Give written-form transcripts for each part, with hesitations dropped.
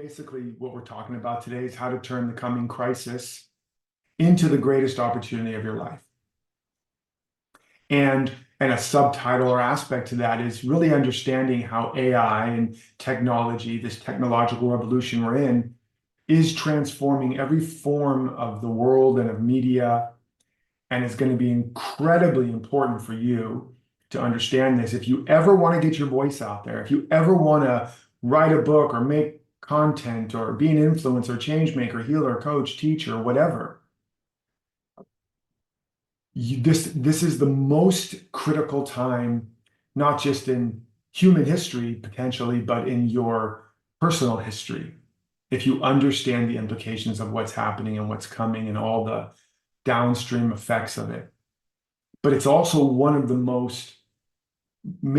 Basically, what we're talking about today is how to turn the coming crisis into the greatest opportunity of your life. And a subtitle or aspect to that is really understanding how AI and technology, this technological revolution we're in, is transforming every form of the world and of media, and it's going to be incredibly important for you to understand this. If you ever want to get your voice out there, if you ever want to write a book or make content or be an influencer, change maker, healer, coach, teacher, whatever, this is the most critical time, not just in human history potentially, but in your personal history. If you understand the implications of what's happening and what's coming and all the downstream effects of it. But it's also one of the most,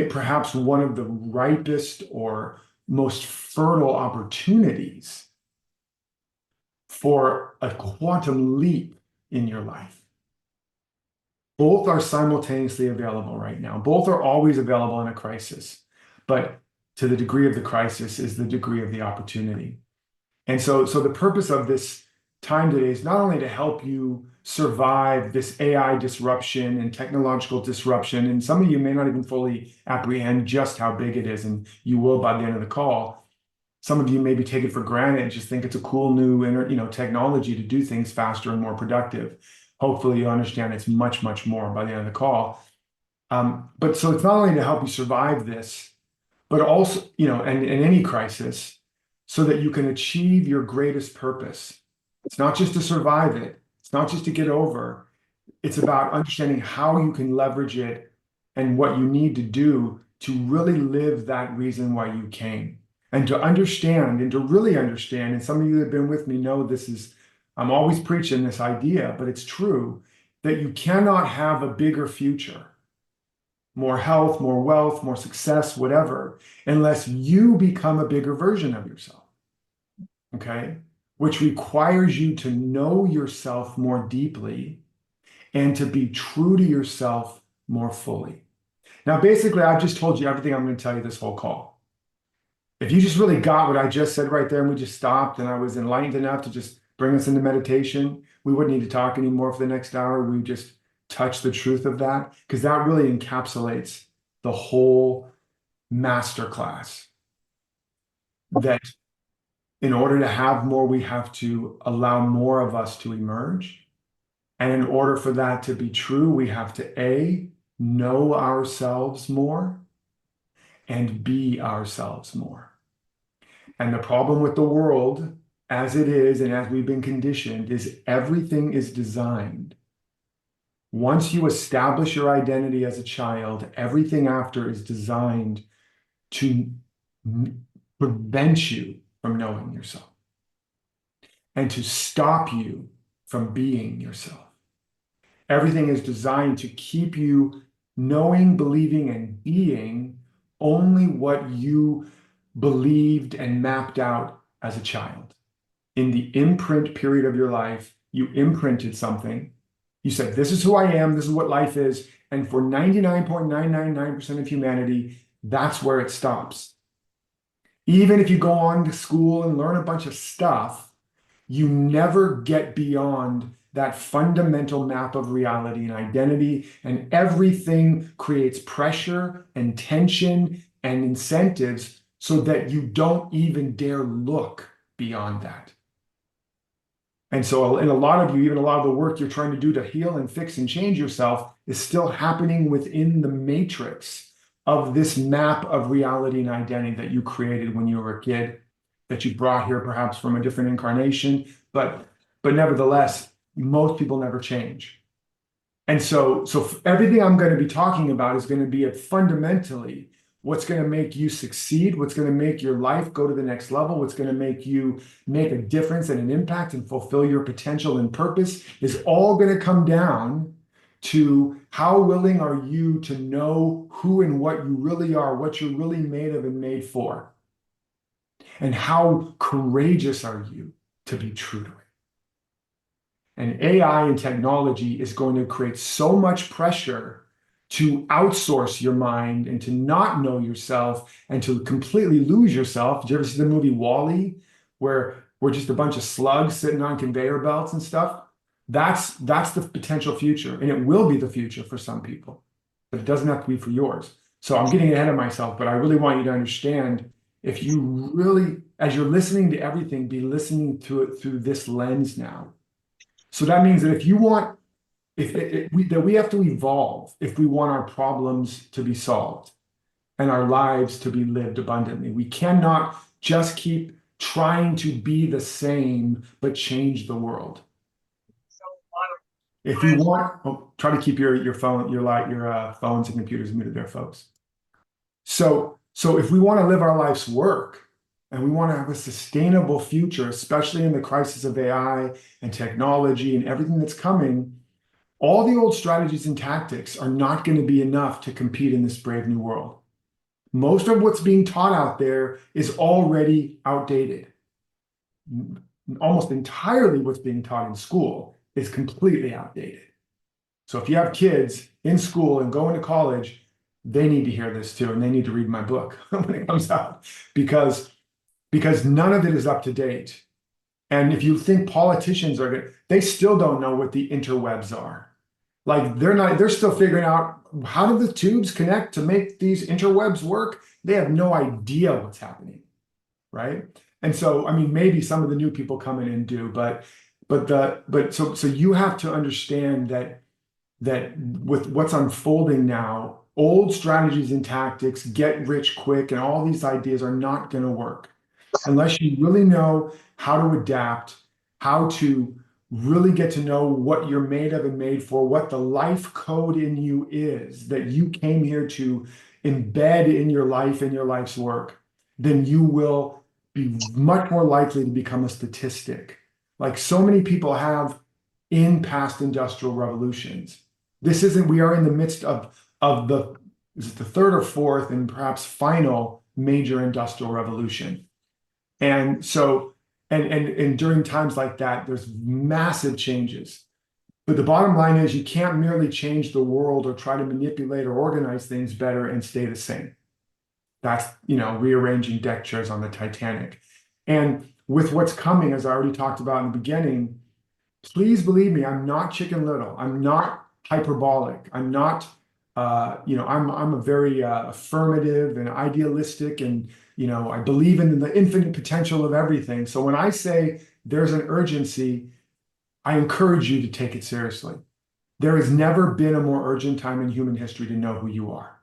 perhaps one of the ripest or most fertile opportunities for a quantum leap in your life. Both are simultaneously available right now. Both are always available in a crisis, but to the degree of the crisis is the degree of the opportunity. And so the purpose of this time today is not only to help you survive this AI disruption and technological disruption, and some of you may not even fully apprehend just how big it is, and you will by the end of the call. Some of you maybe take it for granted and just think it's a cool new technology to do things faster and more productive. Hopefully you understand it's much, much more by the end of the call. But so it's not only to help you survive this, but also, and in any crisis, so that you can achieve your greatest purpose. It's not just to survive it. It's not just to get over. It's about understanding how you can leverage it and what you need to do to really live that reason why you came. And to understand and to really understand, and some of you that have been with me know this is, I'm always preaching this idea, but it's true, that you cannot have a bigger future, more health, more wealth, more success, whatever, unless you become a bigger version of yourself, okay? Which requires you to know yourself more deeply and to be true to yourself more fully. Now, basically, I've just told you everything I'm going to tell you this whole call. If you just really got what I just said right there and we just stopped and I was enlightened enough to just bring us into meditation, we wouldn't need to talk anymore for the next hour. We just touch the truth of that, because that really encapsulates the whole masterclass. That in order to have more, we have to allow more of us to emerge. And in order for that to be true, we have to A, know ourselves more, and be ourselves more. And the problem with the world, as it is and as we've been conditioned, is everything is designed. Once you establish your identity as a child, everything after is designed to prevent you from knowing yourself and to stop you from being yourself. Everything is designed to keep you knowing, believing, and being only what you believed and mapped out as a child. In the imprint period of your life, you imprinted something. You said, this is who I am, this is what life is. And for 99.999% of humanity, that's where it stops. Even if you go on to school and learn a bunch of stuff, you never get beyond that fundamental map of reality and identity, and everything creates pressure and tension and incentives so that you don't even dare look beyond that. And so in a lot of you, even a lot of the work you're trying to do to heal and fix and change yourself is still happening within the matrix of this map of reality and identity that you created when you were a kid, that you brought here perhaps from a different incarnation, but nevertheless, most people never change. And so everything I'm going to be talking about is going to be fundamentally what's going to make you succeed, what's going to make your life go to the next level, what's going to make you make a difference and an impact and fulfill your potential and purpose is all going to come down to how willing are you to know who and what you really are, what you're really made of and made for, and how courageous are you to be true to it. And AI and technology is going to create so much pressure to outsource your mind and to not know yourself and to completely lose yourself. Did you ever see the movie WALL-E, where we're just a bunch of slugs sitting on conveyor belts and stuff. That's the potential future, and it will be the future for some people, but it doesn't have to be for yours. So I'm getting ahead of myself, but I really want you to understand, if you really, as you're listening to everything, be listening to it through this lens now. So that means that if you want, that we have to evolve if we want our problems to be solved and our lives to be lived abundantly. We cannot just keep trying to be the same, but change the world. If you want, try to keep your phone, your light, your phones and computers muted there, folks. So if we want to live our life's work and we want to have a sustainable future, especially in the crisis of AI and technology and everything that's coming, all the old strategies and tactics are not going to be enough to compete in this brave new world. Most of what's being taught out there is already outdated. Almost entirely what's being taught in school is completely outdated. So if you have kids in school and going to college, they need to hear this too, and they need to read my book when it comes out, because none of it is up to date. And if you think politicians are good, they still don't know what the interwebs are. Like they're still figuring out, how do the tubes connect to make these interwebs work? They have no idea what's happening, right? And so, I mean, maybe some of the new people coming in do, but so you have to understand that with what's unfolding now, old strategies and tactics, get rich quick, and all these ideas are not going to work unless you really know how to adapt, how to really get to know what you're made of and made for, what the life code in you is that you came here to embed in your life and your life's work. Then you will be much more likely to become a statistic, like so many people have in past industrial revolutions. We are in the midst of is it the third or fourth and perhaps final major industrial revolution. And so, and during times like that, there's massive changes. But the bottom line is, you can't merely change the world or try to manipulate or organize things better and stay the same. That's, rearranging deck chairs on the Titanic. And with what's coming, as I already talked about in the beginning, please believe me, I'm not Chicken Little. I'm not hyperbolic. I'm not, I'm a very affirmative and idealistic, and, I believe in the infinite potential of everything. So when I say there's an urgency, I encourage you to take it seriously. There has never been a more urgent time in human history to know who you are.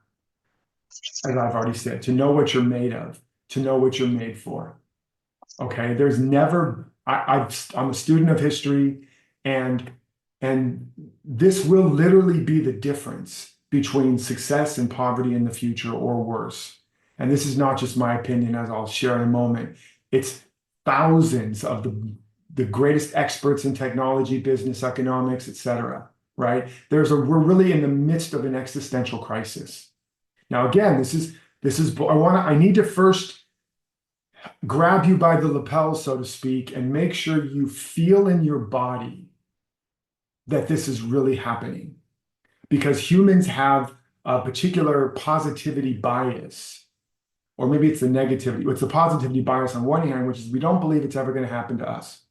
As I've already said, to know what you're made of, to know what you're made for. Okay, there's never, I'm a student of history, and this will literally be the difference between success and poverty in the future, or worse. And this is not just my opinion, as I'll share in a moment. It's thousands of the greatest experts in technology, business, economics, etc. Right? We're really in the midst of an existential crisis. Now, again, I need to first grab you by the lapels, so to speak, and make sure you feel in your body that this is really happening. Because humans have a particular positivity bias, or maybe it's the negativity. It's the positivity bias on one hand, which is we don't believe it's ever going to happen to us.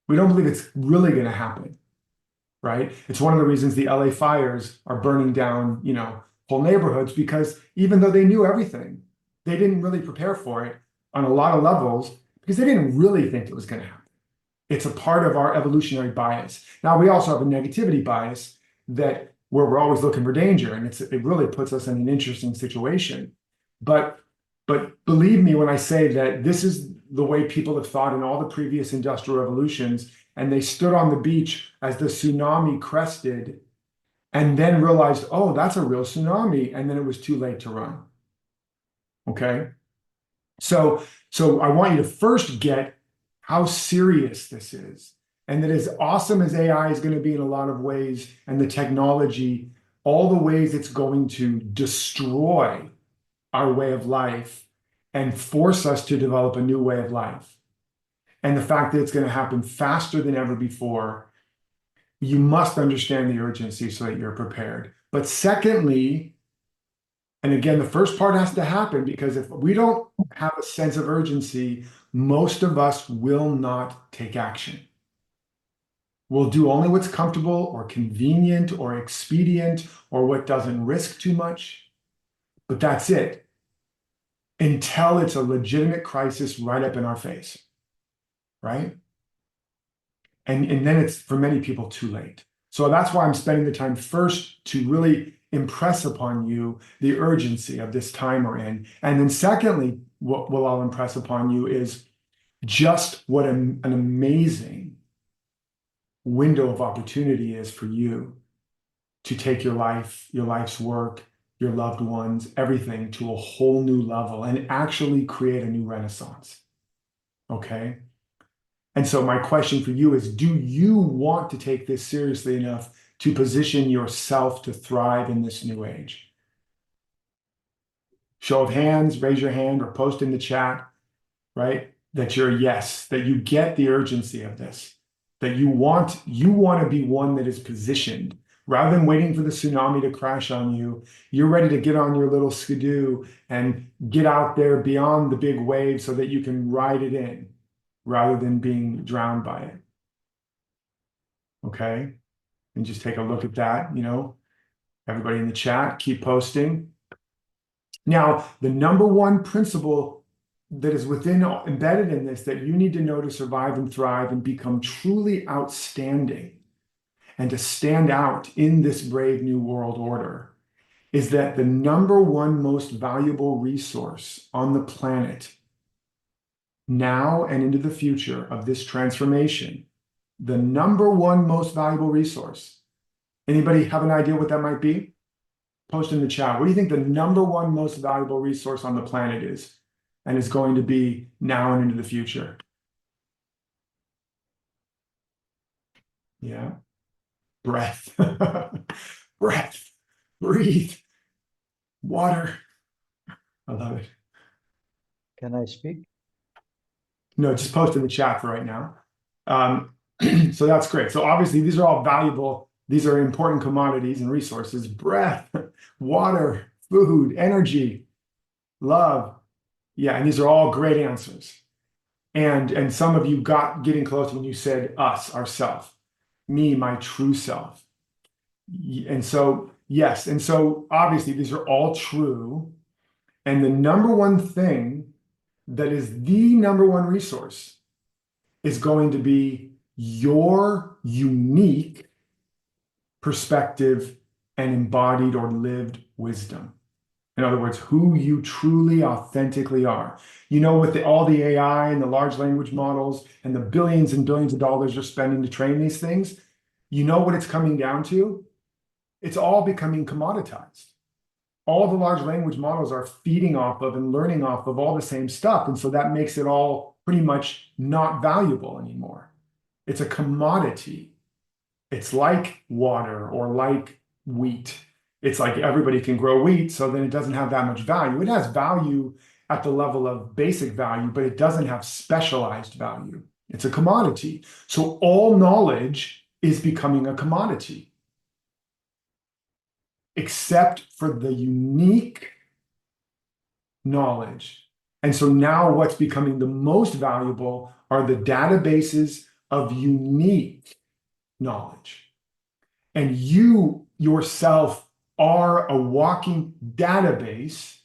We don't believe it's really going to happen, right? It's one of the reasons the LA fires are burning down, whole neighborhoods, because even though they knew everything, they didn't really prepare for it on a lot of levels, because they didn't really think it was going to happen. It's a part of our evolutionary bias. Now, we also have a negativity bias where we're always looking for danger, and it really puts us in an interesting situation. But believe me when I say that this is the way people have thought in all the previous industrial revolutions, and they stood on the beach as the tsunami crested and then realized, oh, that's a real tsunami, and then it was too late to run. Okay? So I want you to first get how serious this is, and that as awesome as AI is going to be in a lot of ways, and the technology, all the ways it's going to destroy our way of life and force us to develop a new way of life, and the fact that it's going to happen faster than ever before, you must understand the urgency so that you're prepared. But secondly, and again, the first part has to happen, because if we don't have a sense of urgency, most of us will not take action. We'll do only what's comfortable or convenient or expedient or what doesn't risk too much. But that's it until it's a legitimate crisis right up in our face, right? And then it's, for many people, too late. So that's why I'm spending the time first to really impress upon you the urgency of this time we're in. And then secondly, what I'll impress upon you is just what an amazing window of opportunity is for you to take your life, your life's work, your loved ones, everything to a whole new level and actually create a new renaissance. Okay? And so my question for you is, do you want to take this seriously enough to position yourself to thrive in this new age? Show of hands, raise your hand or post in the chat, right? That you're a yes, that you get the urgency of this, that you want to be one that is positioned. Rather than waiting for the tsunami to crash on you, you're ready to get on your little skidoo and get out there beyond the big wave so that you can ride it in rather than being drowned by it. Okay? And just take a look at that, everybody in the chat, keep posting. Now, the number one principle that is embedded in this that you need to know to survive and thrive and become truly outstanding and to stand out in this brave new world order is that the number one most valuable resource on the planet now and into the future of this transformation, the number one most valuable resource. Anybody have an idea what that might be? Post in the chat. What do you think the number one most valuable resource on the planet is and is going to be now and into the future? Yeah. Breath. Breath. Breathe. Water. I love it. Can I speak? No, just post in the chat for right now. So that's great. So obviously these are all valuable. These are important commodities and resources. Breath, water, food, energy, love. Yeah, and these are all great answers. And some of you got getting close when you said us, ourself, me, my true self. And so, yes. And so obviously these are all true. And the number one thing that is the number one resource is going to be your unique perspective and embodied or lived wisdom. In other words, who you truly, authentically are. With all the AI and the large language models and the billions and billions of dollars you're spending to train these things, you know what it's coming down to? It's all becoming commoditized. All the large language models are feeding off of and learning off of all the same stuff. And so that makes it all pretty much not valuable anymore. It's a commodity. It's like water or like wheat. It's like everybody can grow wheat, so then it doesn't have that much value. It has value at the level of basic value, but it doesn't have specialized value. It's a commodity. So all knowledge is becoming a commodity, except for the unique knowledge. And so now what's becoming the most valuable are the databases of unique knowledge. And you yourself are a walking database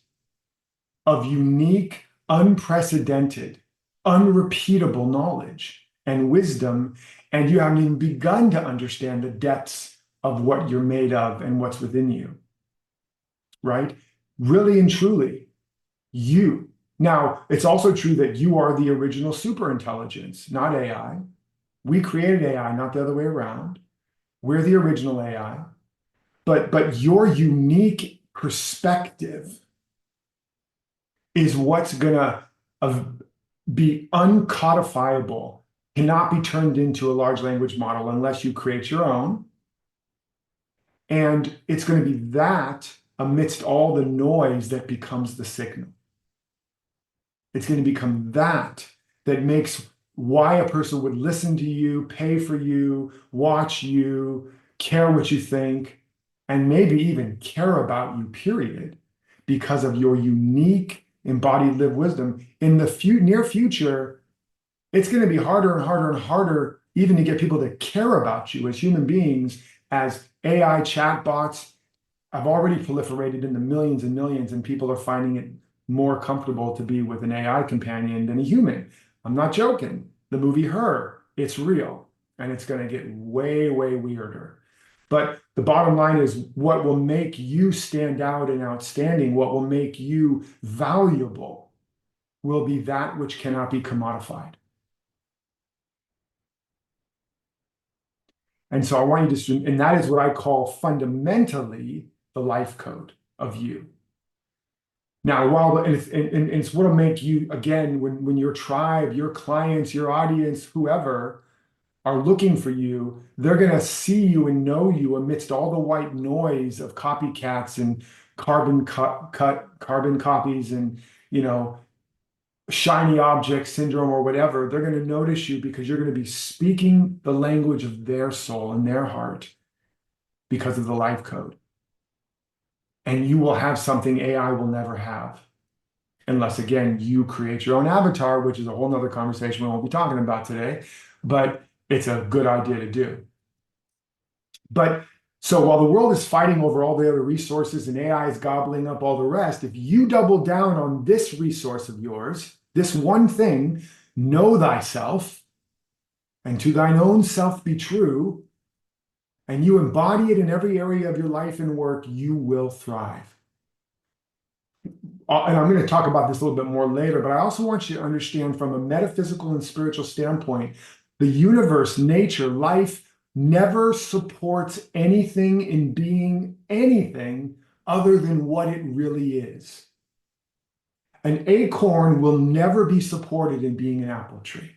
of unique, unprecedented, unrepeatable knowledge and wisdom. And you haven't even begun to understand the depths of what you're made of and what's within you. Right? Really and truly, you. Now, it's also true that you are the original superintelligence, not AI. We created AI, not the other way around. We're the original AI. But your unique perspective is what's going to be uncodifiable, cannot be turned into a large language model unless you create your own. And it's going to be that amidst all the noise that becomes the signal. It's going to become that makes why a person would listen to you, pay for you, watch you, care what you think, and maybe even care about you, period, because of your unique embodied lived wisdom. In the near future, it's going to be harder and harder and harder even to get people to care about you as human beings, as AI chatbots have already proliferated in the millions and millions, and people are finding it more comfortable to be with an AI companion than a human. I'm not joking. The movie Her, it's real, and it's going to get way, way weirder. But the bottom line is what will make you stand out and outstanding, what will make you valuable, will be that which cannot be commodified. And so I want you to, and that is what I call fundamentally the life code of you. Now, and it's what will make you, again, when your tribe, your clients, your audience, whoever are looking for you, they're going to see you and know you amidst all the white noise of copycats and carbon copies and, shiny object syndrome or whatever. They're going to notice you because you're going to be speaking the language of their soul and their heart because of the life code. And you will have something AI will never have. Unless, again, you create your own avatar, which is a whole nother conversation we won't be talking about today, but it's a good idea to do. But so while the world is fighting over all the other resources and AI is gobbling up all the rest, if you double down on this resource of yours, this one thing, know thyself, and to thine own self be true, and you embody it in every area of your life and work, you will thrive. And I'm going to talk about this a little bit more later, but I also want you to understand from a metaphysical and spiritual standpoint, the universe, nature, life never supports anything in being anything other than what it really is. An acorn will never be supported in being an apple tree.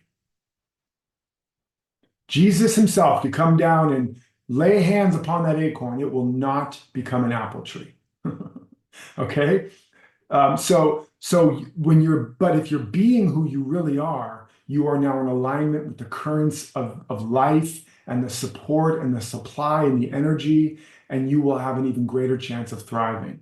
Jesus himself could come down and lay hands upon that acorn, it will not become an apple tree. Okay? But if you're being who you really are, you are now in alignment with the currents of life and the support and the supply and the energy, and you will have an even greater chance of thriving.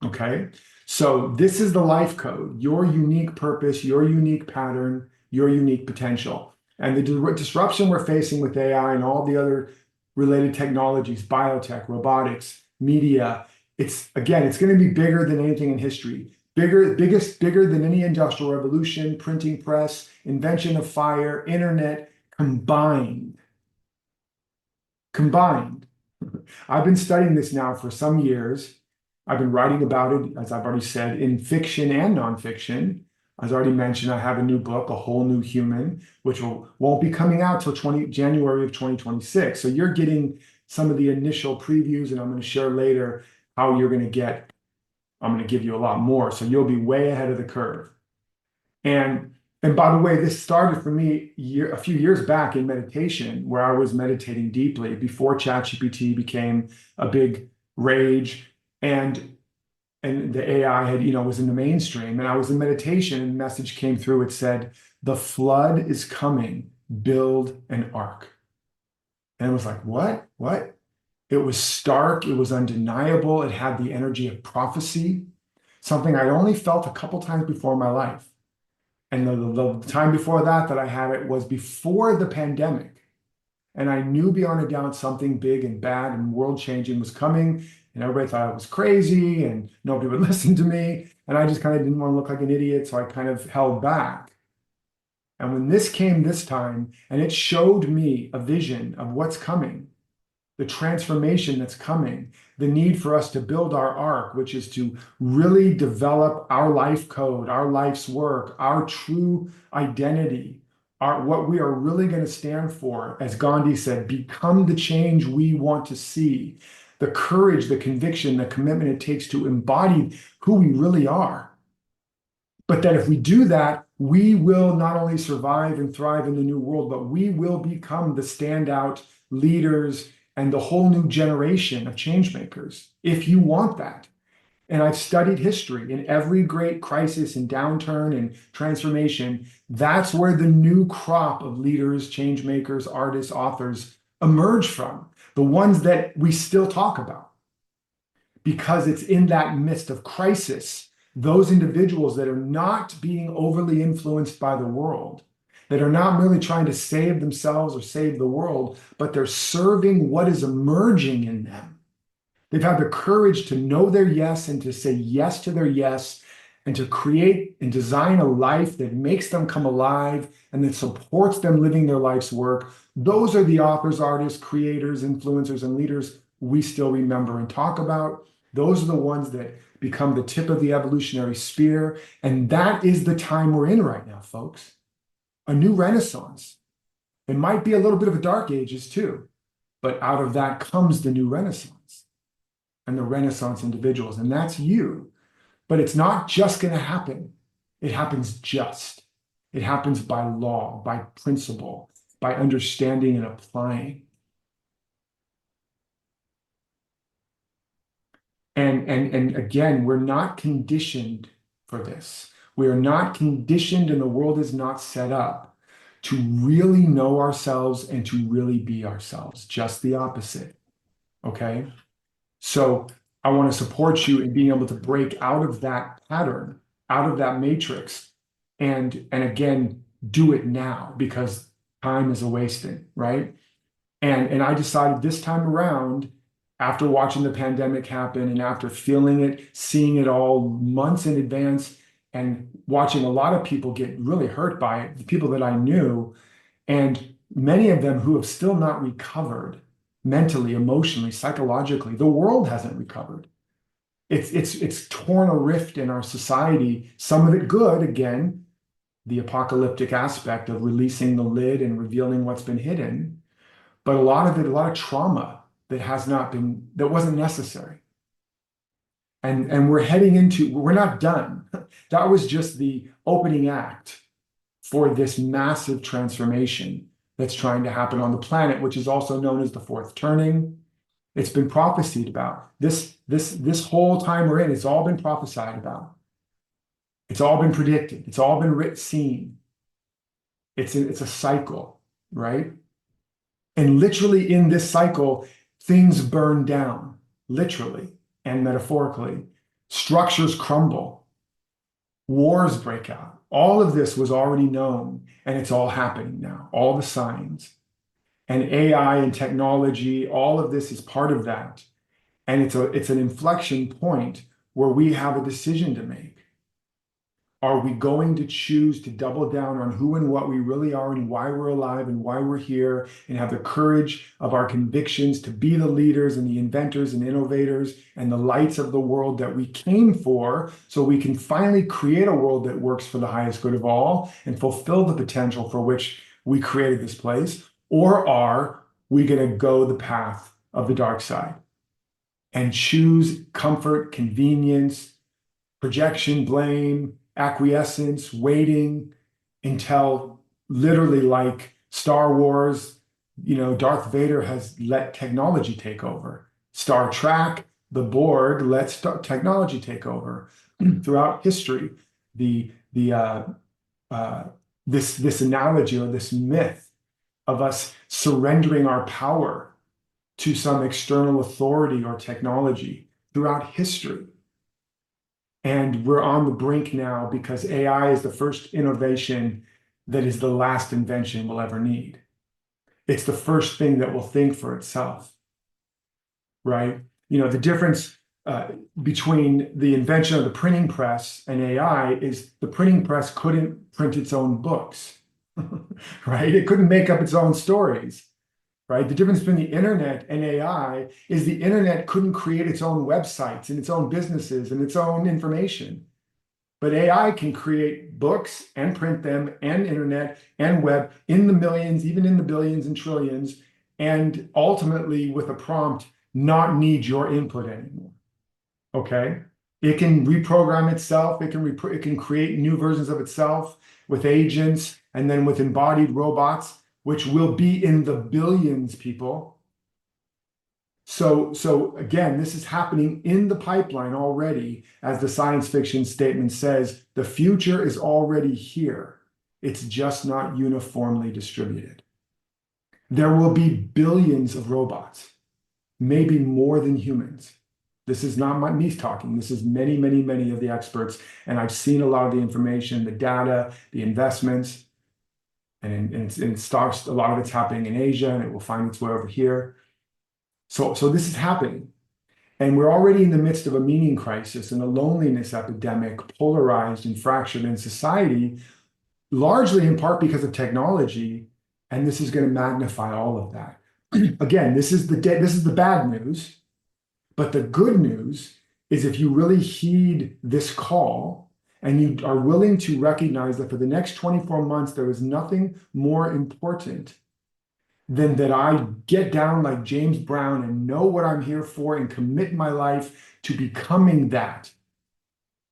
Okay? So this is the life code, your unique purpose, your unique pattern, your unique potential. And the disruption we're facing with AI and all the other related technologies, biotech, robotics, media, it's going to be bigger than anything in history. Bigger than any industrial revolution, printing press, invention of fire, internet combined. Combined. I've been studying this now for some years. I've been writing about it, as I've already said, in fiction and nonfiction. As I already mentioned, I have a new book, A Whole New Human, which won't be coming out till January of 2026. So you're getting some of the initial previews, and I'm going to share later how you're going to get. I'm going to give you a lot more. So you'll be way ahead of the curve. And by the way, this started for me a few years back in meditation, where I was meditating deeply before ChatGPT became a big rage, and the AI was in the mainstream. And I was in meditation, and a message came through. It said, "The flood is coming. Build an ark." And I was like, "What? What?" It was stark. It was undeniable. It had the energy of prophecy, something I only felt a couple times before in my life. And the time before that I had it was before the pandemic. And I knew beyond a doubt something big and bad and world-changing was coming. And everybody thought I was crazy and nobody would listen to me. And I just kind of didn't want to look like an idiot. So I kind of held back. And when this came this time, and it showed me a vision of what's coming, the transformation that's coming, the need for us to build our arc, which is to really develop our life code, our life's work, our true identity, what we are really going to stand for. As Gandhi said, become the change we want to see. The courage, the conviction, the commitment it takes to embody who we really are. But that if we do that, we will not only survive and thrive in the new world, but we will become the standout leaders and the whole new generation of change makers, if you want that. And I've studied history in every great crisis and downturn and transformation. That's where the new crop of leaders, change makers, artists, authors emerge from, the ones that we still talk about. Because it's in that midst of crisis those individuals that are not being overly influenced by the world, that are not merely trying to save themselves or save the world, but they're serving what is emerging in them. They've had the courage to know their yes and to say yes to their yes and to create and design a life that makes them come alive and that supports them living their life's work. Those are the authors, artists, creators, influencers, and leaders we still remember and talk about. Those are the ones that become the tip of the evolutionary spear. And that is the time we're in right now, folks. A new renaissance. It might be a little bit of a dark ages too, but out of that comes the new renaissance and the renaissance individuals. And that's you. But it's not just going to happen. It happens just. It happens by law, by principle, by understanding and applying. And again, we're not conditioned for this. We are not conditioned, and the world is not set up to really know ourselves and to really be ourselves. Just the opposite. Okay? So I want to support you in being able to break out of that pattern, out of that matrix, and again, do it now because time is a wasting, right? And I decided this time around, after watching the pandemic happen and after feeling it, seeing it all months in advance, and watching a lot of people get really hurt by it, the people that I knew, and many of them who have still not recovered mentally, emotionally, psychologically. The world hasn't recovered. It's torn a rift in our society. Some of it good, again, the apocalyptic aspect of releasing the lid and revealing what's been hidden, but a lot of it, a lot of trauma that has not been, that wasn't necessary. And we're heading into, we're not done. That was just the opening act for this massive transformation that's trying to happen on the planet, which is also known as the fourth turning. It's been prophesied about. This whole time we're in, it's all been prophesied about. It's all been predicted. It's all been seen. It's a cycle, right? And literally in this cycle, things burn down, literally and metaphorically. Structures crumble. Wars break out. All of this was already known, and it's all happening now, all the signs. And AI and technology, all of this is part of that. And it's an inflection point where we have a decision to make. Are we going to choose to double down on who and what we really are and why we're alive and why we're here and have the courage of our convictions to be the leaders and the inventors and innovators and the lights of the world that we came for so we can finally create a world that works for the highest good of all and fulfill the potential for which we created this place? Or are we going to go the path of the dark side and choose comfort, convenience, projection, blame, acquiescence, waiting until literally like Star Wars, Darth Vader has let technology take over. Star Trek, the Borg lets technology take over. Throughout history, this analogy or this myth of us surrendering our power to some external authority or technology throughout history. And we're on the brink now because AI is the first innovation that is the last invention we'll ever need. It's the first thing that will think for itself, right? The difference between the invention of the printing press and AI is the printing press couldn't print its own books, right? It couldn't make up its own stories. Right? The difference between the internet and AI is the internet couldn't create its own websites and its own businesses and its own information. But AI can create books and print them and internet and web in the millions, even in the billions and trillions, and ultimately with a prompt, not need your input anymore. Okay? It can reprogram itself. It can create new versions of itself with agents and then with embodied robots, which will be in the billions, people. So again, this is happening in the pipeline already. As the science fiction statement says, the future is already here. It's just not uniformly distributed. There will be billions of robots, maybe more than humans. This is not me talking. This is many, many, many of the experts. And I've seen a lot of the information, the data, the investments, and in stocks, a lot of it's happening in Asia, and it will find its way over here. So this is happening. And we're already in the midst of a meaning crisis and a loneliness epidemic, polarized and fractured in society, largely in part because of technology. And this is going to magnify all of that. Again, this is the bad news, but the good news is if you really heed this call and you are willing to recognize that for the next 24 months, there is nothing more important than that I get down like James Brown and know what I'm here for and commit my life to becoming that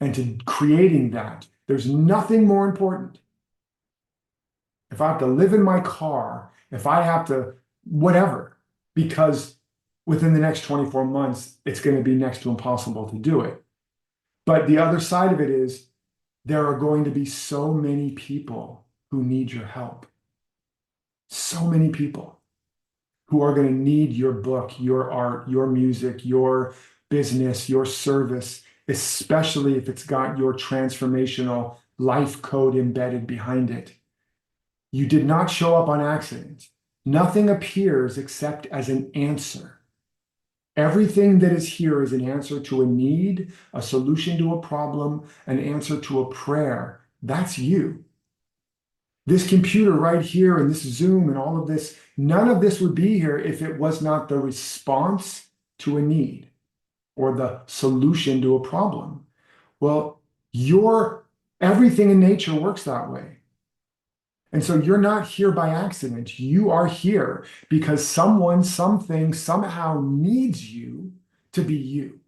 and to creating that. There's nothing more important. If I have to live in my car, if I have to, whatever, because within the next 24 months, it's going to be next to impossible to do it. But the other side of it is there are going to be so many people who need your help. So many people who are going to need your book, your art, your music, your business, your service, especially if it's got your transformational life code embedded behind it. You did not show up on accident. Nothing appears except as an answer. Everything that is here is an answer to a need, a solution to a problem, an answer to a prayer. That's you. This computer right here and this Zoom and all of this, none of this would be here if it was not the response to a need or the solution to a problem. Well, everything in nature works that way. And so you're not here by accident. You are here because someone, something, somehow needs you to be you.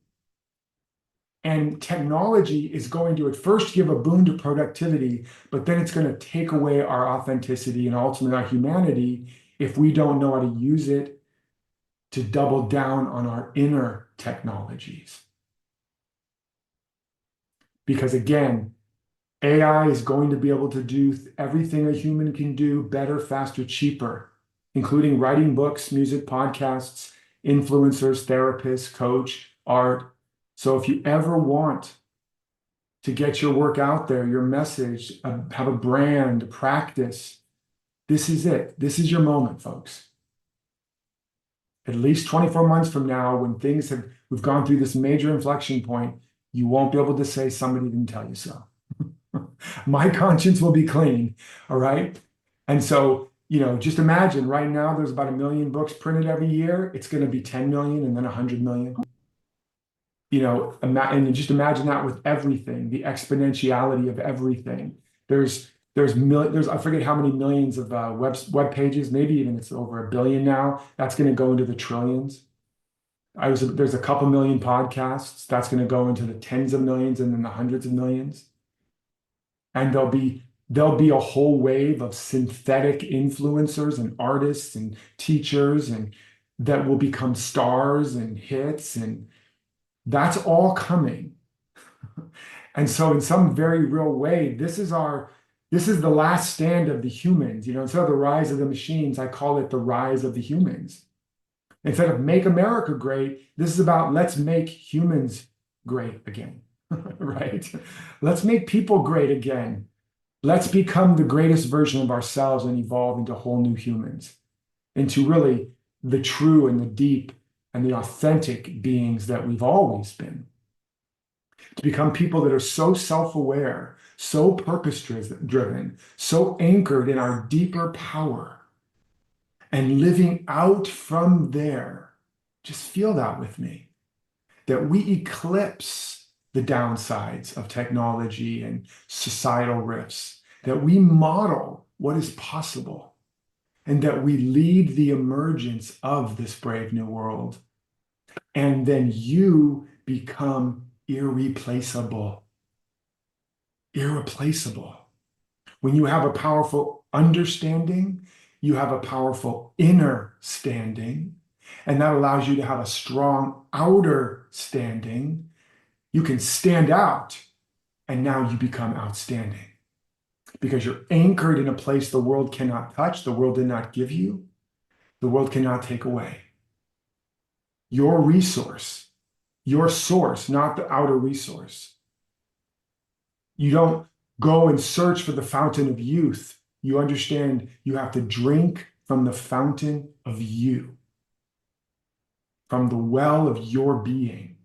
And technology is going to at first give a boon to productivity, but then it's going to take away our authenticity and ultimately our humanity if we don't know how to use it to double down on our inner technologies. Because again, AI is going to be able to do everything a human can do better, faster, cheaper, including writing books, music, podcasts, influencers, therapists, coach, art. So if you ever want to get your work out there, your message, have a brand, a practice, this is it. This is your moment, folks. At least 24 months from now, when we've gone through this major inflection point, you won't be able to say somebody didn't tell you so. My conscience will be clean. All right. And so, just imagine right now there's about 1 million books printed every year. It's going to be 10 million and then 100 million. And just imagine that with everything, the exponentiality of everything. There's I forget how many millions of web pages, maybe even it's over 1 billion now. That's going to go into the trillions. There's a couple million podcasts. That's going to go into the tens of millions and then the hundreds of millions. And there'll be a whole wave of synthetic influencers and artists and teachers and that will become stars and hits, and that's all coming. And so in some very real way, this is the last stand of the humans. Instead of the rise of the machines, I call it the rise of the humans. Instead of make America great, this is about let's make humans great again. Right? Let's make people great again. Let's become the greatest version of ourselves and evolve into whole new humans, into really the true and the deep and the authentic beings that we've always been. To become people that are so self-aware, so purpose-driven, so anchored in our deeper power and living out from there. Just feel that with me, that we eclipse the downsides of technology and societal rifts, that we model what is possible, and that we lead the emergence of this brave new world. And then you become irreplaceable. Irreplaceable. When you have a powerful understanding, you have a powerful inner standing, and that allows you to have a strong outer standing. You can stand out, and now you become outstanding because you're anchored in a place the world cannot touch, the world did not give you, the world cannot take away. Your resource your source, not the outer resource. You don't go and search for the fountain of youth. You understand you have to drink from the fountain of you, from the well of your being,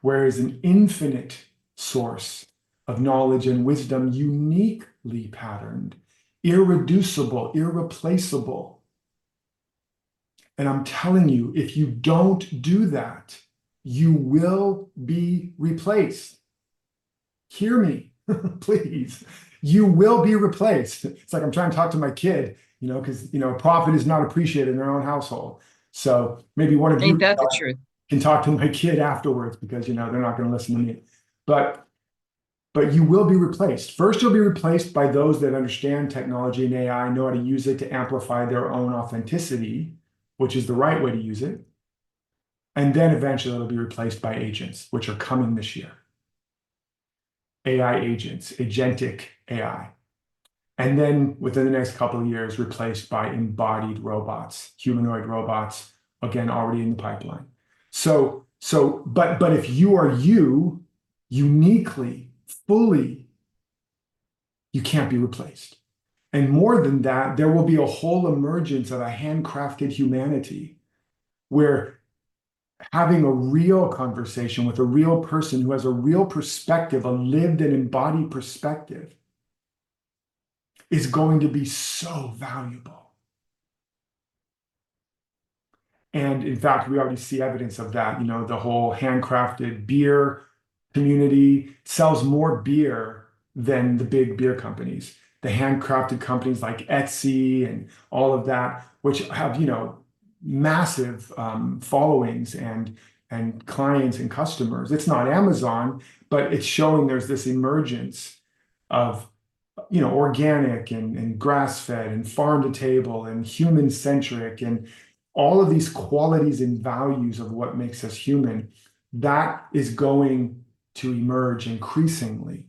whereas an infinite source of knowledge and wisdom, uniquely patterned, irreducible, irreplaceable. And I'm telling you, if you don't do that, you will be replaced. Hear me, please. You will be replaced. It's like I'm trying to talk to my kid, because, profit is not appreciated in their own household. So maybe one of you Ain't that the truth? can talk to my kid afterwards because, they're not going to listen to me. But you will be replaced. First, you'll be replaced by those that understand technology and AI, know how to use it to amplify their own authenticity, which is the right way to use it. And then eventually it'll be replaced by agents, which are coming this year. AI agents, agentic AI. And then within the next couple of years, replaced by embodied robots, humanoid robots, again, already in the pipeline. But if you are you, uniquely, fully, you can't be replaced. And more than that, there will be a whole emergence of a handcrafted humanity where having a real conversation with a real person who has a real perspective, a lived and embodied perspective, is going to be so valuable. And in fact, we already see evidence of that. The whole handcrafted beer community sells more beer than the big beer companies. The handcrafted companies like Etsy and all of that, which have, massive followings and clients and customers. It's not Amazon, but it's showing there's this emergence of organic and grass-fed and farm to table and human-centric and all of these qualities and values of what makes us human, that is going to emerge increasingly.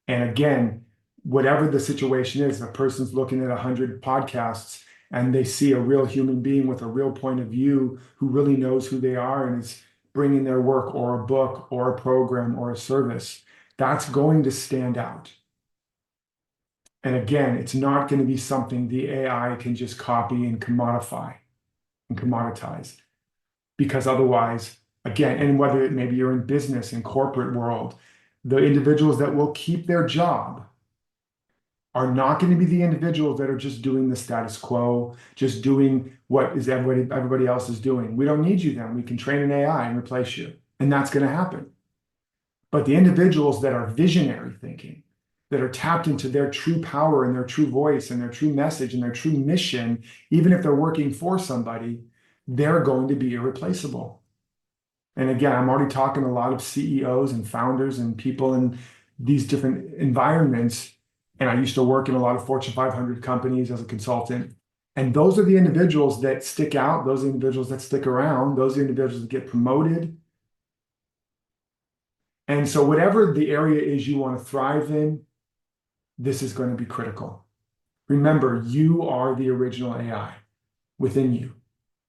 And again, whatever the situation is, if a person's looking at 100 podcasts and they see a real human being with a real point of view who really knows who they are and is bringing their work or a book or a program or a service, that's going to stand out. And again, it's not going to be something the AI can just copy and commodify and commoditize. Because otherwise, again, and whether maybe you're in business and corporate world, the individuals that will keep their job are not going to be the individuals that are just doing the status quo, just doing what is everybody else is doing. We don't need you then. We can train an AI and replace you. And that's going to happen. But the individuals that are visionary thinking, that are tapped into their true power and their true voice and their true message and their true mission, even if they're working for somebody, they're going to be irreplaceable. And again, I'm already talking to a lot of CEOs and founders and people in these different environments. And I used to work in a lot of Fortune 500 companies as a consultant. And those are the individuals that stick out, those individuals that stick around, those individuals that get promoted. And so whatever the area is you want to thrive in, this is going to be critical. Remember, you are the original AI within you.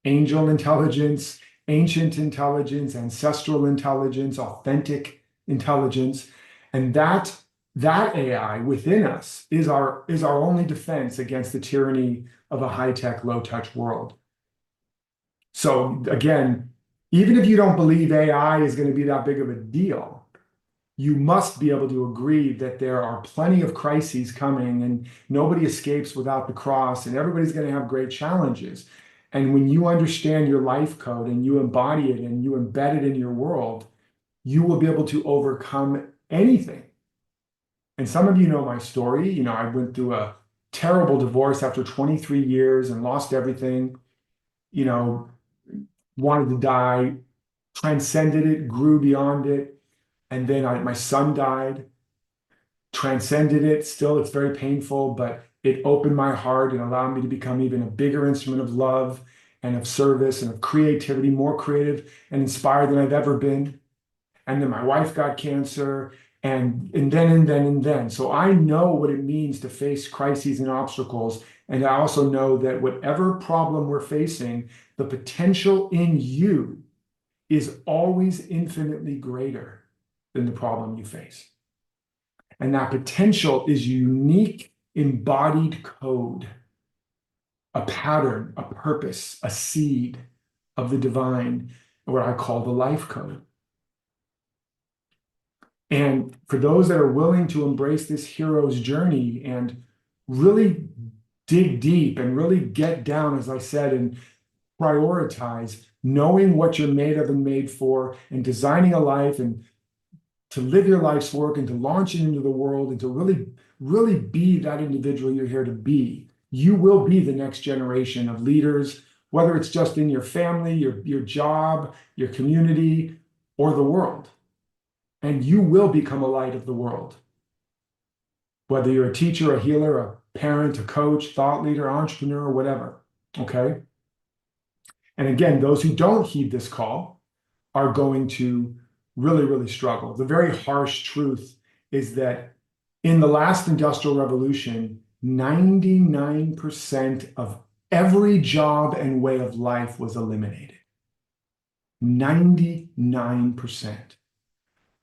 Angel intelligence, ancient intelligence, ancestral intelligence, authentic intelligence. And that AI within us is our only defense against the tyranny of a high-tech, low-touch world. So again, even if you don't believe AI is going to be that big of a deal, you must be able to agree that there are plenty of crises coming and nobody escapes without the cross and everybody's going to have great challenges. And when you understand your life code and you embody it and you embed it in your world, you will be able to overcome anything. And some of you know my story. I went through a terrible divorce after 23 years and lost everything, wanted to die, transcended it, grew beyond it. And then my son died, transcended it. Still, it's very painful, but it opened my heart and allowed me to become even a bigger instrument of love and of service and of creativity, more creative and inspired than I've ever been. And then my wife got cancer, and then. So I know what it means to face crises and obstacles. And I also know that whatever problem we're facing, the potential in you is always infinitely greater than the problem you face. And that potential is unique embodied code, a pattern, a purpose, a seed of the divine, what I call the life code. And for those that are willing to embrace this hero's journey and really dig deep and really get down, as I said, and prioritize knowing what you're made of and made for, and designing a life and to live your life's work and to launch it into the world and to really, really be that individual you're here to be. You will be the next generation of leaders, whether it's just in your family, your job, your community, or the world. And you will become a light of the world. Whether you're a teacher, a healer, a parent, a coach, thought leader, entrepreneur, whatever. Okay. And again, those who don't heed this call are going to really, really struggle. The very harsh truth is that in the last industrial revolution, 99% of every job and way of life was eliminated. 99%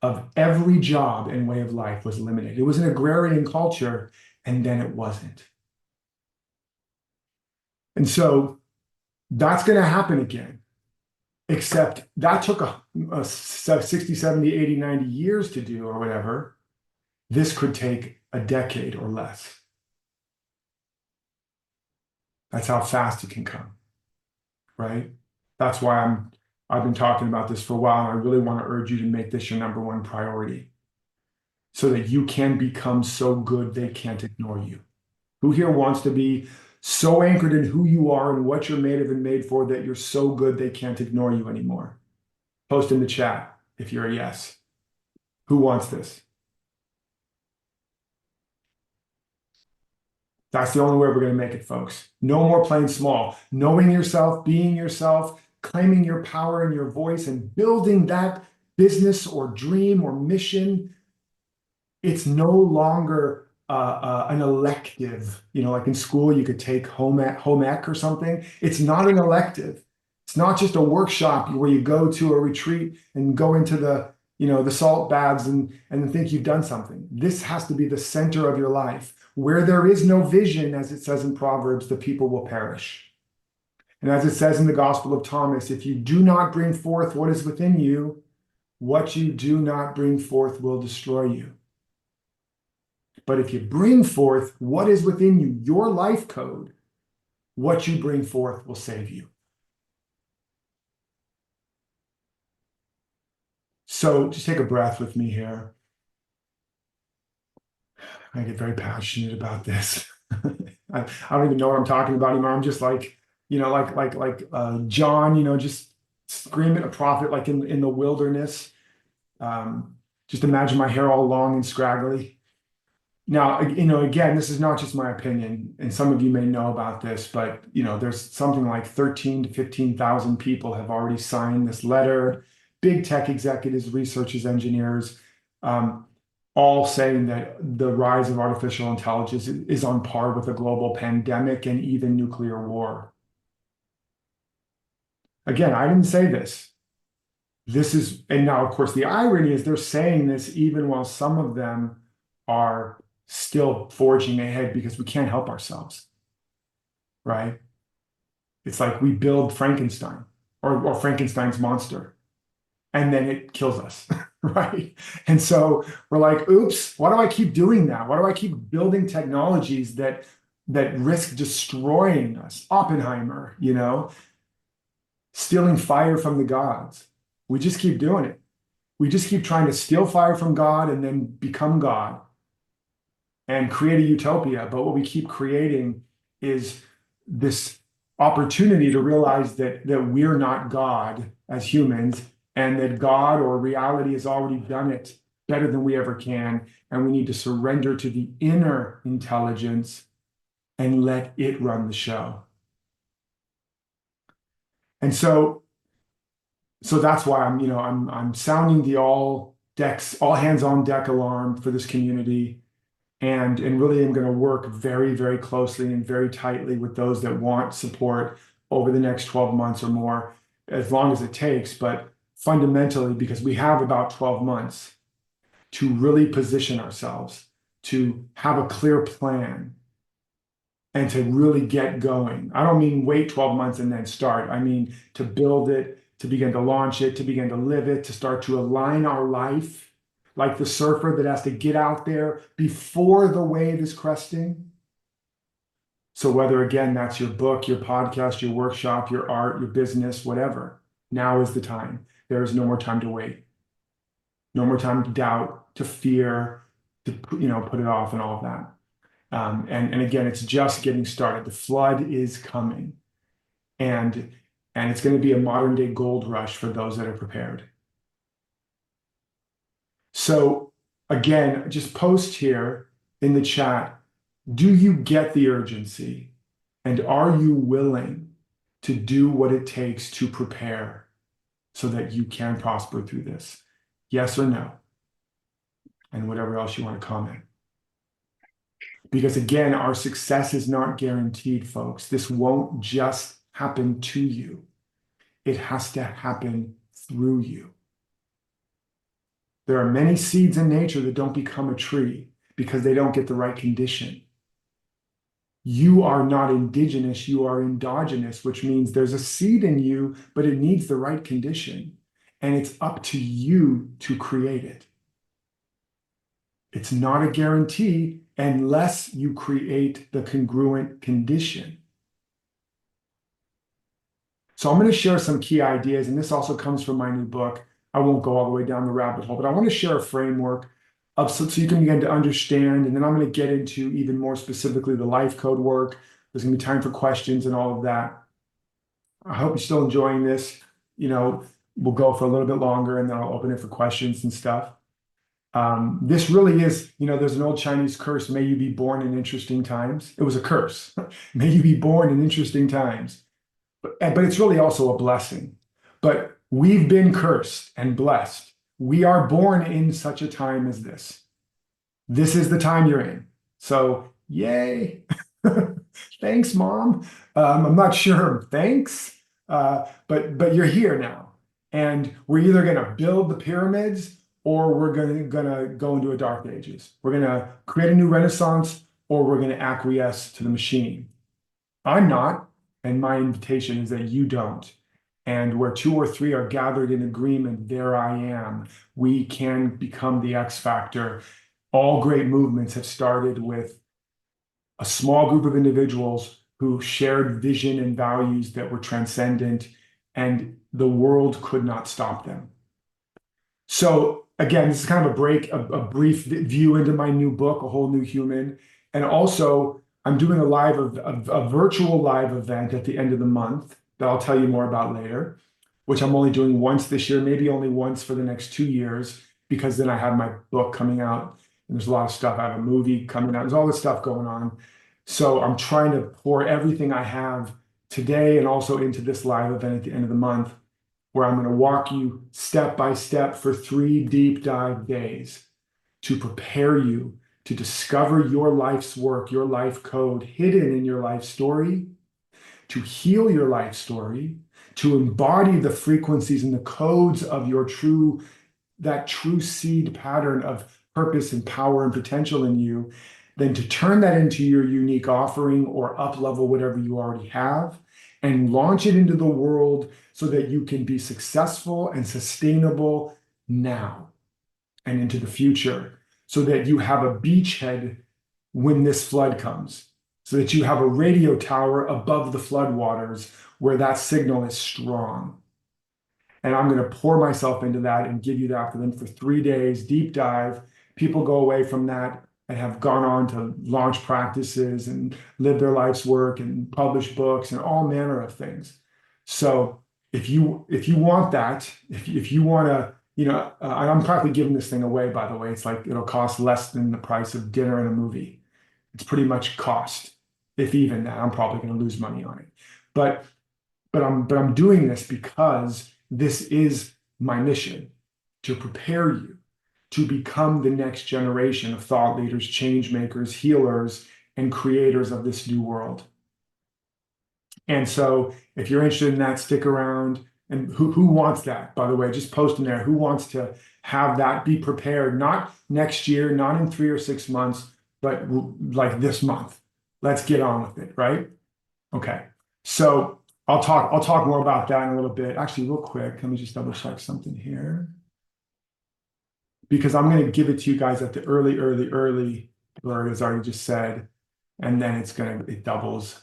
of every job and way of life was eliminated. It was an agrarian culture, and then it wasn't. And so that's going to happen again, except that took a 60, 70, 80, 90 years to do or whatever. This could take a decade or less. That's how fast it can come, right? That's why I've been talking about this for a while, and I really want to urge you to make this your number one priority so that you can become so good they can't ignore you. Who here wants to be so anchored in who you are and what you're made of and made for that you're so good they can't ignore you anymore? Post in the chat if you're a yes. Who wants this? That's the only way we're going to make it, folks. No more playing small. Knowing yourself, being yourself, claiming your power and your voice, and building that business or dream or mission. It's no longer an elective. Like in school, you could take home ec or something. It's not an elective. It's not just a workshop where you go to a retreat and go into the salt baths and think you've done something. This has to be the center of your life. Where there is no vision, as it says in Proverbs, the people will perish. And as it says in the Gospel of Thomas, if you do not bring forth what is within you, what you do not bring forth will destroy you. But if you bring forth what is within you, your life code, what you bring forth will save you. So just take a breath with me here. I get very passionate about this. I don't even know what I'm talking about anymore. I'm just like John, just screaming a prophet like in the wilderness. Just imagine my hair all long and scraggly. Now, again, this is not just my opinion, and some of you may know about this, but there's something like 13 to 15,000 people have already signed this letter. Big tech executives, researchers, engineers, all saying that the rise of artificial intelligence is on par with a global pandemic and even nuclear war. Again, I didn't say this. And now, of course, the irony is they're saying this even while some of them are still forging ahead because we can't help ourselves, right? It's like we build Frankenstein or Frankenstein's monster, and then it kills us, right? And so we're like, oops, why do I keep doing that? Why do I keep building technologies that risk destroying us? Oppenheimer, stealing fire from the gods. We just keep doing it. We just keep trying to steal fire from God and then become God and create a utopia. But what we keep creating is this opportunity to realize that we're not God as humans, and that God or reality has already done it better than we ever can. And we need to surrender to the inner intelligence and let it run the show. And so that's why I'm sounding the all hands on deck alarm for this community. And really am going to work very, very closely and very tightly with those that want support over the next 12 months or more, as long as it takes. But fundamentally because we have about 12 months to really position ourselves, to have a clear plan, and to really get going. I don't mean wait 12 months and then start. I mean to build it, to begin to launch it, to begin to live it, to start to align our life like the surfer that has to get out there before the wave is cresting. So whether again, that's your book, your podcast, your workshop, your art, your business, whatever, now is the time. There is no more time to wait. No more time to doubt, to fear, to put it off and all of that. And again, it's just getting started. The flood is coming, and it's going to be a modern day gold rush for those that are prepared. So again, just post here in the chat, do you get the urgency? And are you willing to do what it takes to prepare so that you can prosper through this? Yes or no? And whatever else you want to comment. Because again, our success is not guaranteed, folks. This won't just happen to you. It has to happen through you. There are many seeds in nature that don't become a tree because they don't get the right condition. You are not indigenous, you are endogenous, which means there's a seed in you, but it needs the right condition. And it's up to you to create it. It's not a guarantee unless you create the congruent condition. So I'm going to share some key ideas, and this also comes from my new book. I won't go all the way down the rabbit hole, but I want to share a framework so you can begin to understand, and then I'm going to get into even more specifically the life code work. There's going to be time for questions and all of that. I hope you're still enjoying this. We'll go for a little bit longer, and then I'll open it for questions and stuff. This really is, there's an old Chinese curse, may you be born in interesting times. It was a curse. May you be born in interesting times. But it's really also a blessing. But we've been cursed and blessed. We are born in such a time as this. This is the time you're in. So, yay. Thanks, Mom. I'm not sure. Thanks. But you're here now. And we're either going to build the pyramids or we're gonna go into a dark ages. We're gonna create a new renaissance, or we're gonna acquiesce to the machine. I'm not, and my invitation is that you don't. And where two or three are gathered in agreement, there I am. We can become the X factor. All great movements have started with a small group of individuals who shared vision and values that were transcendent, and the world could not stop them. So again, this is kind of a brief view into my new book, A Whole New Human. And also, I'm doing a virtual live event at the end of the month that I'll tell you more about later, which I'm only doing once this year, maybe only once for the next 2 years, because then I have my book coming out and there's a lot of stuff. I have a movie coming out. There's all this stuff going on. So I'm trying to pour everything I have today and also into this live event at the end of the month, where I'm going to walk you step by step for 3 deep dive days to prepare you to discover your life's work, your life code hidden in your life story, to heal your life story, to embody the frequencies and the codes of that true seed pattern of purpose and power and potential in you, then to turn that into your unique offering or up level whatever you already have and launch it into the world so that you can be successful and sustainable now and into the future, so that you have a beachhead when this flood comes, so that you have a radio tower above the floodwaters where that signal is strong. And I'm going to pour myself into that and give you that for 3 days, deep dive. People go away from that and have gone on to launch practices and live their life's work and publish books and all manner of things. So if you want that, if you want to, I'm probably giving this thing away, by the way. It's like it'll cost less than the price of dinner and a movie. It's pretty much cost, if even that. I'm probably going to lose money on it. But I'm doing this because this is my mission, to prepare you to become the next generation of thought leaders, change makers, healers, and creators of this new world. And so if you're interested in that, stick around. And who wants that, by the way? Just post in there. Who wants to have that be prepared? Not next year, not in 3 or 6 months, but like this month. Let's get on with it, right? Okay. So I'll talk more about that in a little bit. Actually, real quick, let me just double check something here. Because I'm going to give it to you guys at the early bird, as I already just said. And then it doubles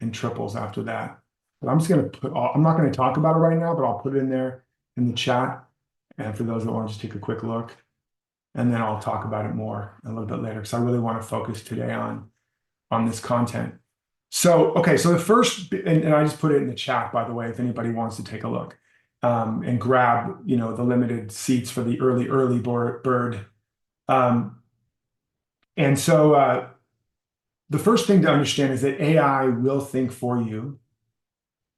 and triples after that. But I'm just going to I'm not going to talk about it right now, but I'll put it in there in the chat. And for those that want to just take a quick look, and then I'll talk about it more a little bit later because I really want to focus today on this content. So, okay, so the first, and I just put it in the chat, by the way, if anybody wants to take a look and grab, the limited seats for the early bird. And so the first thing to understand is that AI will think for you.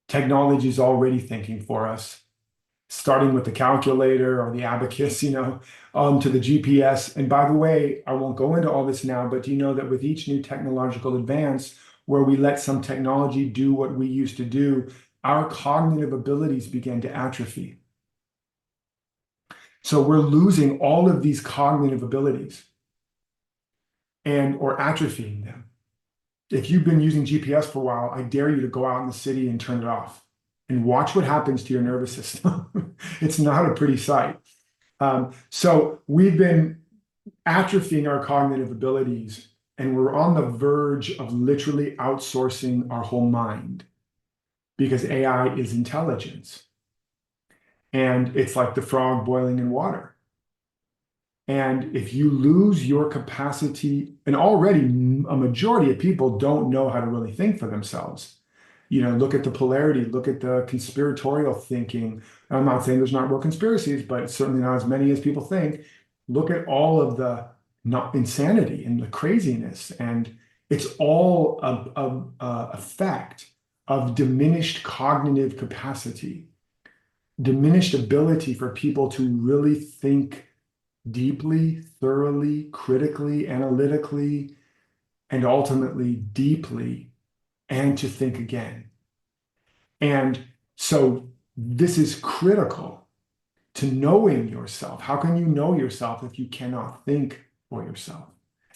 Technology is already thinking for us, starting with the calculator or the abacus, to the GPS. And by the way, I won't go into all this now, but do you know that with each new technological advance, where we let some technology do what we used to do, our cognitive abilities begin to atrophy. So we're losing all of these cognitive abilities or atrophying them. If you've been using GPS for a while, I dare you to go out in the city and turn it off and watch what happens to your nervous system. It's not a pretty sight. So we've been atrophying our cognitive abilities, and we're on the verge of literally outsourcing our whole mind because AI is intelligence. And it's like the frog boiling in water. And if you lose your capacity, and already a majority of people don't know how to really think for themselves. Look at the polarity, look at the conspiratorial thinking. I'm not saying there's not real conspiracies, but certainly not as many as people think. Look at all of the insanity and the craziness. And it's all a effect of diminished cognitive capacity, diminished ability for people to really think deeply, thoroughly, critically, analytically, and ultimately deeply, and to think again. And so this is critical to knowing yourself. How can you know yourself if you cannot think for yourself?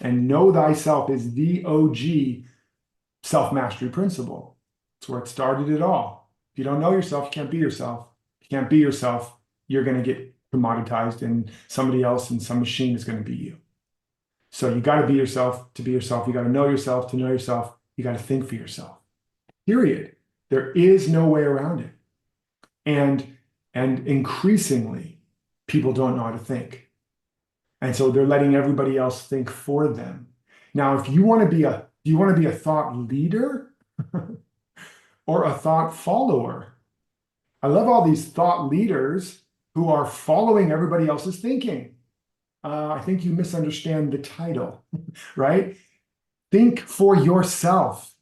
And know thyself is the OG self-mastery principle. It's where it started it all. If you don't know yourself, you can't be yourself. If you can't be yourself, you're going to get commoditized, and somebody else and some machine is going to be you. So you got to be yourself to be yourself. You got to know yourself to know yourself. You got to think for yourself. Period. There is no way around it. And increasingly, people don't know how to think. And so they're letting everybody else think for them. Now, if you want to be a thought leader or a thought follower, I love all these thought leaders who are following everybody else's thinking. I think you misunderstand the title, right? Think for yourself.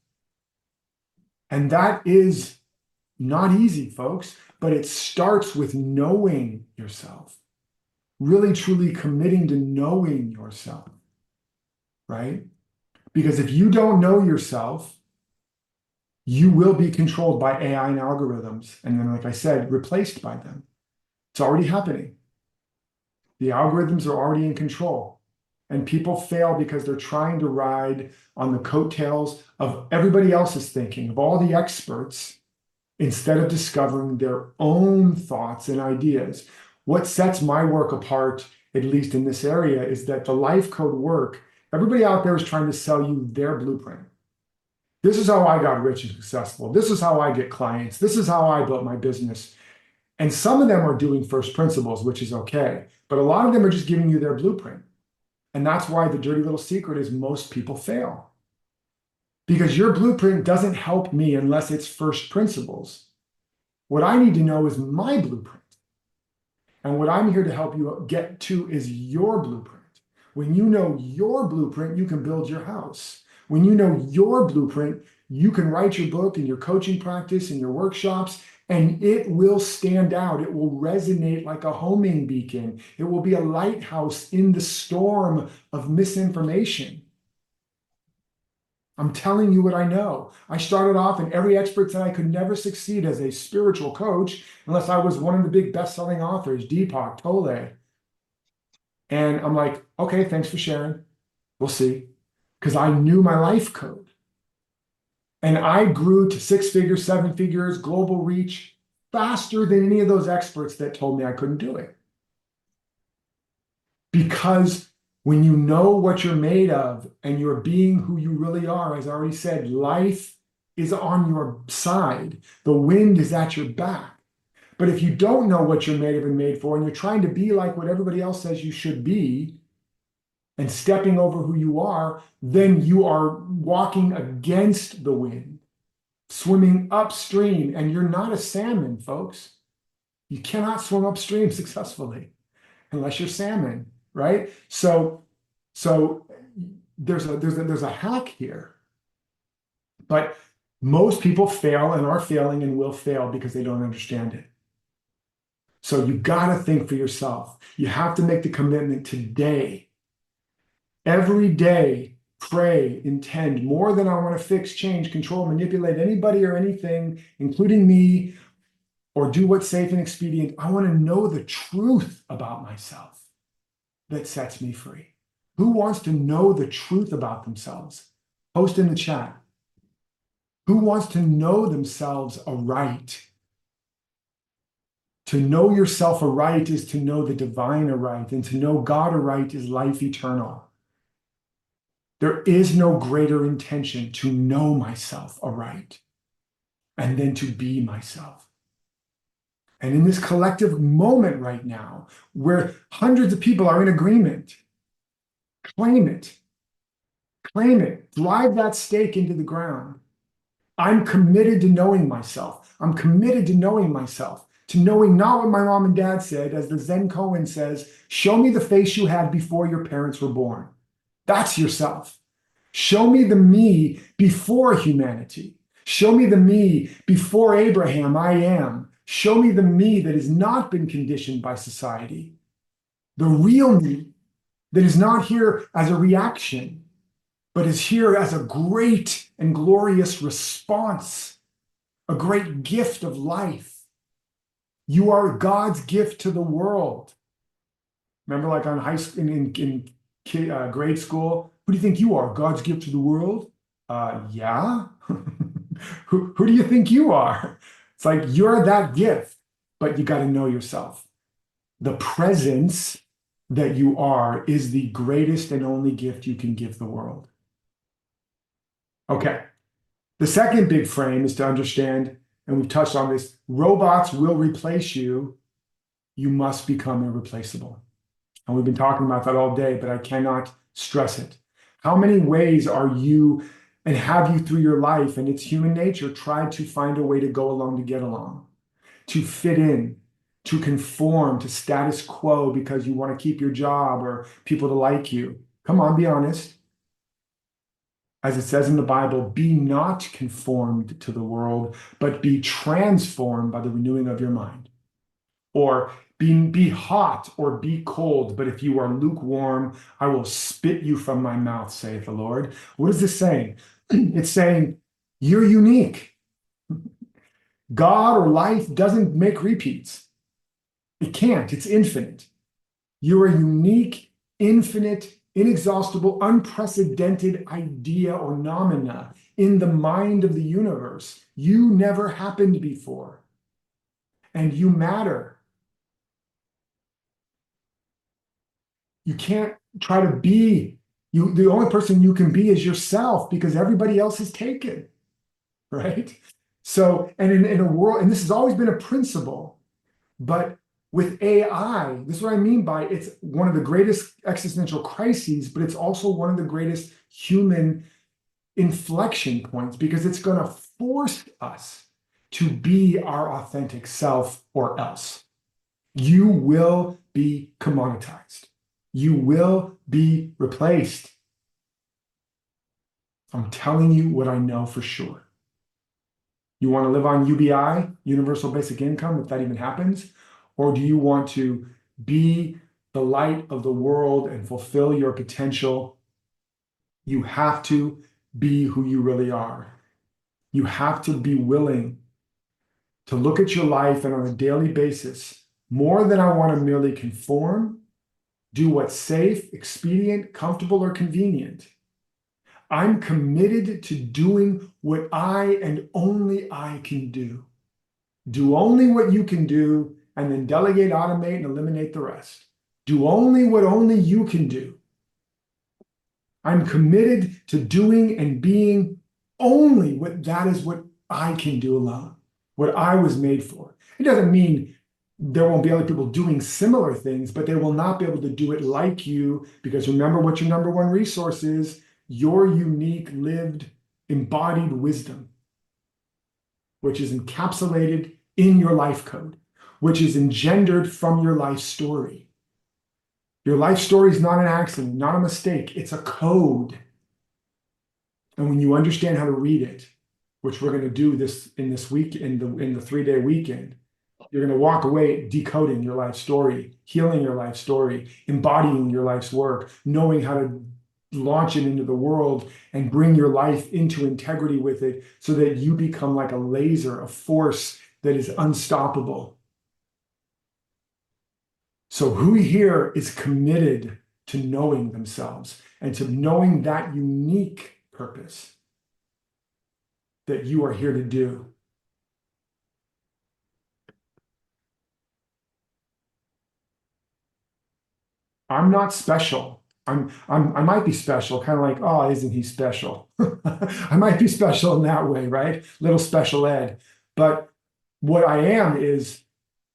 And that is not easy, folks, but it starts with knowing yourself, really, truly committing to knowing yourself, right? Because if you don't know yourself, you will be controlled by AI and algorithms. And then, like I said, replaced by them. It's already happening. The algorithms are already in control. And people fail because they're trying to ride on the coattails of everybody else's thinking, of all the experts, instead of discovering their own thoughts and ideas. What sets my work apart, at least in this area, is that the life code work, everybody out there is trying to sell you their blueprint. This is how I got rich and successful. This is how I get clients. This is how I built my business. And some of them are doing first principles, which is okay. But a lot of them are just giving you their blueprint. And that's why the dirty little secret is most people fail. Because your blueprint doesn't help me unless it's first principles. What I need to know is my blueprint. And what I'm here to help you get to is your blueprint. When you know your blueprint, you can build your house. When you know your blueprint, you can write your book and your coaching practice and your workshops, and it will stand out. It will resonate like a homing beacon. It will be a lighthouse in the storm of misinformation. I'm telling you what I know. I started off, and every expert said I could never succeed as a spiritual coach unless I was one of the big best-selling authors, Deepak, Tolle. And I'm like, okay, thanks for sharing. We'll see. Because I knew my life code. And I grew to 6 figures, 7 figures, global reach faster than any of those experts that told me I couldn't do it. Because when you know what you're made of and you're being who you really are, as I already said, life is on your side. The wind is at your back. But if you don't know what you're made of and made for, and you're trying to be like what everybody else says you should be, and stepping over who you are, then you are walking against the wind, swimming upstream, and you're not a salmon, folks. You cannot swim upstream successfully unless you're salmon, right? So there's a hack here, but most people fail and are failing and will fail because they don't understand it. So you got to think for yourself. You have to make the commitment today. Every day, pray, intend more than I want to fix, change, control, manipulate anybody or anything, including me, or do what's safe and expedient. I want to know the truth about myself that sets me free. Who wants to know the truth about themselves? Post in the chat. Who wants to know themselves aright? To know yourself aright is to know the divine aright, and to know God aright is life eternal. There is no greater intention to know myself aright and then to be myself. And in this collective moment right now, where hundreds of people are in agreement, claim it, drive that stake into the ground. I'm committed to knowing myself. I'm committed to knowing myself, to knowing not what my mom and dad said, as the Zen koan says, show me the face you had before your parents were born. That's yourself. Show me the me before humanity. Show me the me before Abraham, I am. Show me the me that has not been conditioned by society. The real me that is not here as a reaction, but is here as a great and glorious response, a great gift of life. You are God's gift to the world. Remember, like on high school, in grade school, who do you think you are? God's gift to the world? Yeah. Who do you think you are? It's like you're that gift, but you got to know yourself. The presence that you are is the greatest and only gift you can give the world. Okay. The second big frame is to understand, and we've touched on this, robots will replace you. You must become irreplaceable. And we've been talking about that all day, but I cannot stress it. How many ways are you and have you through your life, and it's human nature, tried to find a way to go along to get along, to fit in, to conform to status quo because you want to keep your job or people to like you? Come on, be honest. As it says in the Bible, be not conformed to the world, but be transformed by the renewing of your mind. Or be hot or be cold, but if you are lukewarm, I will spit you from my mouth, saith the Lord. What is this saying? It's saying you're unique. God or life doesn't make repeats. It can't, it's infinite. You're a unique, infinite, inexhaustible, unprecedented idea or nomina in the mind of the universe. You never happened before. And you matter. You can't try to be you. The only person you can be is yourself because everybody else is taken, right? So, and in a world, and this has always been a principle, but with AI, this is what I mean by it's one of the greatest existential crises, but it's also one of the greatest human inflection points because it's going to force us to be our authentic self or else. You will be commoditized. You will be replaced. I'm telling you what I know for sure. You want to live on UBI, universal basic income, if that even happens? Or do you want to be the light of the world and fulfill your potential? You have to be who you really are. You have to be willing to look at your life and on a daily basis, more than I want to merely conform, do what's safe, expedient, comfortable, or convenient. I'm committed to doing what I and only I can do. Do only what you can do, and then delegate, automate, and eliminate the rest. Do only what only you can do. I'm committed to doing and being only what that is what I can do alone, what I was made for. It doesn't mean there won't be other people doing similar things, but they will not be able to do it like you, because remember what your number one resource is: your unique, lived, embodied wisdom, which is encapsulated in your life code, which is engendered from your life story. Your life story is not an accident, not a mistake. It's a code. And when you understand how to read it, which we're going to do this in this week, in the 3-day weekend, you're going to walk away decoding your life story, healing your life story, embodying your life's work, knowing how to launch it into the world and bring your life into integrity with it, so that you become like a laser, a force that is unstoppable. So who here is committed to knowing themselves and to knowing that unique purpose that you are here to do? I'm not special. I might be special, kind of like, oh, isn't he special? I might be special in that way, right? Little special ed. But what I am is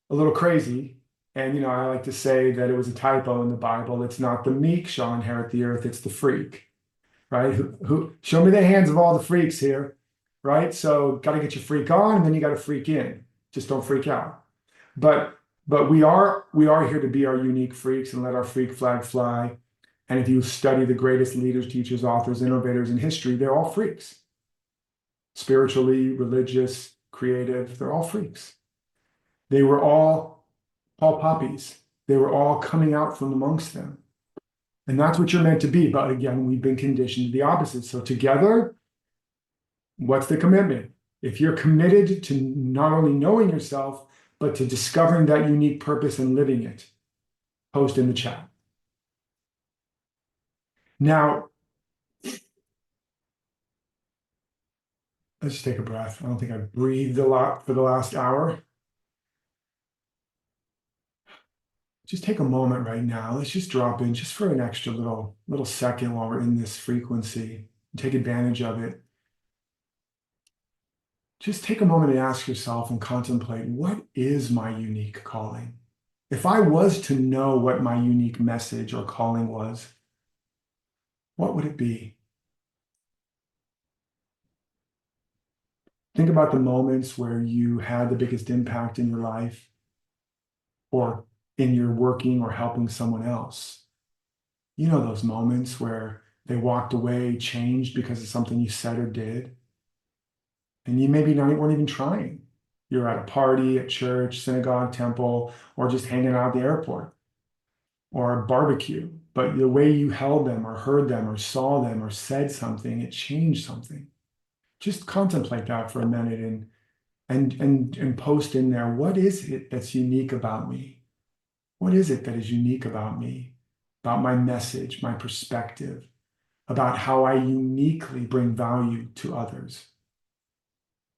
a little crazy. And I like to say that it was a typo in the Bible. It's not the meek shall inherit the earth, it's the freak, right? Who show me the hands of all the freaks here, right? So got to get your freak on, and then you got to freak in. Just don't freak out. But we are here to be our unique freaks and let our freak flag fly. And if you study the greatest leaders, teachers, authors, innovators in history, they're all freaks. Spiritually, religious, creative, they're all freaks. They were all poppies. They were all coming out from amongst them. And that's what you're meant to be. But again, we've been conditioned to the opposite. So together, what's the commitment? If you're committed to not only knowing yourself, but to discovering that unique purpose and living it, post in the chat. Now, let's just take a breath. I don't think I've breathed a lot for the last hour. Just take a moment right now. Let's just drop in just for an extra little second while we're in this frequency. Take advantage of it. Just take a moment and ask yourself and contemplate, what is my unique calling? If I was to know what my unique message or calling was, what would it be? Think about the moments where you had the biggest impact in your life, or in your working or helping someone else. Those moments where they walked away changed because of something you said or did. And you maybe weren't even trying. You're at a party, at church, synagogue, temple, or just hanging out at the airport or a barbecue. But the way you held them or heard them or saw them or said something, it changed something. Just contemplate that for a minute and post in there, what is it that's unique about me? What is it that is unique about me, about my message, my perspective, about how I uniquely bring value to others?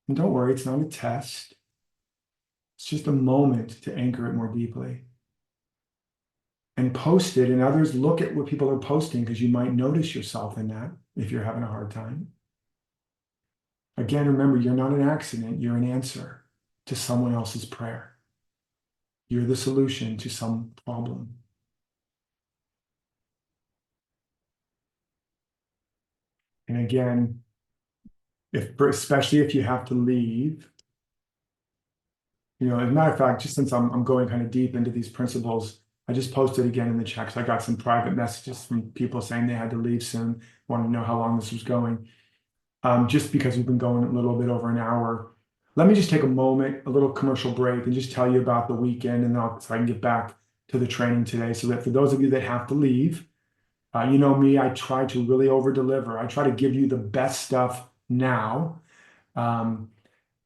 And don't worry, it's not a test. It's just a moment to anchor it more deeply. And post it, and others look at what people are posting, because you might notice yourself in that if you're having a hard time. Again, remember, you're not an accident, you're an answer to someone else's prayer. You're the solution to some problem. And again, especially if you have to leave, as a matter of fact, just since I'm going kind of deep into these principles, I just posted again in the chat, because I got some private messages from people saying they had to leave soon, wanted to know how long this was going. Just because we've been going a little bit over an hour, let me just take a moment, a little commercial break, and just tell you about the weekend, and so I can get back to the training today, so that for those of you that have to leave, You know me, I try to really over deliver. I try to give you the best stuff now. Um,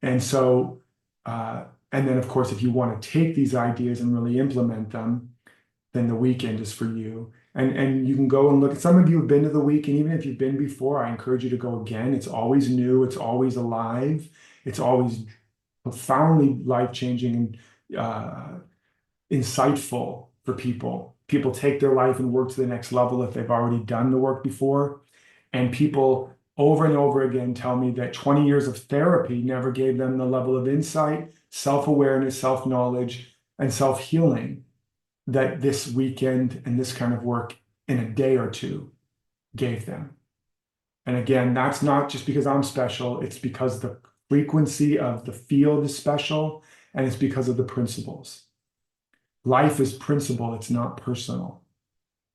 and so, uh, and then of course, if you want to take these ideas and really implement them, then the weekend is for you. And you can go and look. Some of you have been to the weekend, even if you've been before, I encourage you to go again. It's always new, it's always alive, it's always profoundly life-changing and insightful for people. People take their life and work to the next level if they've already done the work before. And people over and over again tell me that 20 years of therapy never gave them the level of insight, self-awareness, self-knowledge, and self-healing that this weekend and this kind of work in a day or two gave them. And again, that's not just because I'm special, it's because the frequency of the field is special, and it's because of the principles. Life is principle, it's not personal.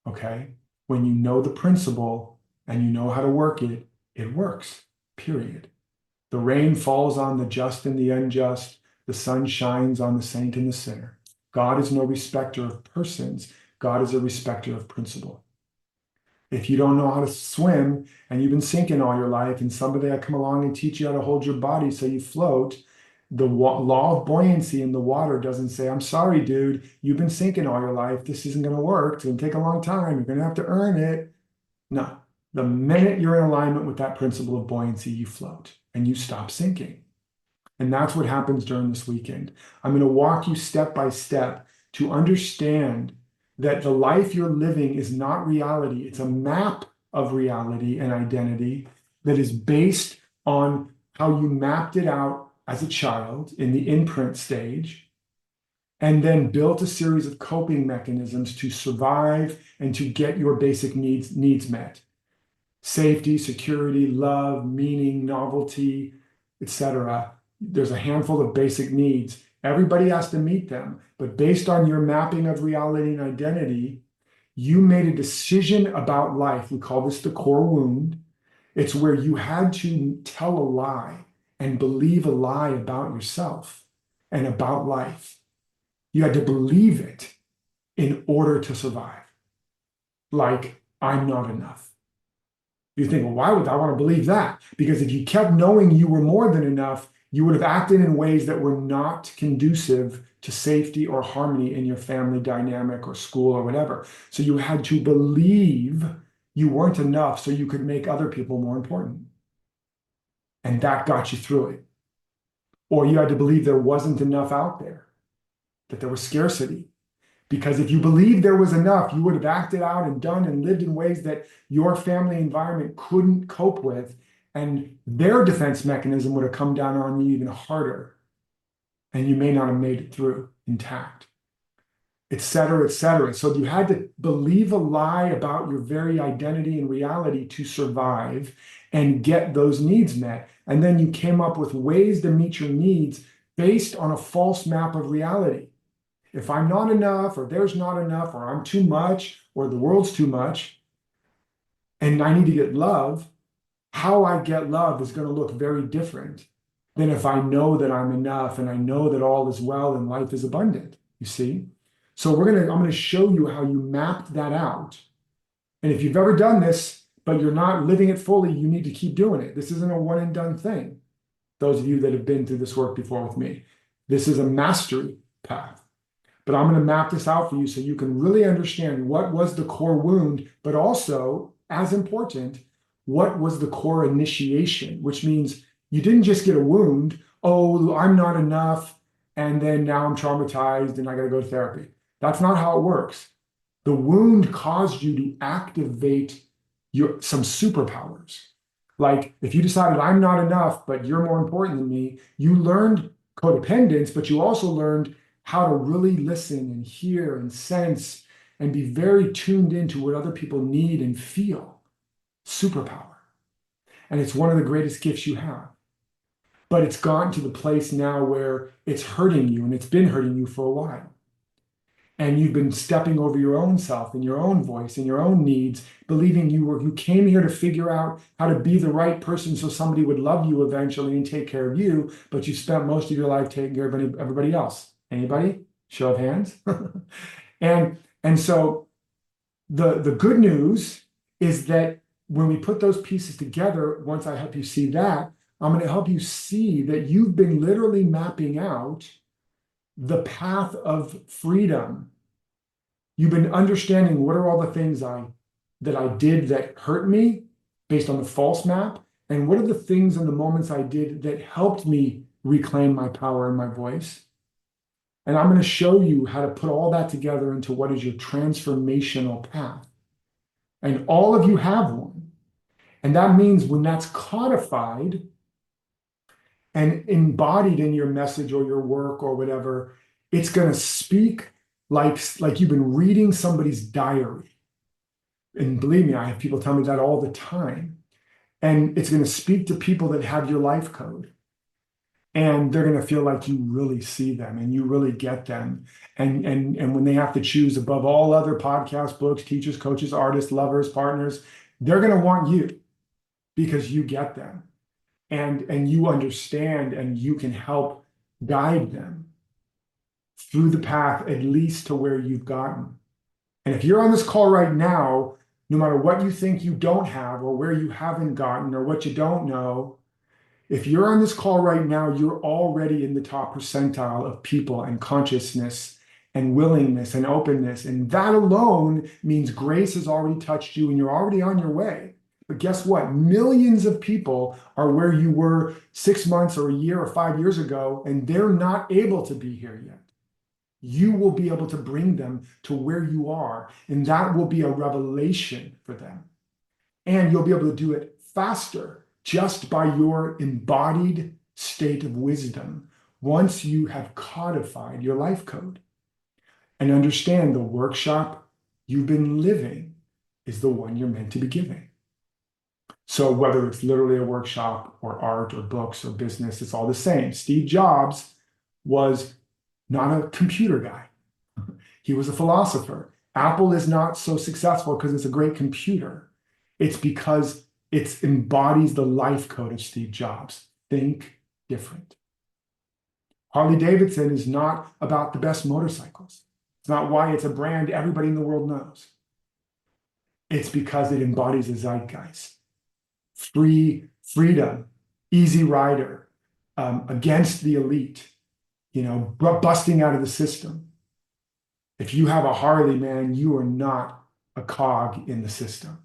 Okay? When you know the principle and you know how to work it, it works, period. The rain falls on the just and the unjust, the sun shines on the saint and the sinner. God is no respecter of persons, God is a respecter of principle. If you don't know how to swim and you've been sinking all your life, and somebody will come along and teach you how to hold your body so you float, the law of buoyancy in the water doesn't say, I'm sorry, dude, you've been sinking all your life. This isn't going to work. It's going to take a long time. You're going to have to earn it. No. The minute you're in alignment with that principle of buoyancy, you float and you stop sinking. And that's what happens during this weekend. I'm going to walk you step by step to understand that the life you're living is not reality. It's a map of reality and identity that is based on how you mapped it out as a child in the imprint stage, and then built a series of coping mechanisms to survive and to get your basic needs met. Safety, security, love, meaning, novelty, etc. There's a handful of basic needs. Everybody has to meet them, but based on your mapping of reality and identity, you made a decision about life. We call this the core wound. It's where you had to tell a lie and believe a lie about yourself and about life. You had to believe it in order to survive. Like, I'm not enough. You think, well, why would I want to believe that? Because if you kept knowing you were more than enough, you would have acted in ways that were not conducive to safety or harmony in your family dynamic or school or whatever. So you had to believe you weren't enough so you could make other people more important. And that got you through it. Or you had to believe there wasn't enough out there, that there was scarcity. Because if you believed there was enough, you would have acted out and done and lived in ways that your family environment couldn't cope with. And their defense mechanism would have come down on you even harder. And you may not have made it through intact, et cetera, et cetera. So you had to believe a lie about your very identity and reality to survive and get those needs met. And then you came up with ways to meet your needs based on a false map of reality. If I'm not enough, or there's not enough, or I'm too much, or the world's too much, and I need to get love, how I get love is going to look very different than if I know that I'm enough and I know that all is well and life is abundant. You see? So I'm going to show you how you mapped that out. And if you've ever done this, but you're not living it fully, you need to keep doing it. This isn't a one and done thing. Those of you that have been through this work before with me, this is a mastery path. But I'm going to map this out for you so you can really understand what was the core wound, but also, as important, what was the core initiation, which means you didn't just get a wound, oh, I'm not enough, and then now I'm traumatized and I got to go to therapy. That's not how it works. The wound caused you to activate some superpowers. Like if you decided I'm not enough, but you're more important than me, you learned codependence, but you also learned how to really listen and hear and sense and be very tuned into what other people need and feel. Superpower. And it's one of the greatest gifts you have. But it's gotten to the place now where it's hurting you, and it's been hurting you for a while. And you've been stepping over your own self and your own voice and your own needs, believing you came here to figure out how to be the right person so somebody would love you eventually and take care of you, but you spent most of your life taking care of everybody else. Anybody? Show of hands. And so the good news is that when we put those pieces together, once I help you see that, I'm going to help you see that you've been literally mapping out the path of freedom. You've been understanding what are all the things that I did that hurt me based on the false map, and what are the things and the moments I did that helped me reclaim my power and my voice. And I'm going to show you how to put all that together into what is your transformational path. And all of you have one. And that means when that's codified and embodied in your message or your work or whatever, it's going to speak like you've been reading somebody's diary. And believe me, I have people tell me that all the time. And it's going to speak to people that have your life code. And they're going to feel like you really see them and you really get them. And when they have to choose above all other podcasts, books, teachers, coaches, artists, lovers, partners, they're going to want you because you get them and you understand and you can help guide them through the path, at least to where you've gotten. And if you're on this call right now, no matter what you think you don't have or where you haven't gotten or what you don't know, if you're on this call right now, you're already in the top percentile of people and consciousness and willingness and openness. And that alone means grace has already touched you and you're already on your way. But guess what? Millions of people are where you were 6 months or a year or 5 years ago, and they're not able to be here yet. You will be able to bring them to where you are, and that will be a revelation for them. And you'll be able to do it faster just by your embodied state of wisdom once you have codified your life code. And understand the workshop you've been living is the one you're meant to be giving. So whether it's literally a workshop or art or books or business, it's all the same. Steve Jobs was not a computer guy. He was a philosopher. Apple is not so successful because it's a great computer. It's because it embodies the life code of Steve Jobs. Think different. Harley Davidson is not about the best motorcycles. It's not why it's a brand everybody in the world knows. It's because it embodies the zeitgeist. Freedom, easy rider, against the elite, busting out of the system. If you have a Harley, man, you are not a cog in the system.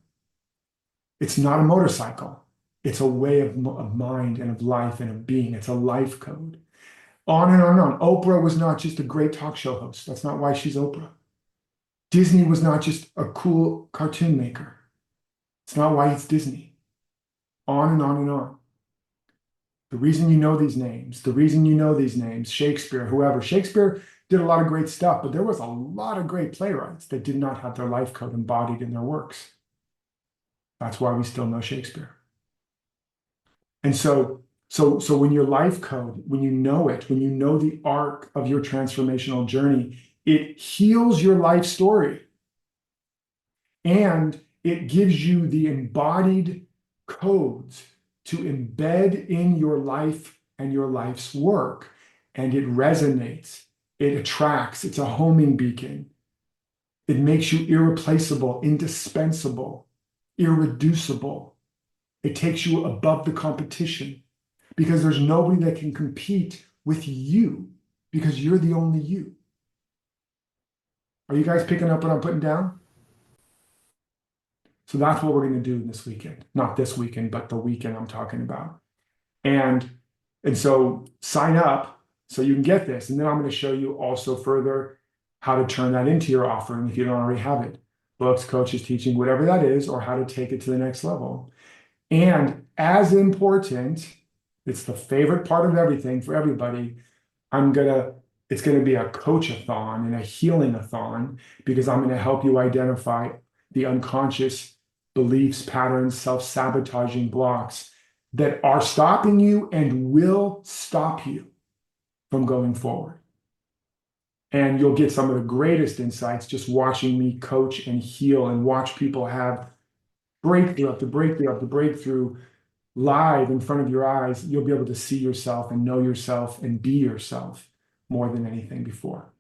It's not a motorcycle. It's a way of mind and of life and of being. It's a life code. On and on and on. Oprah was not just a great talk show host. That's not why she's Oprah. Disney was not just a cool cartoon maker. It's not why it's Disney. On and on and on. The reason you know these names, Shakespeare, whoever. Shakespeare did a lot of great stuff, but there was a lot of great playwrights that did not have their life code embodied in their works. That's why we still know Shakespeare. And so when your life code, when you know it, when you know the arc of your transformational journey, it heals your life story. And it gives you the embodied codes to embed in your life and your life's work. And it resonates, it attracts, it's a homing beacon. It makes you irreplaceable, indispensable, irreducible. It takes you above the competition because there's nobody that can compete with you because you're the only you. Are you guys picking up what I'm putting down? So that's what we're going to do this weekend. Not this weekend, but the weekend I'm talking about. And so sign up so you can get this. And then I'm going to show you also further how to turn that into your offering if you don't already have it. Books, coaches, teaching, whatever that is, or how to take it to the next level. And as important, it's the favorite part of everything for everybody. It's going to be a coach-a-thon and a healing-a-thon because I'm going to help you identify the unconscious beliefs, patterns, self-sabotaging blocks that are stopping you and will stop you from going forward. And you'll get some of the greatest insights just watching me coach and heal and watch people have breakthrough after breakthrough after breakthrough live in front of your eyes. You'll be able to see yourself and know yourself and be yourself more than anything before.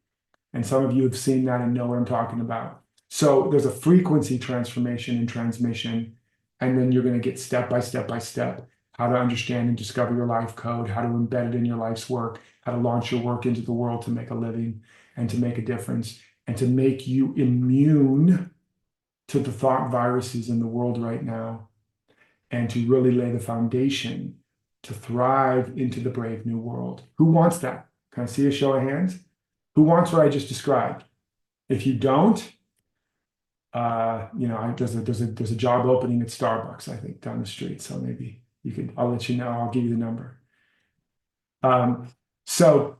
And some of you have seen that and know what I'm talking about. So there's a frequency transformation and transmission, and then you're going to get step by step by step how to understand and discover your life code, how to embed it in your life's work, how to launch your work into the world to make a living and to make a difference and to make you immune to the thought viruses in the world right now and to really lay the foundation to thrive into the brave new world. Who wants that? Can I see a show of hands? Who wants what I just described? If you don't, there's a job opening at Starbucks, I think, down the street. So maybe you could, I'll let you know, I'll give you the number. So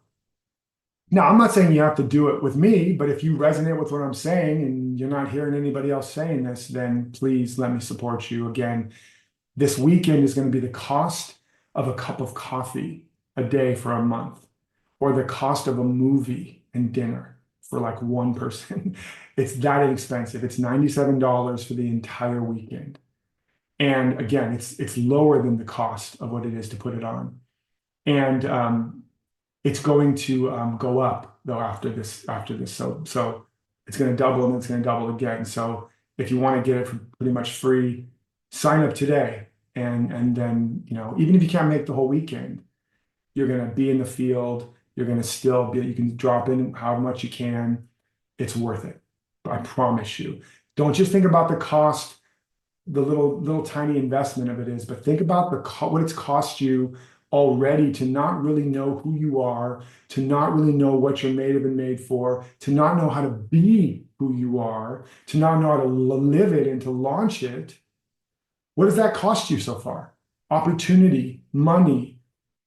now I'm not saying you have to do it with me, but if you resonate with what I'm saying and you're not hearing anybody else saying this, then please let me support you. Again, this weekend is going to be the cost of a cup of coffee a day for a month, or the cost of a movie and dinner for like one person. It's that inexpensive. It's $97 for the entire weekend. And again, it's lower than the cost of what it is to put it on. And it's going to go up though after this. So it's going to double and it's going to double again. So if you want to get it for pretty much free, sign up today. And then, even if you can't make the whole weekend, you're going to be in the field. You're going to still be, you can drop in how much you can. It's worth it. I promise you. Don't just think about the cost, the little tiny investment of it is, but think about what it's cost you already to not really know who you are, to not really know what you're made of and made for, to not know how to be who you are, to not know how to live it and to launch it. What does that cost you so far? Opportunity, money,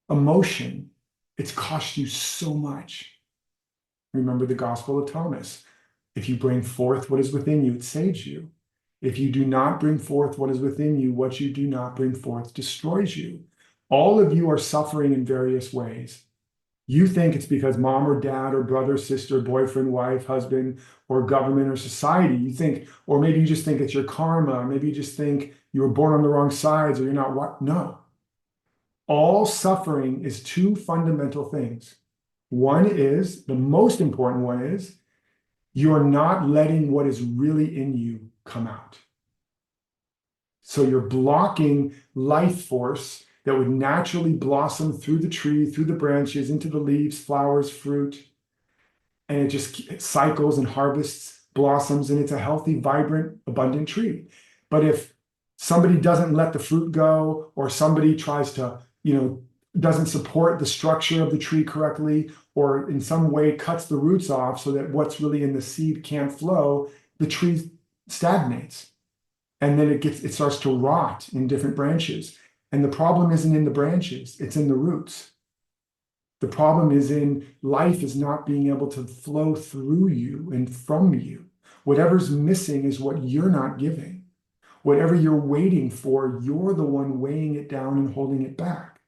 emotion. It's cost you so much. Remember the Gospel of Thomas. If you bring forth what is within you, it saves you. If you do not bring forth what is within you, what you do not bring forth destroys you. All of you are suffering in various ways. You think it's because mom or dad or brother, sister, boyfriend, wife, husband, or government or society. You think, or maybe you just think it's your karma, or maybe you just think you were born on the wrong sides or you're not what? No. All suffering is two fundamental things. One is, the most important one is, you're not letting what is really in you come out. So you're blocking life force that would naturally blossom through the tree, through the branches, into the leaves, flowers, fruit. And it just cycles and harvests, blossoms, and it's a healthy, vibrant, abundant tree. But if somebody doesn't let the fruit go, or somebody tries to, doesn't support the structure of the tree correctly, or in some way cuts the roots off so that what's really in the seed can't flow, the tree stagnates. And then it starts to rot in different branches. And the problem isn't in the branches, it's in the roots. The problem is in life is not being able to flow through you and from you. Whatever's missing is what you're not giving. Whatever you're waiting for, you're the one weighing it down and holding it back.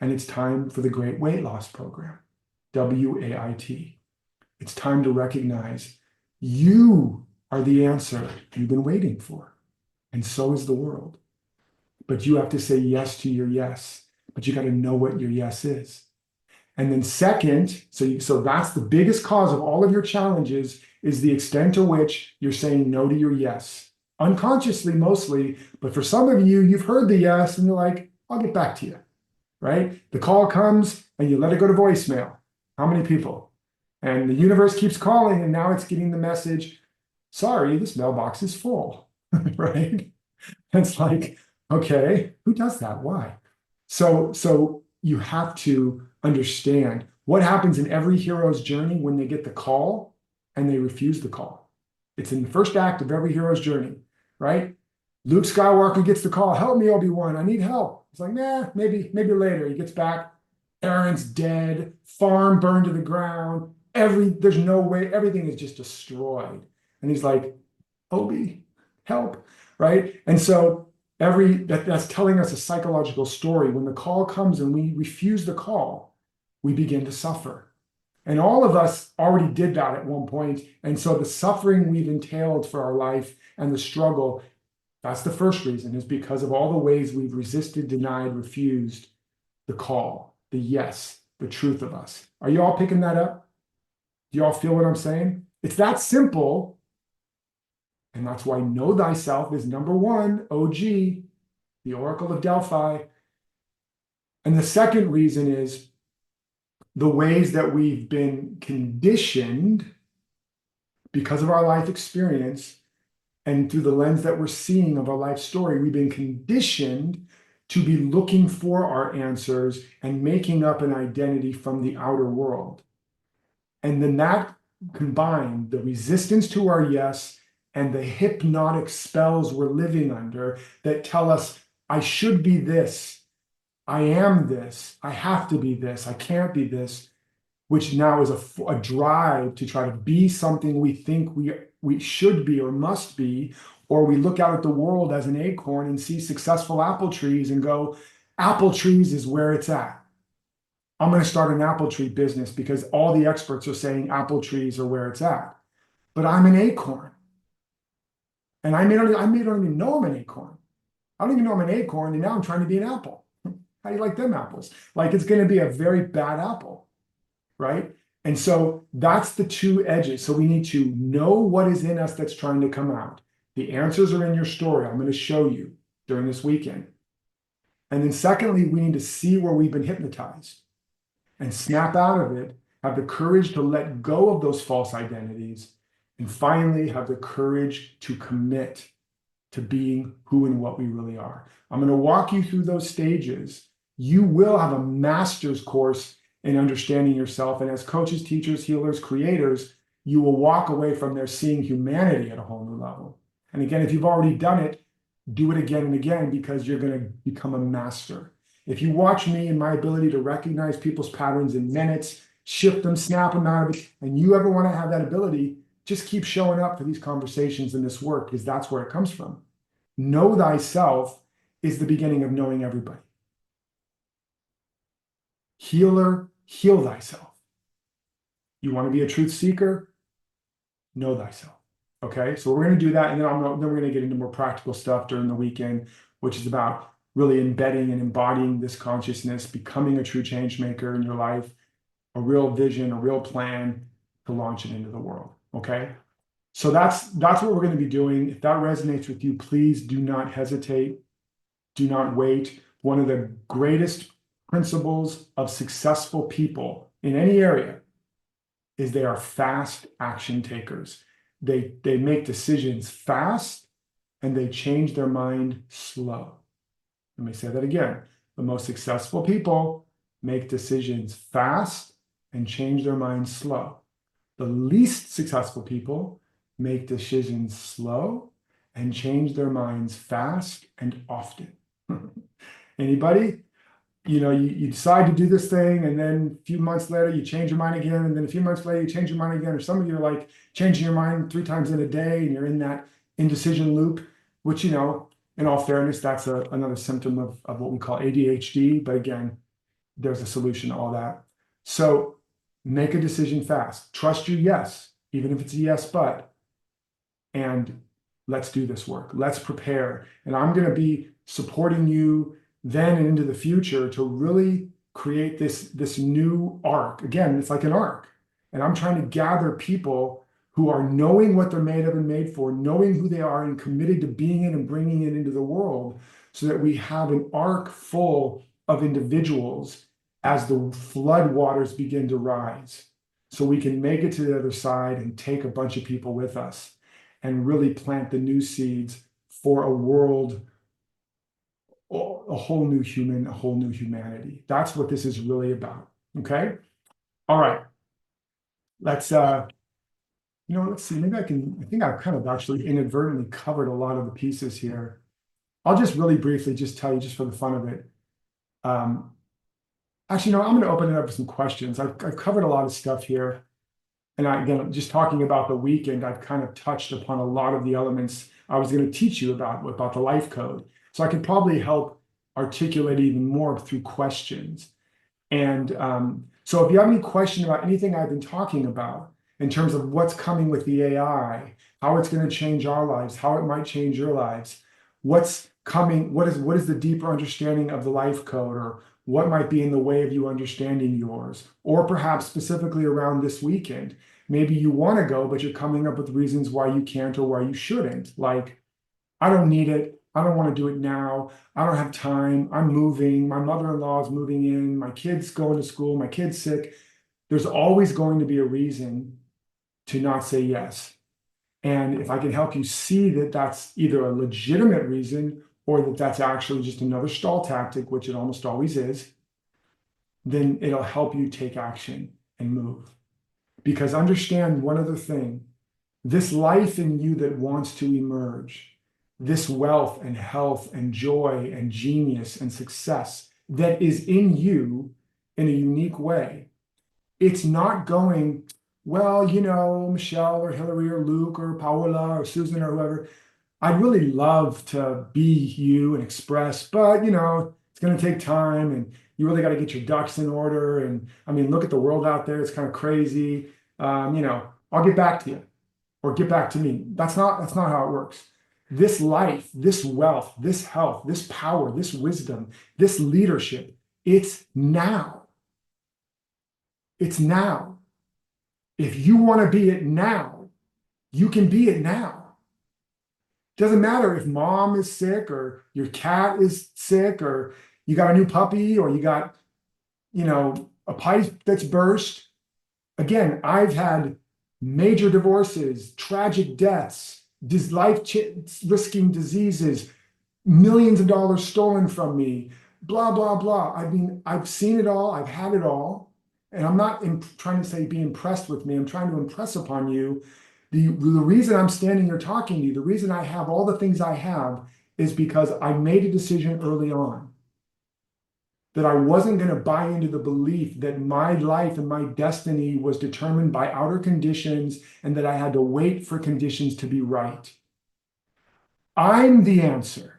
And it's time for the Great Weight Loss Program, WAIT. It's time to recognize you are the answer you've been waiting for. And so is the world. But you have to say yes to your yes. But you got to know what your yes is. And then second, so that's the biggest cause of all of your challenges is the extent to which you're saying no to your yes. Unconsciously mostly, but for some of you, you've heard the yes and you're like, I'll get back to you, right? The call comes and you let it go to voicemail. How many people? And the universe keeps calling and now it's getting the message, sorry, this mailbox is full, right? It's like, okay, who does that? Why? So you have to understand what happens in every hero's journey when they get the call and they refuse the call. It's in the first act of every hero's journey, right? Luke Skywalker gets the call, help me, Obi-Wan, I need help. It's like, nah, maybe later. He gets back, Aaron's dead, farm burned to the ground, there's no way, everything is just destroyed. And he's like, Obi, help, right? And so that's telling us a psychological story. When the call comes and we refuse the call, we begin to suffer. And all of us already did that at one point. And so the suffering we've entailed for our life and the struggle, that's the first reason, is because of all the ways we've resisted, denied, refused the call, the yes, the truth of us. Are you all picking that up? Do you all feel what I'm saying? It's that simple. And that's why know thyself is number one, OG, the Oracle of Delphi. And the second reason is the ways that we've been conditioned because of our life experience and through the lens that we're seeing of our life story, we've been conditioned to be looking for our answers and making up an identity from the outer world. And then that combined, the resistance to our yes and the hypnotic spells we're living under that tell us, I should be this, I am this, I have to be this, I can't be this, which now is a drive to try to be something we think we should be or must be, or we look out at the world as an acorn and see successful apple trees and go, apple trees is where it's at. I'm going to start an apple tree business because all the experts are saying apple trees are where it's at. But I'm an acorn. And I may not even know I'm an acorn. I don't even know I'm an acorn, and now I'm trying to be an apple. How do you like them apples? Like it's going to be a very bad apple, right? And so that's the two edges. So we need to know what is in us that's trying to come out. The answers are in your story. I'm going to show you during this weekend. And then secondly, we need to see where we've been hypnotized and snap out of it, have the courage to let go of those false identities, and finally have the courage to commit to being who and what we really are. I'm going to walk you through those stages. You will have a master's course in understanding yourself. And as coaches, teachers, healers, creators, you will walk away from there seeing humanity at a whole new level. And again, if you've already done it, do it again and again because you're going to become a master. If you watch me and my ability to recognize people's patterns in minutes, shift them, snap them out of it, and you ever want to have that ability, just keep showing up for these conversations and this work because that's where it comes from. Know thyself is the beginning of knowing everybody. Healer, heal thyself. You want to be a truth seeker? Know thyself. Okay, so we're going to do that, and then we're going to get into more practical stuff during the weekend, which is about really embedding and embodying this consciousness, becoming a true change maker in your life, a real vision, a real plan to launch it into the world. Okay, so that's what we're going to be doing. If that resonates with you, please do not hesitate. Do not wait. One of the greatest principles of successful people in any area is they are fast action takers. They make decisions fast and they change their mind slow. Let me say that again. The most successful people make decisions fast and change their mind slow. The least successful people make decisions slow and change their minds fast and often. Anybody? You decide to do this thing, and then a few months later, you change your mind again, and then a few months later, you change your mind again. Or some of you are like changing your mind 3 times in a day, and you're in that indecision loop, which, in all fairness, that's another symptom of what we call ADHD. But again, there's a solution to all that. So make a decision fast. Trust your yes, even if it's a yes, but, and let's do this work. Let's prepare. And I'm going to be supporting you then and into the future to really create this new arc. Again, it's like an arc. And I'm trying to gather people who are knowing what they're made of and made for, knowing who they are and committed to being it and bringing it into the world so that we have an arc full of individuals as the flood waters begin to rise. So we can make it to the other side and take a bunch of people with us and really plant the new seeds for a world, a whole new human, a whole new humanity. That's what this is really about. Okay. All right. Let's see. Maybe I think I've kind of actually inadvertently covered a lot of the pieces here. I'll just really briefly just tell you just for the fun of it. Actually, no, I'm going to open it up for some questions. I've covered a lot of stuff here. And again, just talking about the weekend, I've kind of touched upon a lot of the elements I was going to teach you about the life code. So I could probably help articulate even more through questions. And so if you have any question about anything I've been talking about in terms of what's coming with the AI, how it's going to change our lives, how it might change your lives, what's coming, what is the deeper understanding of the life code, or what might be in the way of you understanding yours, or perhaps specifically around this weekend. Maybe you want to go, but you're coming up with reasons why you can't or why you shouldn't. Like, I don't need it. I don't want to do it now. I don't have time. I'm moving. My mother-in-law is moving in. My kid's going to school. My kid's sick. There's always going to be a reason to not say yes. And if I can help you see that that's either a legitimate reason or that that's actually just another stall tactic, which it almost always is, then it'll help you take action and move. Because understand one other thing, this life in you that wants to emerge, this wealth and health and joy and genius and success that is in you in a unique way, it's not going, well, Michelle or Hillary or Luke or Paola or Susan or whoever, I'd really love to be you and express, but it's going to take time and you really got to get your ducks in order. And I mean, look at the world out there. It's kind of crazy. I'll get back to you or get back to me. That's not how it works. This life, this wealth, this health, this power, this wisdom, this leadership, it's now. It's now. If you want to be it now, you can be it now. Doesn't matter if mom is sick or your cat is sick or you got a new puppy or you got, a pipe that's burst. Again, I've had major divorces, tragic deaths, life-risking diseases, millions of dollars stolen from me, blah, blah, blah. I mean, I've seen it all. I've had it all. And I'm not trying to say be impressed with me. I'm trying to impress upon you the reason I'm standing here talking to you, the reason I have all the things I have is because I made a decision early on that I wasn't going to buy into the belief that my life and my destiny was determined by outer conditions and that I had to wait for conditions to be right. I'm the answer.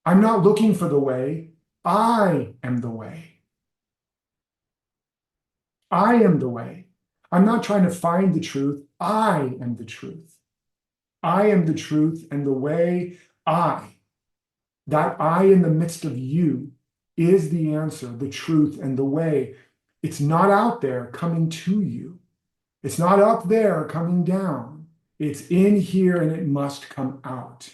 I'm not looking for the way. I am the way. I am the way. I'm not trying to find the truth. I am the truth. I am the truth and the way. That I in the midst of you is the answer, the truth and the way. It's not out there coming to you. It's not up there coming down. It's in here and it must come out.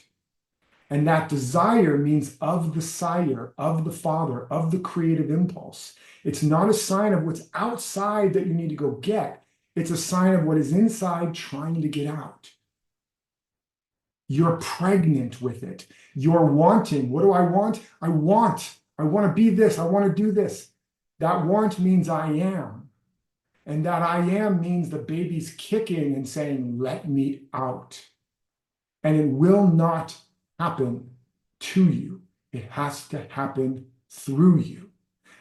And that desire means of the sire, of the father, of the creative impulse. It's not a sign of what's outside that you need to go get. It's a sign of what is inside trying to get out. You're pregnant with it. You're wanting. What do I want? I want to be this. I want to do this. That want means I am. And that I am means the baby's kicking and saying, let me out. And it will not happen to you. It has to happen through you.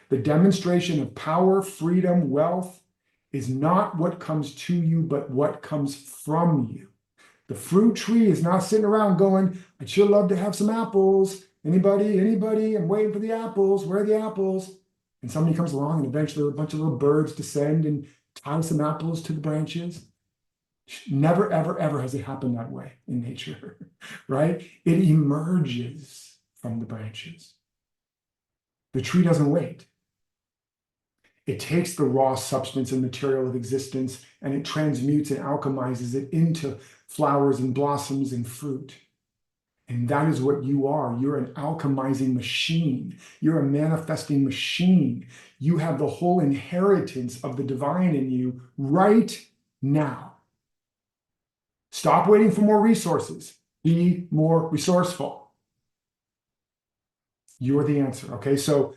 The demonstration of power, freedom, wealth is not what comes to you, but what comes from you. The fruit tree is not sitting around going, I'd sure love to have some apples. Anybody? I'm waiting for the apples. Where are the apples? And somebody comes along and eventually a bunch of little birds descend and tie some apples to the branches. Never, ever, ever has it happened that way in nature, right? It emerges from the branches. The tree doesn't wait. It takes the raw substance and material of existence and it transmutes and alchemizes it into flowers and blossoms and fruit. And that is what you are. You're an alchemizing machine. You're a manifesting machine. You have the whole inheritance of the divine in you right now. Stop waiting for more resources. Be more resourceful. You're the answer. Okay, so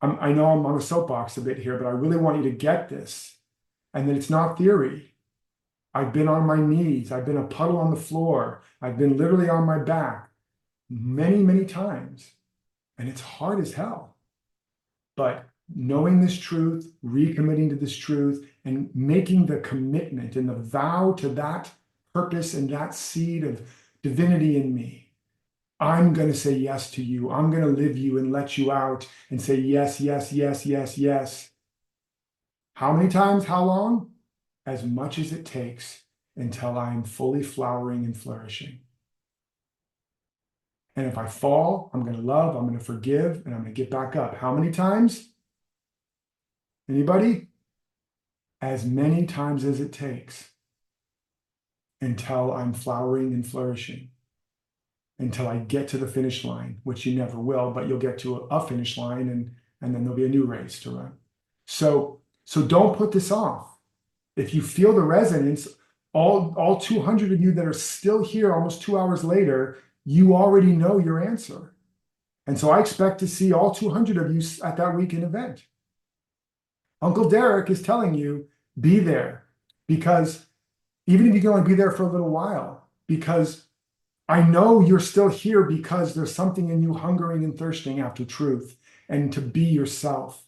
I know I'm on a soapbox a bit here, but I really want you to get this. And that it's not theory. I've been on my knees. I've been a puddle on the floor. I've been literally on my back many, many times. And it's hard as hell. But knowing this truth, recommitting to this truth, and making the commitment and the vow to that purpose and that seed of divinity in me. I'm going to say yes to you. I'm going to live you and let you out and say yes, yes, yes, yes, yes. How many times? How long? As much as it takes until I'm fully flowering and flourishing. And if I fall, I'm going to love, I'm going to forgive, and I'm going to get back up. How many times? Anybody? As many times as it takes until I'm flowering and flourishing, until I get to the finish line, which you never will, but you'll get to a finish line, and then there'll be a new race to run. So don't put this off. If you feel the resonance, all 200 of you that are still here almost 2 hours later, you already know your answer. And so I expect to see all 200 of you at that weekend event. Uncle Derek is telling you, be there, because even if you can only be there for a little while, because I know you're still here because there's something in you hungering and thirsting after truth and to be yourself.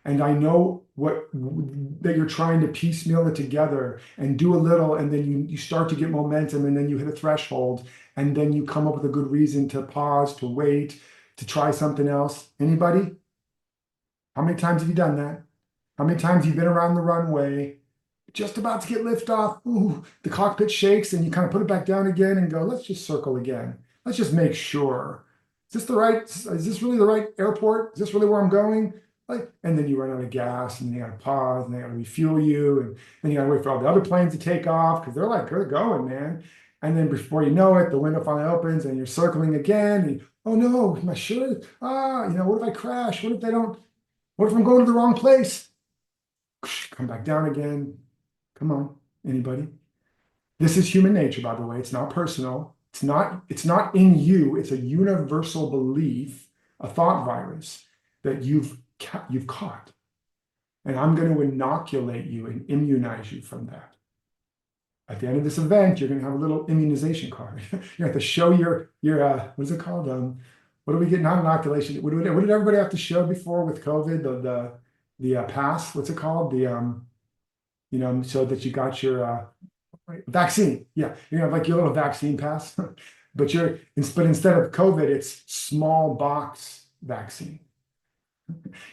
And I know that you're trying to piecemeal it together and do a little, and then you start to get momentum, and then you hit a threshold, and then you come up with a good reason to pause, to wait, to try something else. Anybody? How many times have you done that? How many times have you been around the runway, just about to get liftoff? Ooh, the cockpit shakes, and you kind of put it back down again and go, let's just circle again. Let's just make sure. Is this really the right airport? Is this really where I'm going? Like, and then you run out of gas, and you gotta pause, and they gotta refuel you, and then you gotta wait for all the other planes to take off because they're going, man. And then before you know it, the window finally opens, and you're circling again. And oh no, my shirt. What if I crash? What if they don't? What if I'm going to the wrong place? Come back down again. Come on, anybody? This is human nature, by the way. It's not personal. It's not in you. It's a universal belief, a thought virus that you've caught. And I'm going to inoculate you and immunize you from that. At the end of this event, you're going to have a little immunization card. You have to show your what is it called? What do we get? Not inoculation. What did everybody have to show before with COVID? The pass. What's it called? So that you got your vaccine. Yeah, you have like your little vaccine pass, but instead of COVID, it's small box vaccine.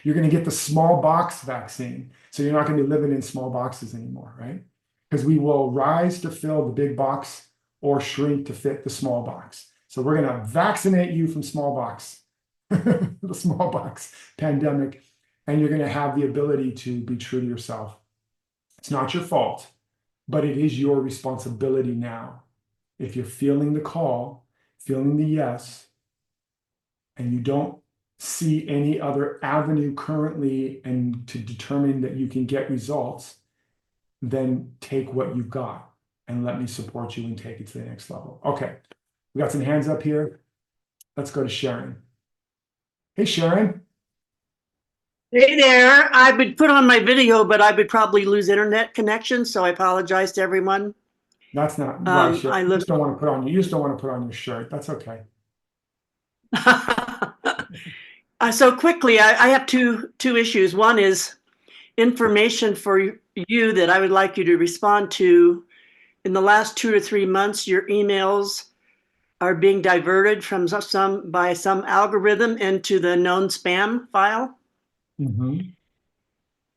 You're going to get the small box vaccine, so you're not going to be living in small boxes anymore, right? Because we will rise to fill the big box or shrink to fit the small box. So we're going to vaccinate you from small box, the small box pandemic, and you're going to have the ability to be true to yourself. It's not your fault, but it is your responsibility now. If you're feeling the call, feeling the yes, and you don't see any other avenue currently and to determine that you can get results, then take what you've got and let me support you and take it to the next level. Okay, we got some hands up here. Let's go to Sharon. Hey, Sharon. Hey there. I would put on my video, but I would probably lose internet connection, so I apologize to everyone. That's not right, Sharon. I You live. just don't want to put on you just don't want to put on your shirt. That's okay. So quickly, I have two issues. One is information for you that I would like you to respond to. In the last 2 to 3 months, your emails are being diverted by some algorithm into the known spam file. Mm-hmm.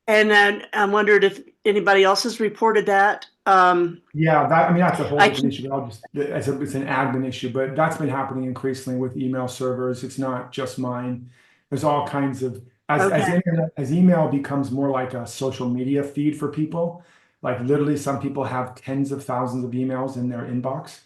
And then I wondered if anybody else has reported that. Yeah, that's a whole I different issue. It's an admin issue, but that's been happening increasingly with email servers. It's not just mine. There's all kinds of Okay. as email becomes more like a social media feed for people. Like literally, some people have tens of thousands of emails in their inbox.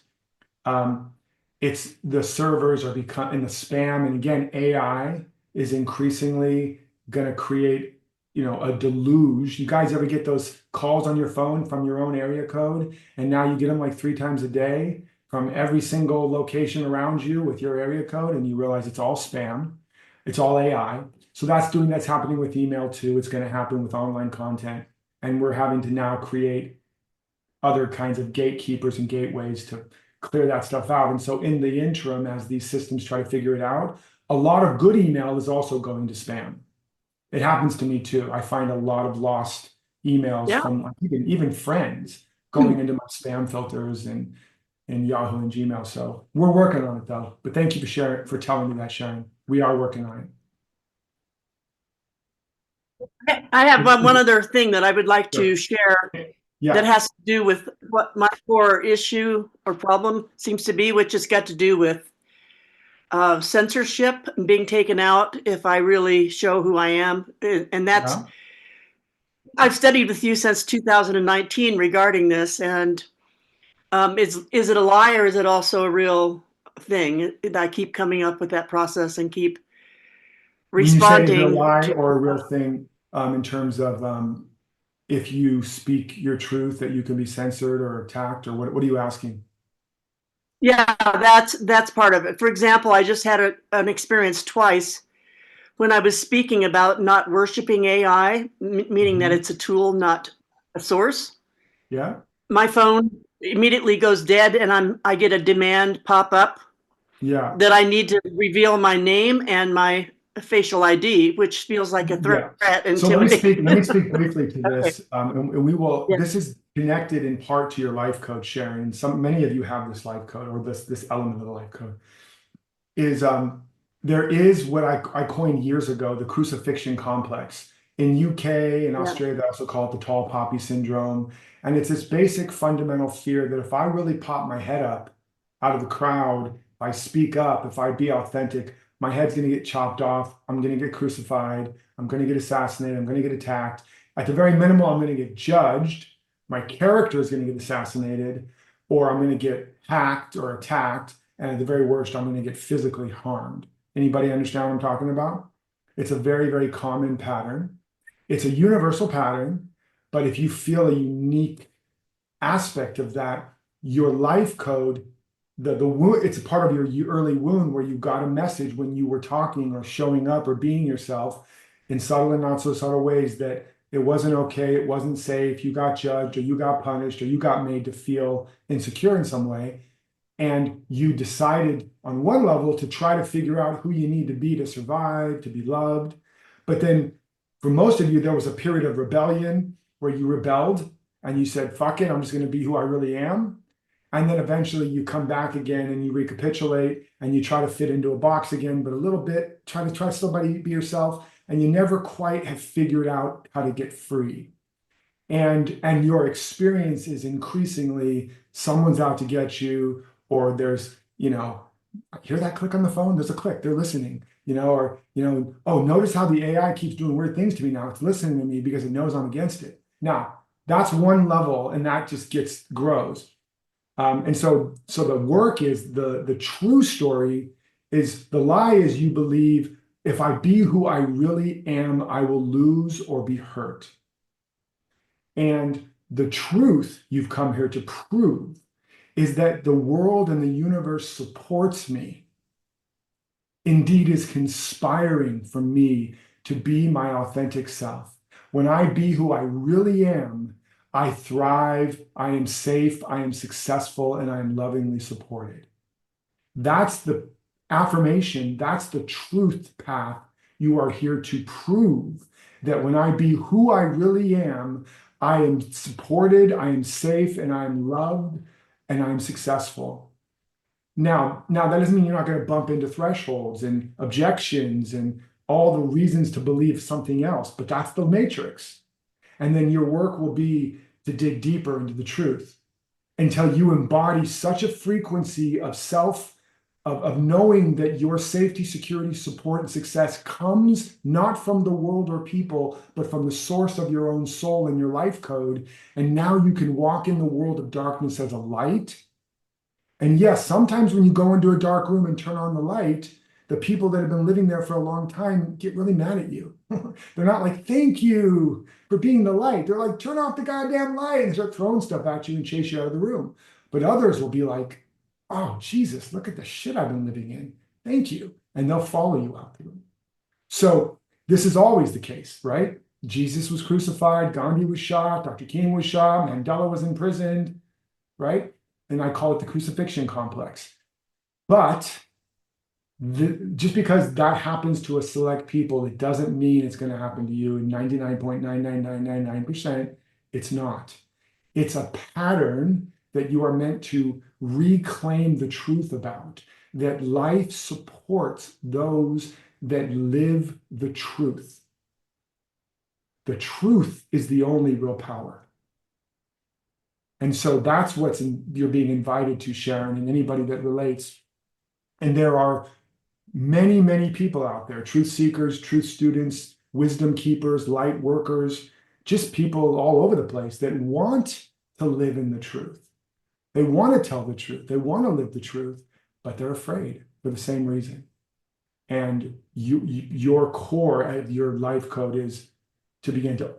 Um, it's the servers are becoming the spam, and again, AI is increasingly going to create, a deluge. You guys ever get those calls on your phone from your own area code, and now you get them like 3 times a day from every single location around you with your area code, and you realize it's all spam, it's all AI. So that's happening with email too. It's going to happen with online content, and we're having to now create other kinds of gatekeepers and gateways to clear that stuff out. And so in the interim, as these systems try to figure it out, a lot of good email is also going to spam. It happens to me too. I find a lot of lost emails Yeah. from even friends going into my spam filters and in Yahoo and Gmail. So we're working on it though. But thank you for telling me that, Sharon. We are working on I have it. one other thing that I would like to Sure. share that Yeah. has to do with what my core issue or problem seems to be, which has got to do with censorship being taken out if I really show who I am. And that's, Yeah. I've studied with you since 2019 regarding this. And is it a lie or is it also a real thing? I keep coming up with that process and keep When you say is it a responding lie to. or a real thing, in terms of if you speak your truth, that you can be censored or attacked, or what are you asking? Yeah, that's part of it. For example, I just had an experience twice when I was speaking about not worshiping AI, meaning that Mhm. it's a tool, not a source. Yeah, My phone immediately goes dead, and I get a demand pop up yeah, that I need to reveal my name and my facial ID, which feels like a threat, yeah. So let me intimidation. speak briefly to Okay. this, and we will. Yeah. This is connected in part to your life code, Sharon. Many of you have this life code, or this element of the life code. Is there is what I coined years ago, the crucifixion complex. In UK and Yeah. Australia, they also call it the tall poppy syndrome. And it's this basic fundamental fear that if I really pop my head up out of the crowd, if I speak up, if I be authentic, my head's going to get chopped off. I'm going to get crucified. I'm going to get assassinated. I'm going to get attacked. At the very minimal, I'm going to get judged. My character is going to get assassinated, or I'm going to get hacked or attacked. And at the very worst, I'm going to get physically harmed. Anybody understand what I'm talking about? It's a very, very common pattern. It's a universal pattern, but if you feel a unique aspect of that, your life code, the wound, it's a part of your early wound where you got a message when you were talking or showing up or being yourself in subtle and not so subtle ways that it wasn't okay, it wasn't safe, you got judged or you got punished or you got made to feel insecure in some way. And you decided on one level to try to figure out who you need to be to survive, to be loved. But then for most of you, there was a period of rebellion where you rebelled and you said, fuck it, I'm just going to be who I really am. And then eventually you come back again and you recapitulate and you try to fit into a box again, but a little bit, try to somebody be yourself. And you never quite have figured out how to get free. And your experience is increasingly someone's out to get you, or there's, I hear that click on the phone, there's a click, they're listening, or, oh, notice how the AI keeps doing weird things to me now. It's listening to me because it knows I'm against it. Now, that's one level, and that just grows. And so the work is the true story is the lie is you believe if I be who I really am, I will lose or be hurt. And the truth you've come here to prove is that the world and the universe supports me, indeed is conspiring for me to be my authentic self. When I be who I really am, I thrive, I am safe, I am successful, and I am lovingly supported. That's the affirmation, that's the truth path you are here to prove that when I be who I really am, I am supported, I am safe, and I am loved, and I am successful. Now that doesn't mean you're not going to bump into thresholds and objections and all the reasons to believe something else, but that's the matrix. And then your work will be to dig deeper into the truth until you embody such a frequency of of knowing that your safety, security, support, and success comes not from the world or people, but from the source of your own soul and your life code. And now you can walk in the world of darkness as a light. And yes, sometimes when you go into a dark room and turn on the light, the people that have been living there for a long time get really mad at you. They're not like, thank you for being the light. They're like, turn off the goddamn light, and start throwing stuff at you and chase you out of the room. But others will be like, oh, Jesus, look at the shit I've been living in. Thank you. And they'll follow you out the room. So this is always the case, right? Jesus was crucified, Gandhi was shot, Dr. King was shot, Mandela was imprisoned, right? And I call it the crucifixion complex. But just because that happens to a select people, it doesn't mean it's going to happen to you in 99.99999%. It's not. It's a pattern that you are meant to reclaim the truth about, that life supports those that live the truth. The truth is the only real power. And so that's you're being invited to, Sharon, and anybody that relates. And there are many, many people out there, truth seekers, truth students, wisdom keepers, light workers, just people all over the place that want to live in the truth. They want to tell the truth. They want to live the truth, but they're afraid for the same reason. And your core of your life code is to begin to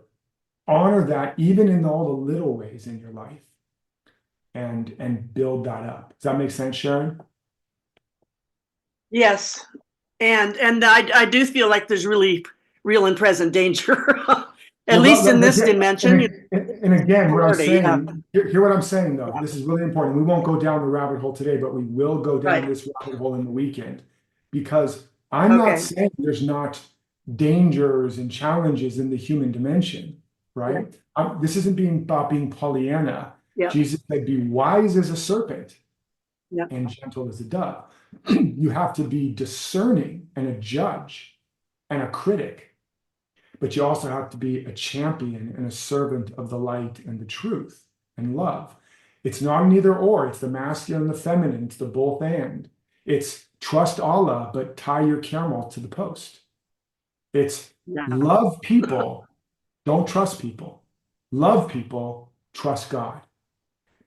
honor that even in all the little ways in your life and build that up. Does that make sense, Sharon? Yes. And I do feel like there's really real and present danger, at least in this dimension. And again, what I'm saying, yeah. hear what I'm saying though. Yeah. This is really important. We won't go down the rabbit hole today, but we will go down Right. this rabbit hole in the weekend, because I'm not Okay. saying there's not dangers and challenges in the human dimension, right? This isn't about being Pollyanna. Yeah. Jesus said, "Be wise as a serpent Yeah. and gentle as a dove." You have to be discerning and a judge and a critic, but you also have to be a champion and a servant of the light and the truth and love. It's not an either or, it's the masculine and the feminine, it's the both and. It's trust Allah, but tie your camel to the post. It's love people, don't trust people. Love people, trust God.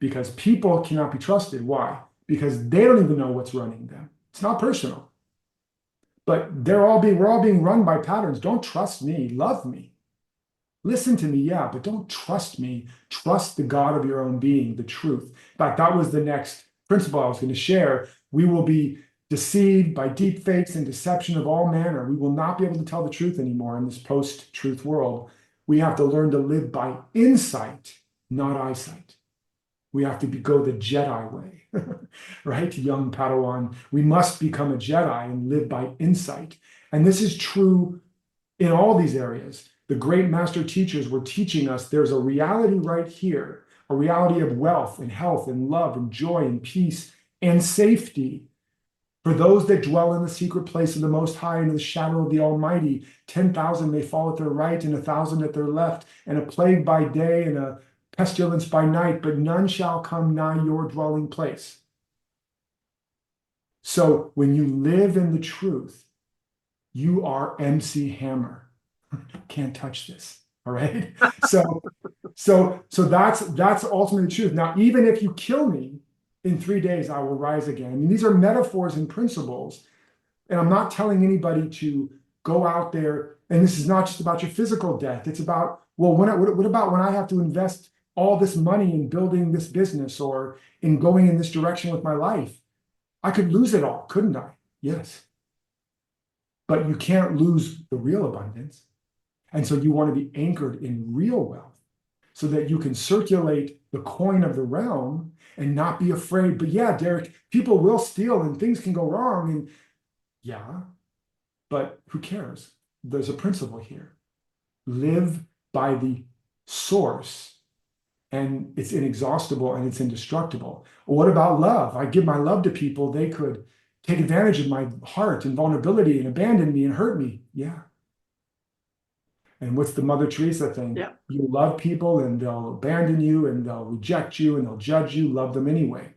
Because people cannot be trusted. Why? Because they don't even know what's running them. It's not personal. But we're all being run by patterns. Don't trust me, love me. Listen to me, yeah, but don't trust me. Trust the God of your own being, the truth. In fact, that was the next principle I was going to share. We will be deceived by deep fakes and deception of all manner. We will not be able to tell the truth anymore in this post-truth world. We have to learn to live by insight, not eyesight. We have to go the Jedi way, right? Young Padawan. We must become a Jedi and live by insight. And this is true in all these areas. The great master teachers were teaching us there's a reality right here, a reality of wealth and health and love and joy and peace and safety. For those that dwell in the secret place of the Most High and in the shadow of the Almighty, 10,000 may fall at their right and 1,000 at their left, and a plague by day and a pestilence by night, but none shall come nigh your dwelling place. So when you live in the truth, you are MC Hammer. Can't touch this. All right. So that's ultimately the truth. Now, even if you kill me in 3 days, I will rise again. I mean, these are metaphors and principles. And I'm not telling anybody to go out there. And this is not just about your physical death. It's about, well, what about when I have to invest all this money in building this business or in going in this direction with my life? I could lose it all, couldn't I? Yes. But you can't lose the real abundance. And so you want to be anchored in real wealth so that you can circulate the coin of the realm and not be afraid. But yeah, Derek, people will steal and things can go wrong. And yeah, but who cares? There's a principle here. Live by the source, and it's inexhaustible and it's indestructible. What about love? I give my love to people. They could take advantage of my heart and vulnerability and abandon me and hurt me. Yeah. And what's the Mother Teresa thing? Yeah. You love people and they'll abandon you and they'll reject you and they'll judge you. Love them anyway.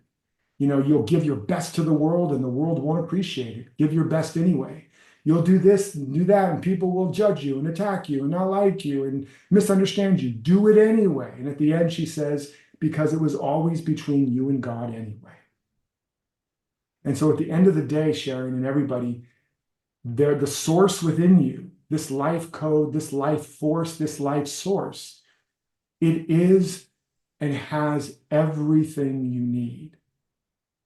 You know, you'll give your best to the world and the world won't appreciate it. Give your best anyway. You'll do this and do that and people will judge you and attack you and not like you and misunderstand you. Do it anyway. And at the end, she says, because it was always between you and God anyway. And so at the end of the day, Sharon and everybody, they're the source within you, this life code, this life force, this life source. It is and has everything you need.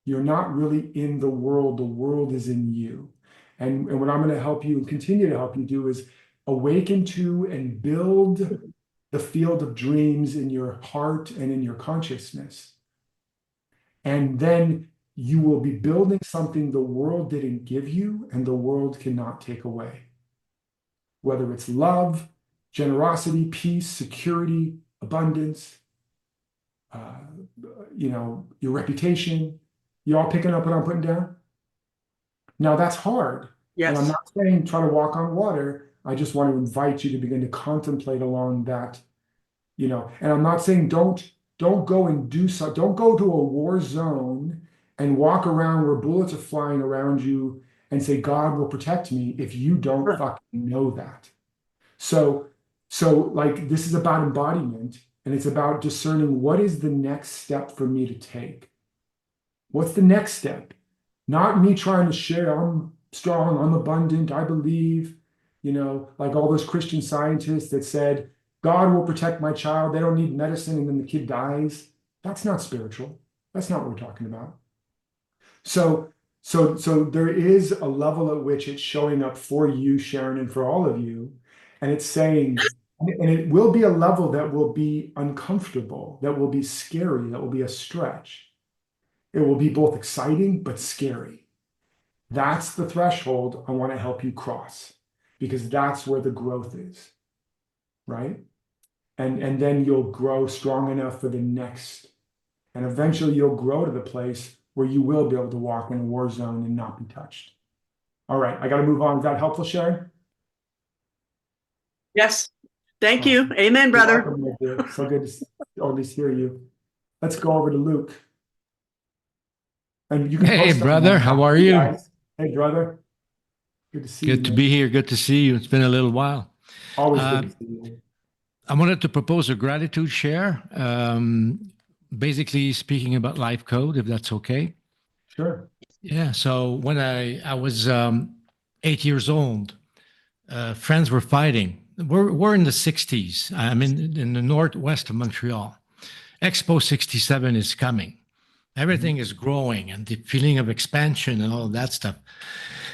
You're not really in the world is in you. And what I'm going to help you and continue to help you do is awaken to and build the field of dreams in your heart and in your consciousness. And then you will be building something the world didn't give you and the world cannot take away. Whether it's love, generosity, peace, security, abundance, your reputation. You all picking up what I'm putting down? Now that's hard. Yes. And I'm not saying try to walk on water. I just want to invite you to begin to contemplate along that, and I'm not saying don't go and do don't go to a war zone and walk around where bullets are flying around you and say, God will protect me if you don't fucking know that. So like this is about embodiment, and it's about discerning what is the next step for me to take. What's the next step? Not me trying to share, I'm strong, I'm abundant, I believe, like all those Christian scientists that said, God will protect my child, they don't need medicine, and then the kid dies. That's not spiritual. That's not what we're talking about. So there is a level at which it's showing up for you, Sharon, and for all of you. And it's saying, and it will be a level that will be uncomfortable, that will be scary, that will be a stretch. It will be both exciting but scary. That's the threshold I want to help you cross, because that's where the growth is, right? And then you'll grow strong enough for the next. And eventually you'll grow to the place where you will be able to walk in a war zone and not be touched. All right, I got to move on. Is that helpful, Sharon? Yes. Thank you. Amen, You're brother. welcome, my dear. So good to at least hear you. Let's go over to Luke. And you can Hey, post on brother, that. how are Hey, you? guys. Hey, brother. Good to see you. Good to man. be here. Good to see you. It's been a little while. Always good to see you. I wanted to propose a gratitude share, basically speaking about life code, if that's okay. Sure. Yeah. So when I was 8 years old, friends were fighting. We're in the 60s. I'm in the northwest of Montreal. Expo 67 is coming. Everything is growing and the feeling of expansion and all of that stuff.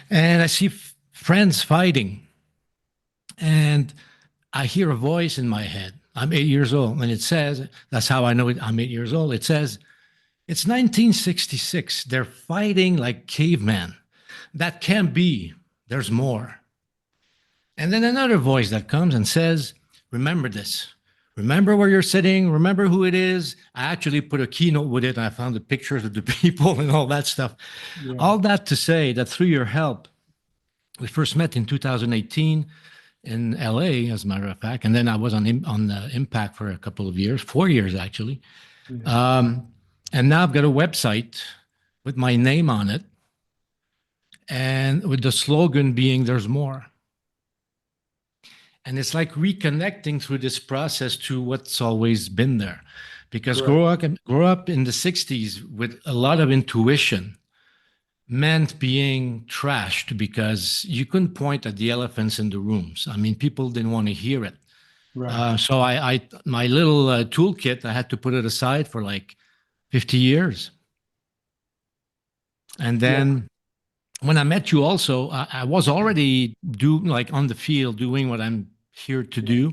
And I see friends fighting. And I hear a voice in my head. I'm 8 years old. And it says, that's how I know it. I'm 8 years old. It says, it's 1966. They're fighting like cavemen. That can't be. There's more. And then another voice that comes and says, remember this. Remember where you're sitting. Remember who it is. I actually put a keynote with it. And I found the pictures of the people and all that stuff. Yeah. All that to say that through your help, we first met in 2018 in LA, as a matter of fact. And then I was on Impact for a couple of years, 4 years actually. Yeah. And now I've got a website with my name on it, and with the slogan being "There's more." And it's like reconnecting through this process to what's always been there, because Correct. grow up in the 60s with a lot of intuition meant being trashed because you couldn't point at the elephants in the rooms. I mean, people didn't want to hear it. Right. So my little toolkit, I had to put it aside for like 50 years. And then when I met you also, I was already like on the field doing what I'm here to do.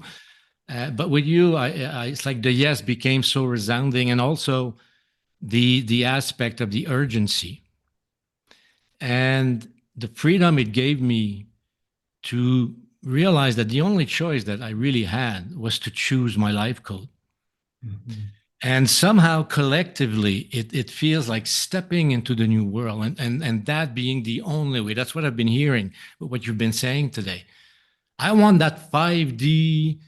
But with you, it's like the yes became so resounding, and also the aspect of the urgency and the freedom it gave me to realize that the only choice that I really had was to choose my life code. Mhm. And somehow collectively, it feels like stepping into the new world, and that being the only way. That's what I've been hearing, what you've been saying today. I want that 5D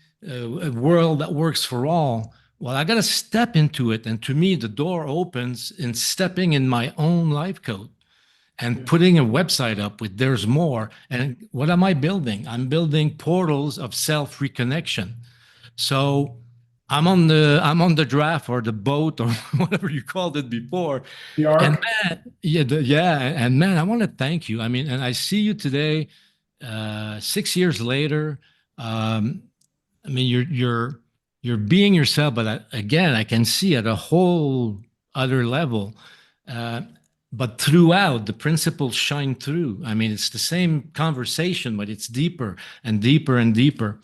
world that works for all. Well, I got to step into it. And to me, the door opens in stepping in my own life code and putting a website up with "There's more." And what am I building? I'm building portals of self reconnection. So I'm on the draft or the boat or whatever you called it before. The And arc. man, yeah, and man, I want to thank you. I mean, and I see you today, 6 years later. I mean, you're being yourself, but again, I can see at a whole other level. Uh, but throughout, the principles shine through. I mean, it's the same conversation, but it's deeper and deeper and deeper.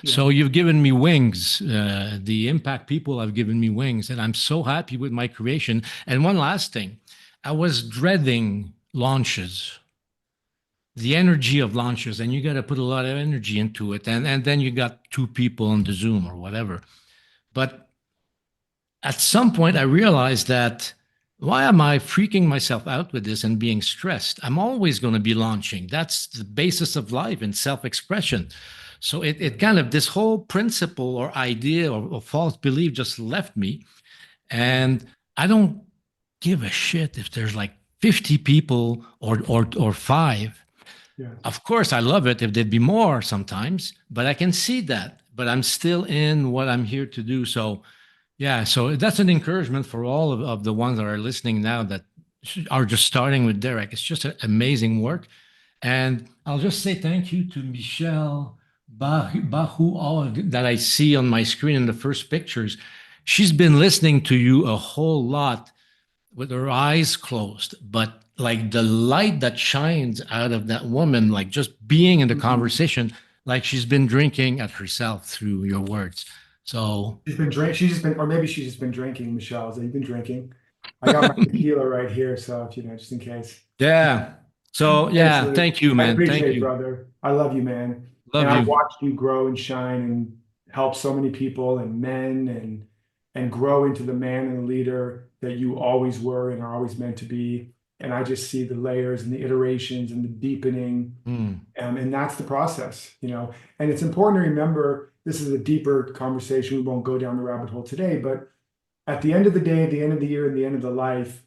So you've given me wings. The impact people have given me wings, and I'm so happy with my creation. And one last thing, I was dreading launches, the energy of launches, and you got to put a lot of energy into it. And then you got two people on the Zoom or whatever. But at some point, I realized that why am I freaking myself out with this and being stressed? I'm always going to be launching. That's the basis of life and self-expression. So it kind of, this whole principle or idea or false belief just left me. And I don't give a shit if there's like 50 people or five. Yeah. Of course, I love it if there'd be more sometimes, but I can see that. But I'm still in what I'm here to do. So, yeah, so that's an encouragement for all of the ones that are listening now that are just starting with Derek. It's just amazing work. And I'll just say thank you to Michelle Bahu that I see on my screen in the first pictures. She's been listening to you a whole lot with her eyes closed, but like the light that shines out of that woman, like just being in the conversation, like she's been drinking at herself through your words. So She's been drink. She's just been, or maybe she's just been drinking. Michelle, have you been drinking? I got my tequila right here, so if you know, just in case. yeah. So Thanks, yeah, Luke. thank you, I man. appreciate Thank it, you. brother. I love you, man. And Love I've you. watched you grow and shine and help so many people and men and grow into the man and the leader that you always were and are always meant to be. And I just see the layers and the iterations and the deepening. Mm. And that's the process, you know. And it's important to remember this is a deeper conversation. We won't go down the rabbit hole today, but at the end of the day, at the end of the year, and the end of the life,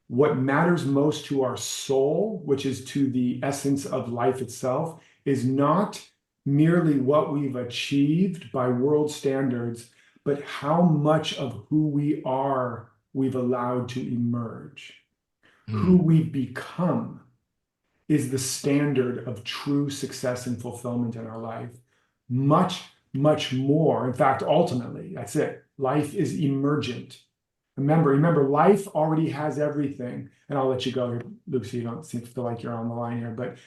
what matters most to our soul, which is to the essence of life itself, is not merely what we've achieved by world standards, but how much of who we are we've allowed to emerge. Who Mm. we've become is the standard of true success and fulfillment in our life. Much, much more. In fact, ultimately, that's it. Life is emergent. Remember, life already has everything. And I'll let you go here, Luke, so you don't feel like you're on the line here. But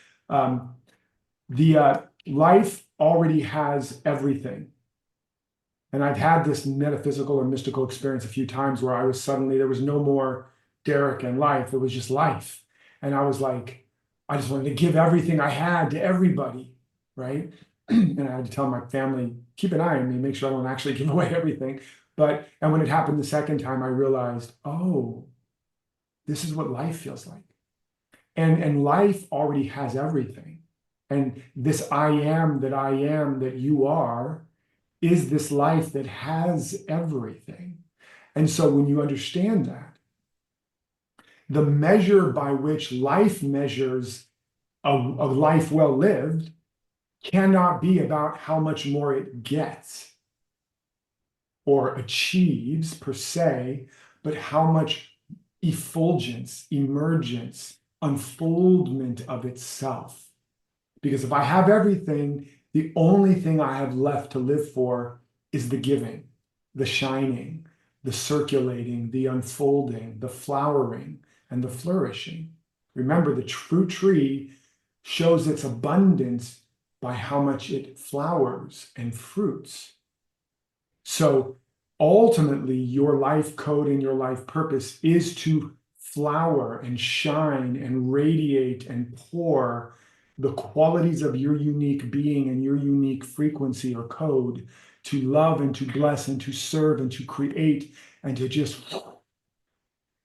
the life already has everything. And I've had this metaphysical or mystical experience a few times where I was suddenly, there was no more Derek and life. It was just life. And I was like, I just wanted to give everything I had to everybody, right? And I had to tell my family, keep an eye on me, make sure I don't actually give away everything. And when it happened the second time, I realized, oh, this is what life feels like. And life already has everything. And this I am that you are is this life that has everything. And so when you understand that, the measure by which life measures a life well lived cannot be about how much more it gets or achieves per se, but how much effulgence, emergence, unfoldment of itself. Because if I have everything, the only thing I have left to live for is the giving, the shining, the circulating, the unfolding, the flowering, and the flourishing. Remember, the true tree shows its abundance by how much it flowers and fruits. So ultimately, your life code and your life purpose is to flower and shine and radiate and pour the qualities of your unique being and your unique frequency or code to love and to bless and to serve and to create and to just.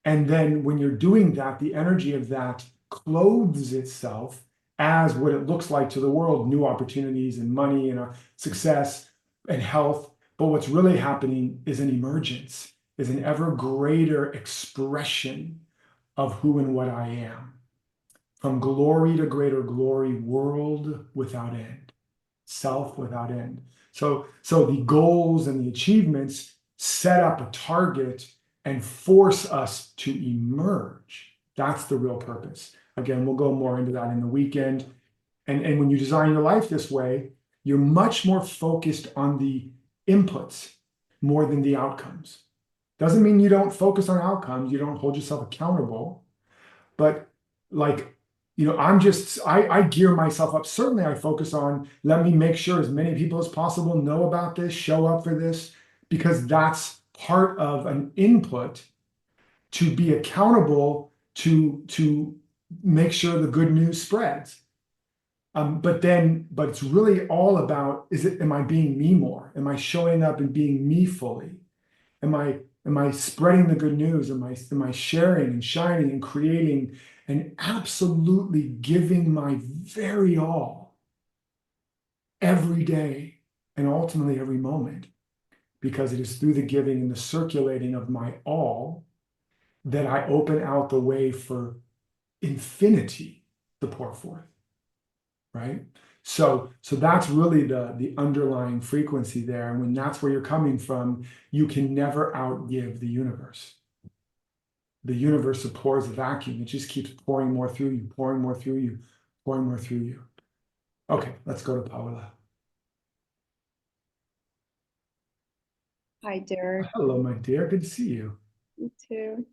And then when you're doing that, the energy of that clothes itself as what it looks like to the world, new opportunities and money and success and health. But what's really happening is an emergence, is an ever greater expression of who and what I am. From glory to greater glory, world without end, self without end. So the goals and the achievements set up a target and force us to emerge. That's the real purpose. Again, we'll go more into that in the weekend. And when you design your life this way, you're much more focused on the inputs more than the outcomes. Doesn't mean you don't focus on outcomes, you don't hold yourself accountable, but like, you know, I gear myself up. Certainly I focus on, let me make sure as many people as possible know about this, show up for this, because that's part of an input to be accountable to make sure the good news spreads. But it's really all about, am I being me more? Am I showing up and being me fully? Am I spreading the good news? Am I sharing and shining and creating and absolutely giving my very all every day and ultimately every moment? Because it is through the giving and the circulating of my all that I open out the way for infinity to pour forth, right? So that's really the underlying frequency there. And when that's where you're coming from, you can never outgive the universe. The universe abhors a vacuum. It just keeps pouring more through you, pouring more through you, pouring more through you. Okay, let's go to Paola. Hi, Derek. Hello, my dear. Good to see you. You too.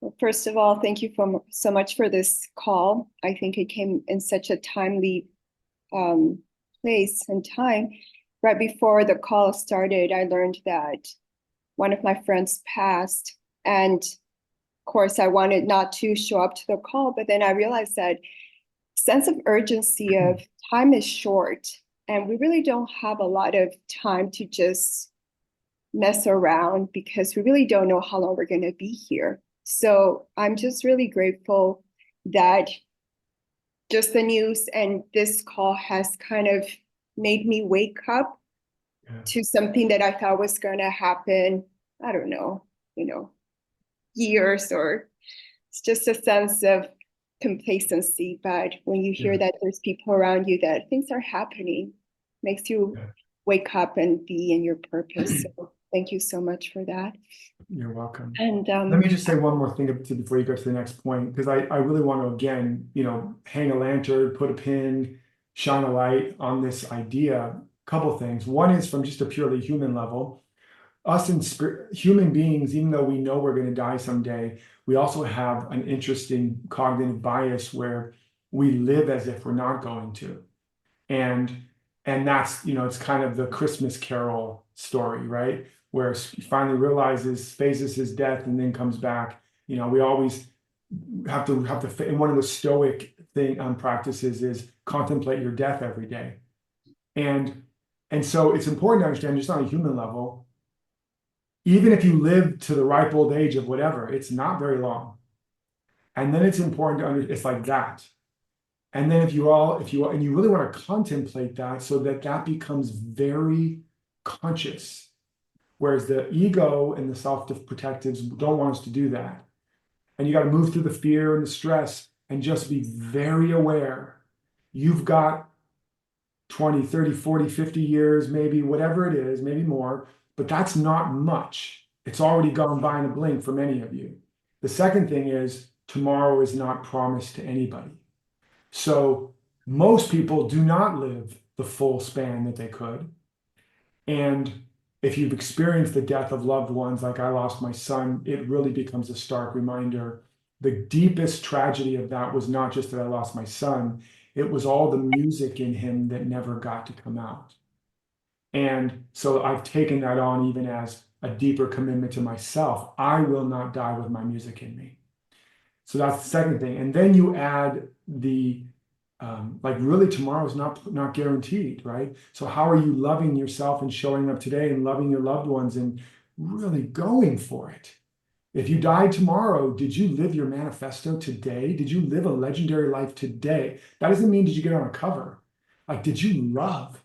Well, first of all, thank you so much for this call. I think it came in such a timely place and time. Right before the call started, I learned that one of my friends passed. And of course, I wanted not to show up to the call, but then I realized that sense of urgency of time is short, and we really don't have a lot of time to just mess around because we really don't know how long we're going to be here. So I'm just really grateful that just the news and this call has kind of made me wake up to something that I thought was going to happen, I don't know, years, or it's just a sense of complacency. But when you hear that there's people around you that things are happening, makes you wake up and be in your purpose. So thank you so much for that. You're welcome. And let me just say one more thing before you go to the next point, because I really want to, again, hang a lantern, put a pin, shine a light on this idea. A couple things. One is from just a purely human level. Us human beings, even though we know we're going to die someday, we also have an interesting cognitive bias where we live as if we're not going to. And that's, it's kind of the Christmas Carol story, right? Where he finally realizes, faces his death, and then comes back. We always have to, and one of the Stoic practices is contemplate your death every day. And so it's important to understand, just on a human level, even if you live to the ripe old age of whatever, it's not very long. And then it's important to understand, it's like that. And then if you really want to contemplate that so that becomes very conscious, whereas the ego and the self-protectives don't want us to do that. And you got to move through the fear and the stress and just be very aware. You've got 20, 30, 40, 50 years, maybe, whatever it is, maybe more, but that's not much. It's already gone by in a blink for many of you. The second thing is tomorrow is not promised to anybody. So most people do not live the full span that they could. And if you've experienced the death of loved ones, like I lost my son, it really becomes a stark reminder. The deepest tragedy of that was not just that I lost my son, it was all the music in him that never got to come out. And so I've taken that on even as a deeper commitment to myself. I will not die with my music in me. So that's the second thing. And then you add the, really tomorrow's not guaranteed, right? So how are you loving yourself and showing up today and loving your loved ones and really going for it? If you died tomorrow, did you live your manifesto today? Did you live a legendary life today? That doesn't mean did you get on a cover. Like, did you love?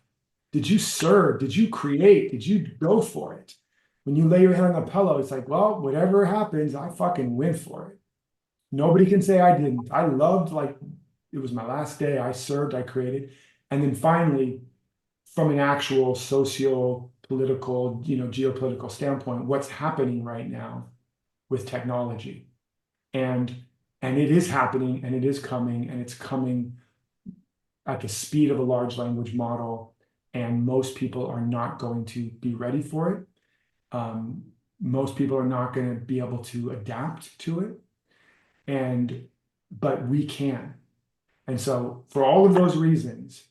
Did you serve? Did you create? Did you go for it? When you lay your head on the pillow, it's like, well, whatever happens, I fucking went for it. Nobody can say I didn't. I loved, like it was my last day. I served, I created. And then finally, from an actual socio-political, geopolitical standpoint, what's happening right now with technology? And it is happening, and it is coming, and it's coming at the speed of a large language model. And most people are not going to be ready for it. Most people are not going to be able to adapt to it. But we can. And so for all of those reasons,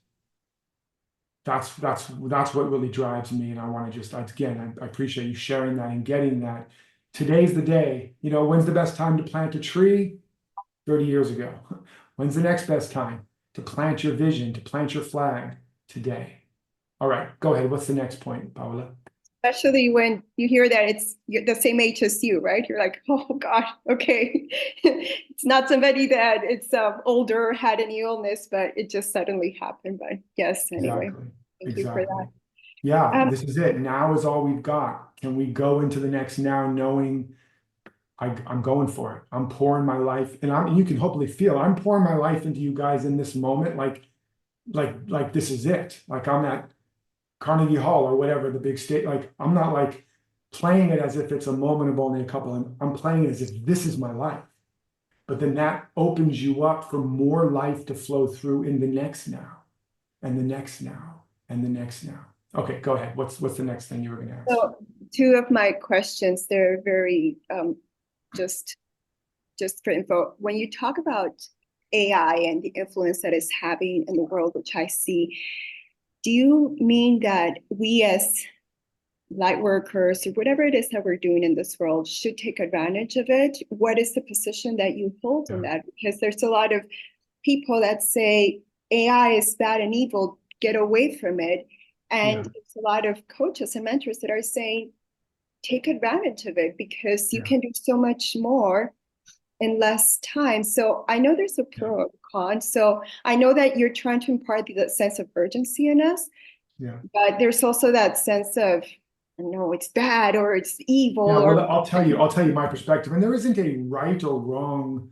that's what really drives me. And I want to just, again, I appreciate you sharing that and getting that. Today's the day. When's the best time to plant a tree? 30 years ago. When's the next best time to plant your vision, to plant your flag? Today. All right, go ahead. What's the next point, Paola? especially when you hear that you're the same age as you, right? You're like, oh God, okay. It's not somebody that it's older, had an illness, but it just suddenly happened. But yes, anyway, thank you for that. Yeah, this is it. Now is all we've got. Can we go into the next now knowing I'm going for it. I'm pouring my life, and you can hopefully feel I'm pouring my life into you guys in this moment, like this is it. Like I'm at Carnegie Hall or whatever, the big state. Like I'm not like playing it as if it's a moment of only a couple. I'm playing it as if this is my life. But then that opens you up for more life to flow through in the next now, and the next now, and the next now. Okay, go ahead. What's the next thing you were going to ask? So two of my questions, they're very just for info. When you talk about AI and the influence that it's having in the world, which I see, do you mean that we as light workers or whatever it is that we're doing in this world should take advantage of it? What is the position that you hold in that? Because there's a lot of people that say AI is bad and evil, get away from it. And there's a lot of coaches and mentors that are saying, take advantage of it because you can do so much more in less time. So I know there's a pro and con. So I know that you're trying to impart the sense of urgency in us, but there's also that sense of, no, it's bad or it's evil. Yeah, or well, I'll tell you my perspective, and there isn't a right or wrong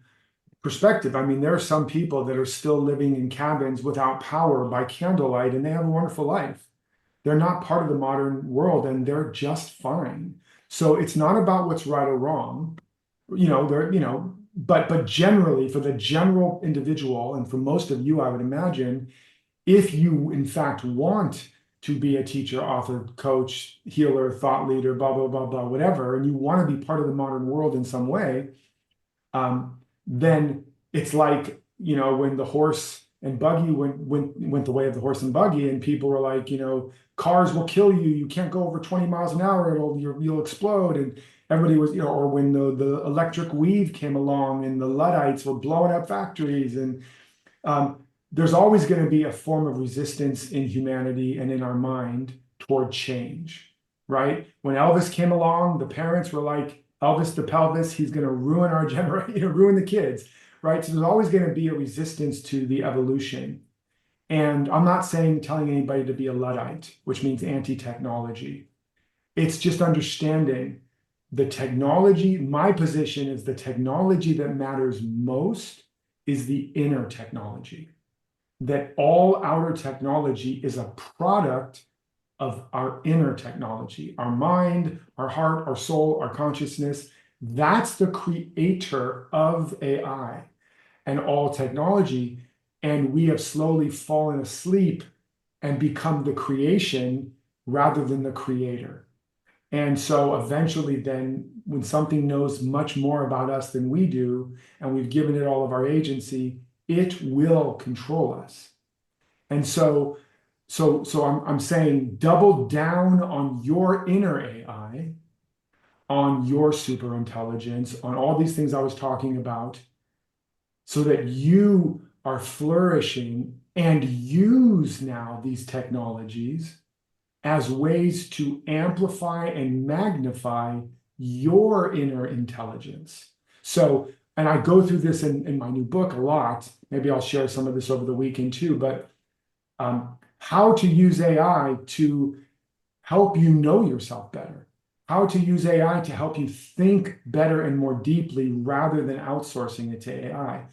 perspective. I mean, there are some people that are still living in cabins without power by candlelight, and they have a wonderful life. They're not part of the modern world, and they're just fine. So it's not about what's right or wrong, but generally for the general individual, and for most of you, I would imagine, if you in fact want to be a teacher, author, coach, healer, thought leader, blah, blah, blah, blah, whatever, and you want to be part of the modern world in some way, then it's like, when the horse and buggy went the way of the horse and buggy, and people were like, cars will kill you. You can't go over 20 miles an hour. You'll explode. And everybody was, or when the electric weave came along and the Luddites were blowing up factories. And there's always going to be a form of resistance in humanity and in our mind toward change, right? When Elvis came along, the parents were like, Elvis the pelvis, he's going to ruin our generation, ruin the kids, right? So there's always going to be a resistance to the evolution. And I'm not telling anybody to be a Luddite, which means anti-technology. It's just understanding the technology. My position is the technology that matters most is the inner technology. That all outer technology is a product of our inner technology, our mind, our heart, our soul, our consciousness. That's the creator of AI and all technology. And we have slowly fallen asleep and become the creation rather than the creator. And so eventually then, when something knows much more about us than we do, and we've given it all of our agency, it will control us. And so I'm saying double down on your inner AI, on your super intelligence, on all these things I was talking about, so that you are flourishing and use now these technologies as ways to amplify and magnify your inner intelligence. So, and I go through this in my new book a lot. Maybe I'll share some of this over the weekend too, but how to use AI to help you know yourself better, how to use AI to help you think better and more deeply rather than outsourcing it to AI,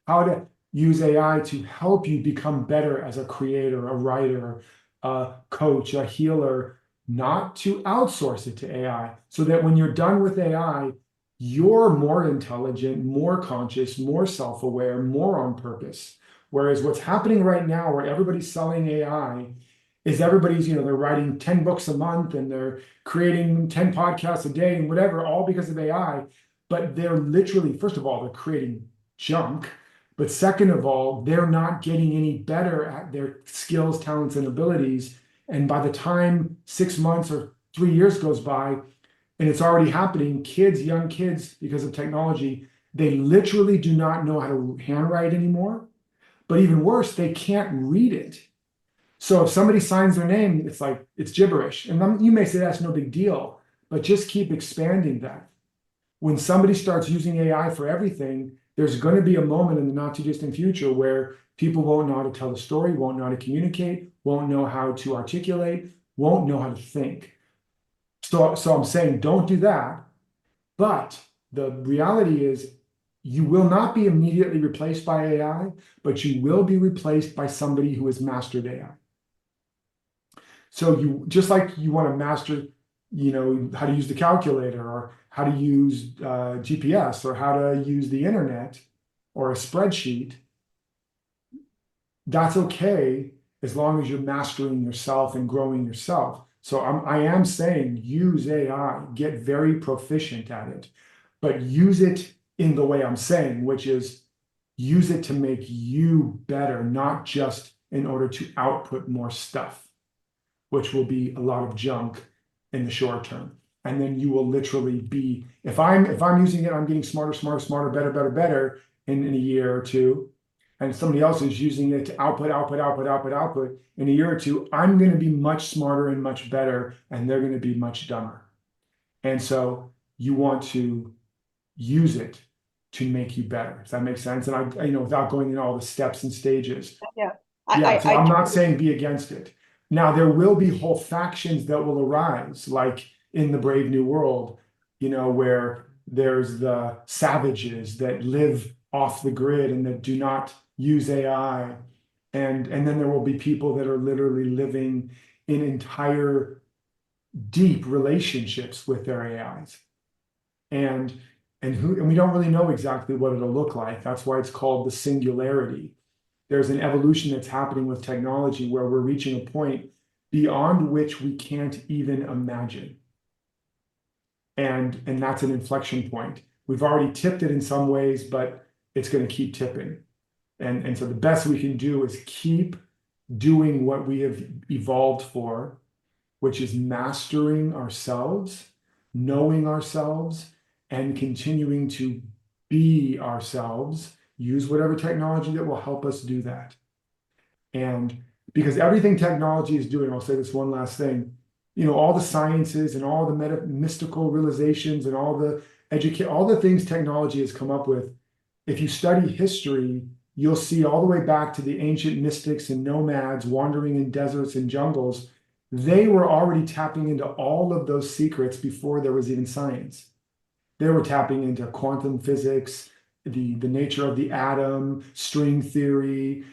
how to use AI to help you become better as a creator, a writer, a coach, a healer, not to outsource it to AI, so that when you're done with AI, you're more intelligent, more conscious, more self-aware, more on purpose. Whereas what's happening right now, where everybody's selling AI, is everybody's, they're writing 10 books a month and they're creating 10 podcasts a day and whatever, all because of AI. But they're literally, first of all, they're creating junk. But second of all, they're not getting any better at their skills, talents, and abilities. And by the time 6 months or 3 years goes by, and it's already happening, young kids, because of technology, they literally do not know how to handwrite anymore. But even worse, they can't read it. So if somebody signs their name, it's like, it's gibberish. And you may say that's no big deal, but just keep expanding that. When somebody starts using AI for everything, there's going to be a moment in the not too distant future where people won't know how to tell the story, won't know how to communicate, won't know how to articulate, won't know how to think. So I'm saying don't do that, but the reality is you will not be immediately replaced by AI, but you will be replaced by somebody who has mastered AI. So you, just like you want to master, how to use the calculator, or how to use GPS, or how to use the internet or a spreadsheet, that's okay as long as you're mastering yourself and growing yourself. So I am saying use AI, get very proficient at it, but use it in the way I'm saying, which is use it to make you better, not just in order to output more stuff, which will be a lot of junk in the short term. And then you will literally be, if I'm using it, I'm getting smarter, better in a year or two. And somebody else is using it to output in a year or two, I'm going to be much smarter and much better, and they're going to be much dumber. And so you want to use it to make you better. Does that make sense? And without going in all the steps and stages. Yeah. So I'm not saying be against it. Now, there will be whole factions that will arise, like in the Brave New World, where there's the savages that live off the grid and that do not use AI. And then there will be people that are literally living in entire deep relationships with their AIs. And we don't really know exactly what it'll look like. That's why it's called the singularity. There's an evolution that's happening with technology where we're reaching a point beyond which we can't even imagine. And that's an inflection point. We've already tipped it in some ways, but it's going to keep tipping. And so the best we can do is keep doing what we have evolved for, which is mastering ourselves, knowing ourselves, and continuing to be ourselves. Use whatever technology that will help us do that. And because everything technology is doing, I'll say this one last thing, all the sciences and all the mystical realizations and all the things technology has come up with, if you study history, you'll see all the way back to the ancient mystics and nomads wandering in deserts and jungles. They were already tapping into all of those secrets before there was even science. They were tapping into quantum physics, the nature of the atom, string theory,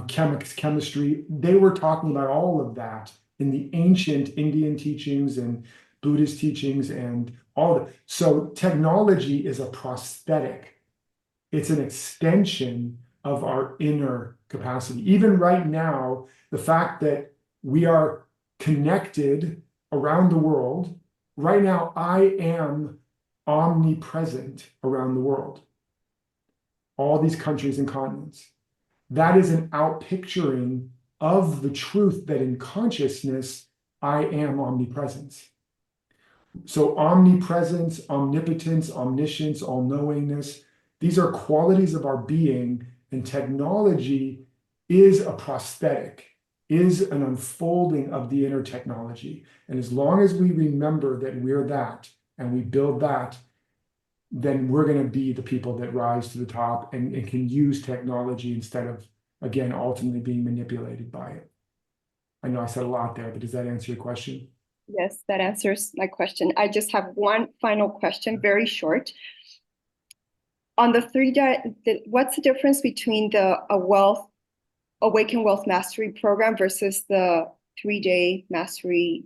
chemistry. They were talking about all of that in the ancient Indian teachings and Buddhist teachings and all of it. So technology is a prosthetic. It's an extension of our inner capacity. Even right now, the fact that we are connected around the world, right now, I am omnipresent around the world, all these countries and continents. That is an outpicturing of the truth that in consciousness, I am omnipresence. So omnipresence, omnipotence, omniscience, all-knowingness, these are qualities of our being, and technology is a prosthetic, is an unfolding of the inner technology. And as long as we remember that we're that, and we build that, then we're going to be the people that rise to the top and can use technology instead of, again, ultimately being manipulated by it. I know I said a lot there, but does that answer your question? Yes, that answers my question. I just have one final question, very short. On the what's the difference between the Awaken Wealth Mastery program versus the 3-day mastery?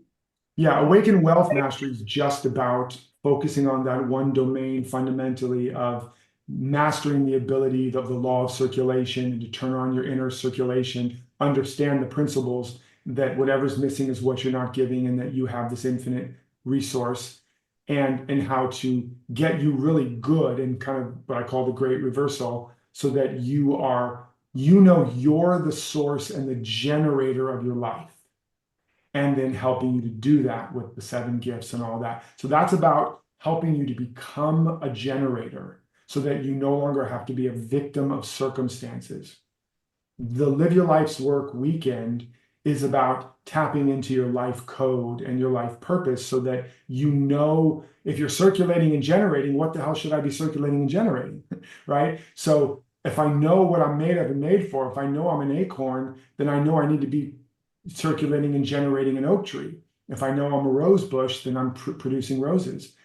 Yeah, Awaken Wealth Mastery is just about focusing on that one domain fundamentally of mastering the ability of the law of circulation and to turn on your inner circulation, understand the principles that whatever's missing is what you're not giving, and that you have this infinite resource, and how to get you really good and kind of what I call the great reversal, so that you're the source and the generator of your life. And then helping you to do that with the 7 gifts and all that. So that's about helping you to become a generator so that you no longer have to be a victim of circumstances. The Live Your Life's Work weekend is about tapping into your life code and your life purpose so that if you're circulating and generating, what the hell should I be circulating and generating, right? So if I know what I'm made of and made for, if I know I'm an acorn, then I know I need to be circulating and generating an oak tree. If I know I'm a rose bush, then I'm producing roses.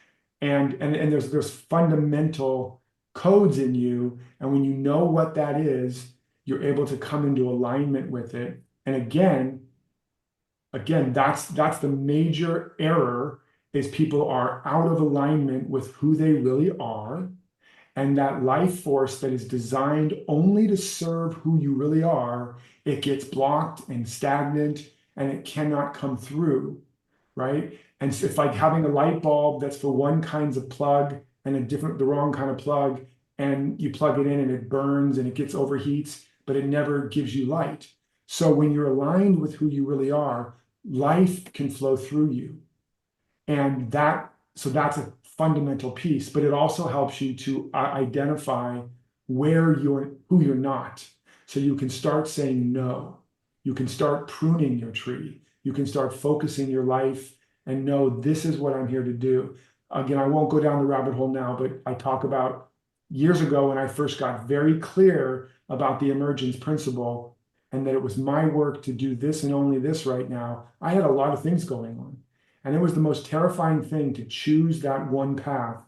And there's fundamental codes in you, and when you know what that is, you're able to come into alignment with it. And again, that's the major error, is people are out of alignment with who they really are, and that life force that is designed only to serve who you really are, it gets blocked and stagnant, and it cannot come through, right? And so it's like having a light bulb that's for one kinds of plug and the wrong kind of plug, and you plug it in and it burns and it gets overheats, but it never gives you light. So when you're aligned with who you really are, life can flow through you. And that's a fundamental piece, but it also helps you to identify who you're not. So you can start saying no. You can start pruning your tree. You can start focusing your life and know, this is what I'm here to do. Again, I won't go down the rabbit hole now, but I talk about years ago when I first got very clear about the emergence principle, and that it was my work to do this and only this right now. I had a lot of things going on. And it was the most terrifying thing to choose that one path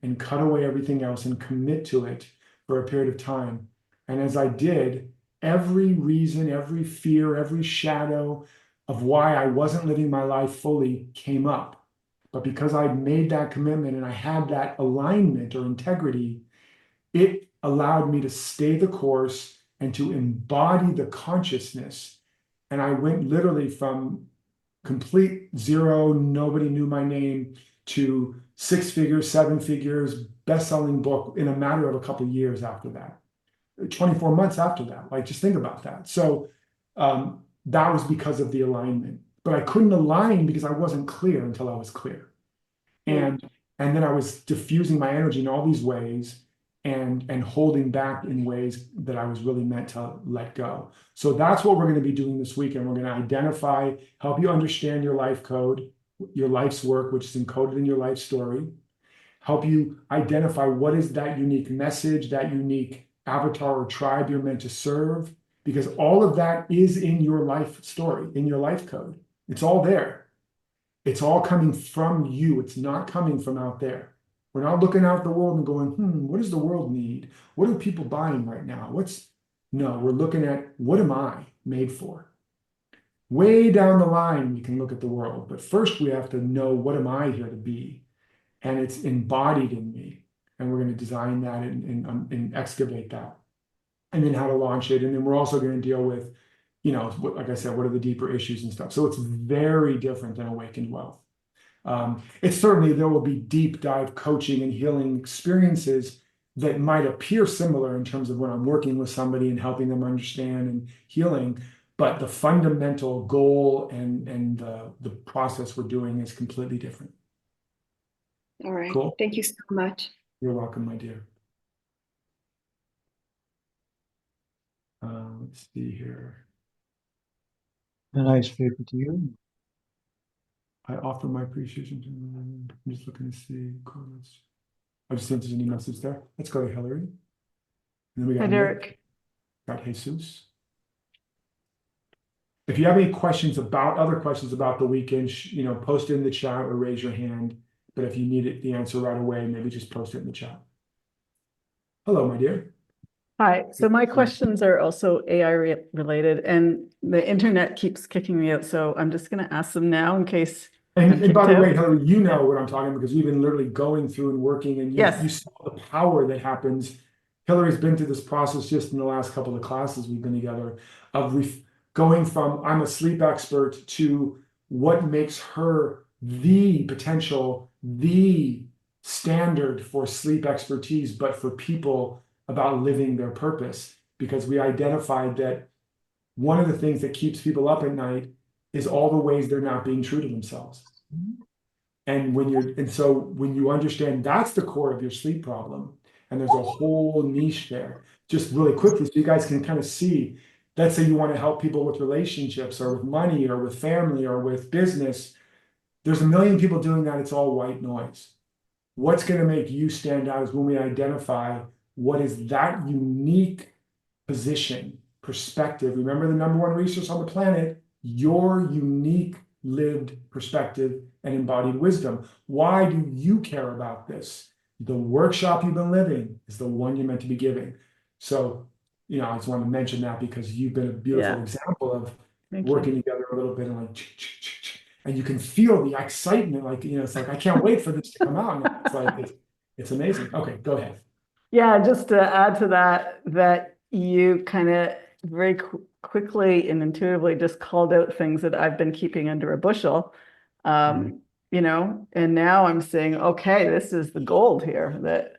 and cut away everything else and commit to it for a period of time. And as I did, every reason, every fear, every shadow of why I wasn't living my life fully came up. But because I made that commitment and I had that alignment or integrity, it allowed me to stay the course and to embody the consciousness. And I went literally from complete zero, nobody knew my name, to 6 figures, 7 figures, best-selling book in a matter of a couple of years after that, 24 months after that. Like, just think about that. So that was because of the alignment, but I couldn't align because I wasn't clear until I was clear. And then I was diffusing my energy in all these ways and holding back in ways that I was really meant to let go. So that's what we're going to be doing this weekend. We're going to identify, help you understand your life code, your life's work, which is encoded in your life story, help you identify what is that unique message, that unique avatar or tribe you're meant to serve, because all of that is in your life story, in your life code. It's all there. It's all coming from you. It's not coming from out there. We're not looking out at the world and going, what does the world need? What are people buying right now? No, we're looking at, what am I made for? Way down the line, we can look at the world, but first we have to know, what am I here to be? And it's embodied in me. And we're going to design that and excavate that. And then how to launch it. And then we're also going to deal with, like I said, what are the deeper issues and stuff. So it's very different than Awakened Wealth. It's certainly, there will be deep dive coaching and healing experiences that might appear similar in terms of when I'm working with somebody and helping them understand and healing, but the fundamental goal and the process we're doing is completely different. All right. Cool. Thank you so much. You're welcome, my dear. Let's see here. Can I speak with you? I offer my appreciation to I'm just looking to see. I just sent you any message there. Let's go to Hillary. And then we got Hi, Nick, Derek. got Jesus. If you have any other questions about the weekend, post it in the chat or raise your hand. But if you need the answer right away, maybe just post it in the chat. Hello, my dear. Hi. So my questions are also AI related, and the internet keeps kicking me out. So I'm just going to ask them now in case. And by the way, Hillary, you know what I'm talking about because we've been literally going through and working, and you saw the power that happens. Hillary's been through this process just in the last couple of classes we've been together of going from I'm a sleep expert to what makes her the standard for sleep expertise, but for people about living their purpose, because we identified that one of the things that keeps people up at night is all the ways they're not being true to themselves. And so when you understand that's the core of your sleep problem, and there's a whole niche there, just really quickly, so you guys can kind of see, let's say you want to help people with relationships or with money or with family or with business. There's a million people doing that. It's all white noise. What's going to make you stand out is when we identify what is that unique position, perspective. Remember the number one resource on the planet, your unique lived perspective and embodied wisdom. Why do you care about this? The workshop you've been living is the one you're meant to be giving. So, I just wanted to mention that because you've been a beautiful Yeah. example of Thank working you. together a little bit and and you can feel the excitement. Like, it's like, I can't wait for this to come out. And it's like, it's amazing. Okay, go ahead. Yeah, just to add to that you kind of very quickly and intuitively just called out things that I've been keeping under a bushel. And now I'm saying, okay, this is the gold here that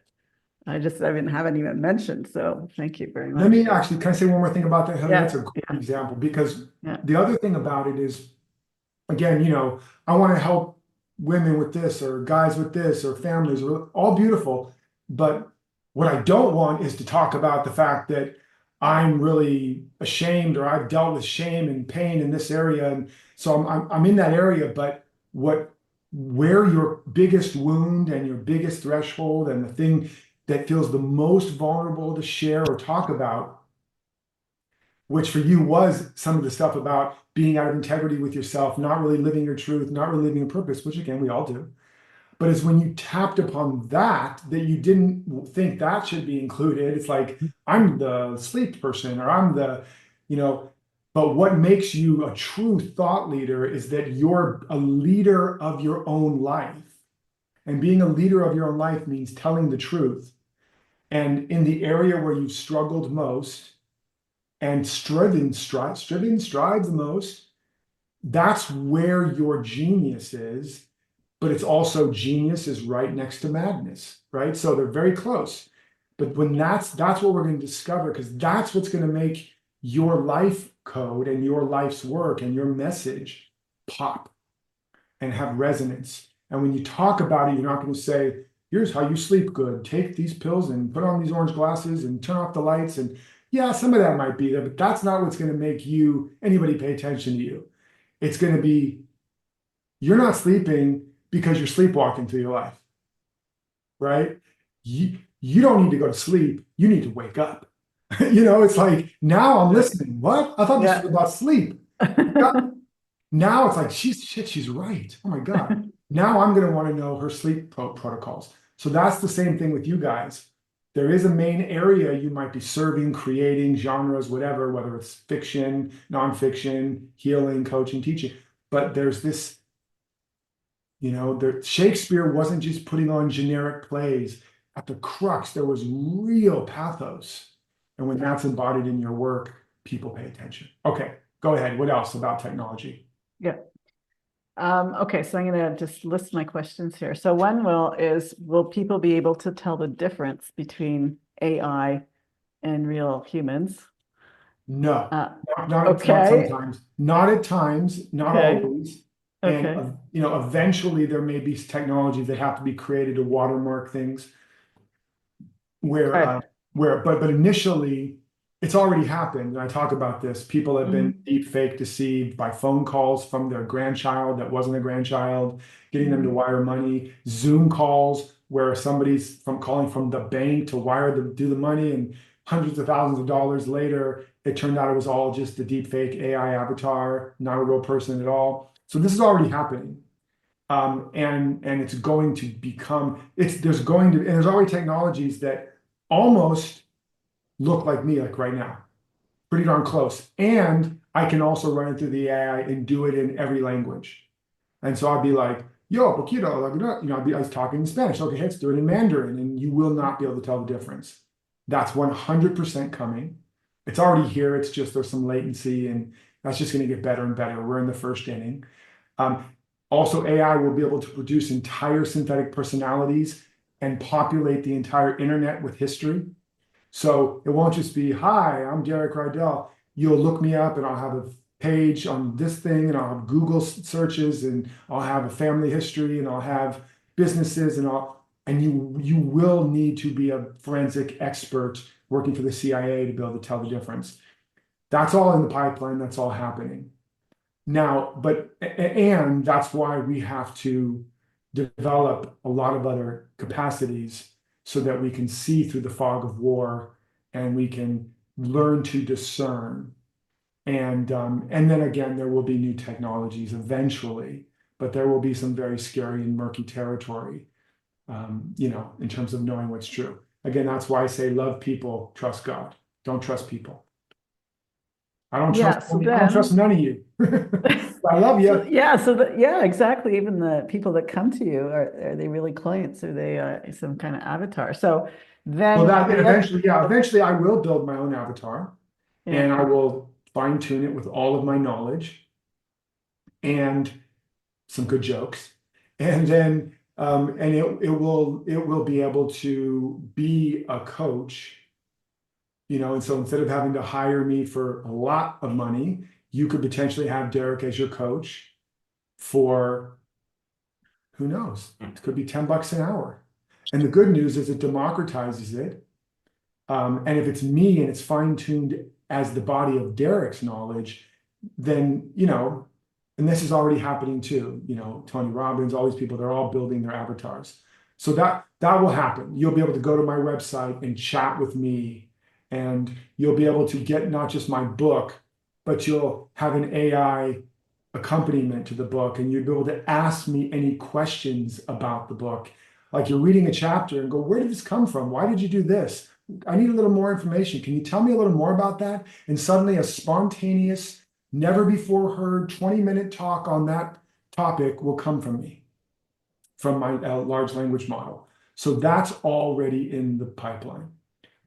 I haven't even mentioned. So thank you very Let much. me actually, can I say one more thing about that, Heather? Yeah, That's a great example because Yeah. the other thing about it is, again, I want to help women with this or guys with this or families, or all beautiful. But what I don't want is to talk about the fact that I'm really ashamed or I've dealt with shame and pain in this area. And so I'm in that area, but where your biggest wound and your biggest threshold and the thing that feels the most vulnerable to share or talk about, which for you was some of the stuff about being out of integrity with yourself, not really living your truth, not really living your purpose, which again, we all do. But it's when you tapped upon that you didn't think that should be included. It's like, I'm the sleep person, or I'm the, but what makes you a true thought leader is that you're a leader of your own life. And being a leader of your own life means telling the truth. And in the area where you've struggled most and strive the most, that's where your genius is. But it's also, genius is right next to madness, right? So they're very close. But when that's what we're going to discover, because that's what's going to make your life code and your life's work and your message pop and have resonance. And when you talk about it, you're not going to say, here's how you sleep good. Take these pills and put on these orange glasses and turn off the lights. And yeah, some of that might be there, but that's not what's going to make anybody pay attention to you. It's going to be, you're not sleeping because you're sleepwalking through your life, right? You don't need to go to sleep. You need to wake up. It's like, now I'm listening. What? I thought this was about sleep. Now it's like, she's right. Oh my God. Now I'm going to want to know her sleep protocols. So that's the same thing with you guys. There is a main area you might be serving, creating, genres, whatever, whether it's fiction, nonfiction, healing, coaching, teaching. But there's this, Shakespeare wasn't just putting on generic plays. At the crux, there was real pathos. And when that's embodied in your work, people pay attention. Okay, go ahead. What else about technology? Yeah. Okay, so I'm going to just list my questions here. So one will people be able to tell the difference between AI and real humans? No, not okay. sometimes, not at times, not Okay. always. Okay. And eventually there may be technology that have to be created to watermark things but initially it's already happened. And I talk about this. People have been deep fake deceived by phone calls from their grandchild that wasn't a grandchild, getting them to wire money, Zoom calls where somebody's calling from the bank to do the money, and hundreds of thousands of dollars later, it turned out it was all just the deep fake AI avatar, not a real person at all. So this is already happening. And it's going to become, there's already technologies that almost look like me, like right now, pretty darn close. And I can also run it through the AI and do it in every language. And so I'd be like, yo, poquito, like, I was talking in Spanish. Okay, let's do it in Mandarin. And you will not be able to tell the difference. That's 100% coming. It's already here. It's just, there's some latency, and that's just going to get better and better. We're in the first inning. Also, AI will be able to produce entire synthetic personalities and populate the entire internet with history. So it won't just be, hi, I'm Derek Rydall. You'll look me up and I'll have a page on this thing, and I'll have Google searches, and I'll have a family history, and I'll have businesses, and you will need to be a forensic expert working for the CIA to be able to tell the difference. That's all in the pipeline. That's all happening. Now, and that's why we have to develop a lot of other capacities so that we can see through the fog of war and we can learn to discern. And then again, there will be new technologies eventually, but there will be some very scary and murky territory, in terms of knowing what's true. Again, that's why I say love people, trust God. Don't trust people. I don't Yeah, trust so I don't trust then- none of you. I love you. Yeah, exactly. Even the people that come to you, are they really clients? Are they some kind of avatar? So then. Well, that eventually I will build my own avatar, and Yeah. I will fine tune it with all of my knowledge and some good jokes, and then and it will be able to be a coach, and so instead of having to hire me for a lot of money, you could potentially have Derek as your coach for, who knows, it could be $10 an hour. And the good news is it democratizes it. And if it's me and it's fine-tuned as the body of Derek's knowledge, then, and this is already happening too, Tony Robbins, all these people, they're all building their avatars. So that will happen. You'll be able to go to my website and chat with me, and you'll be able to get not just my book, but you'll have an AI accompaniment to the book, and you'll be able to ask me any questions about the book. Like you're reading a chapter and go, where did this come from? Why did you do this? I need a little more information. Can you tell me a little more about that? And suddenly a spontaneous, never before heard 20-minute talk on that topic will come from me, from my large language model. So that's already in the pipeline.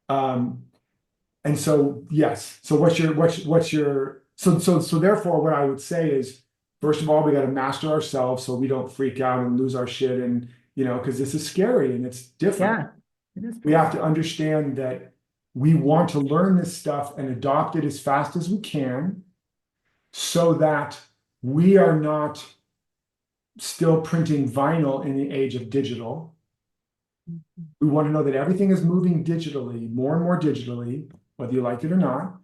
And so, yes. So so therefore what I would say is, first of all, we got to master ourselves so we don't freak out and lose our shit, and because this is scary and it's different. Yeah. It is. We have to understand that we want to learn this stuff and adopt it as fast as we can, so that we are not still printing vinyl in the age of digital. We want to know that everything is moving digitally, more and more digitally, whether you like it or not.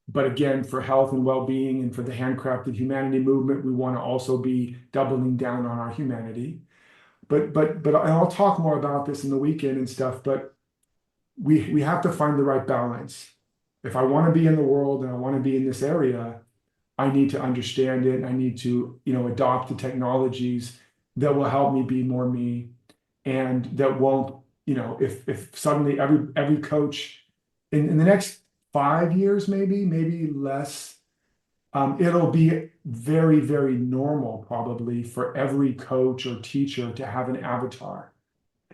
But again, for health and well-being and for the handcrafted humanity movement, we want to also be doubling down on our humanity. But I'll talk more about this in the weekend and stuff, but we have to find the right balance. If I want to be in the world and I want to be in this area, I need to understand it. I need to, adopt the technologies that will help me be more me, and that won't, if suddenly every coach in the next 5 years, maybe less, it'll be very, very normal probably for every coach or teacher to have an avatar.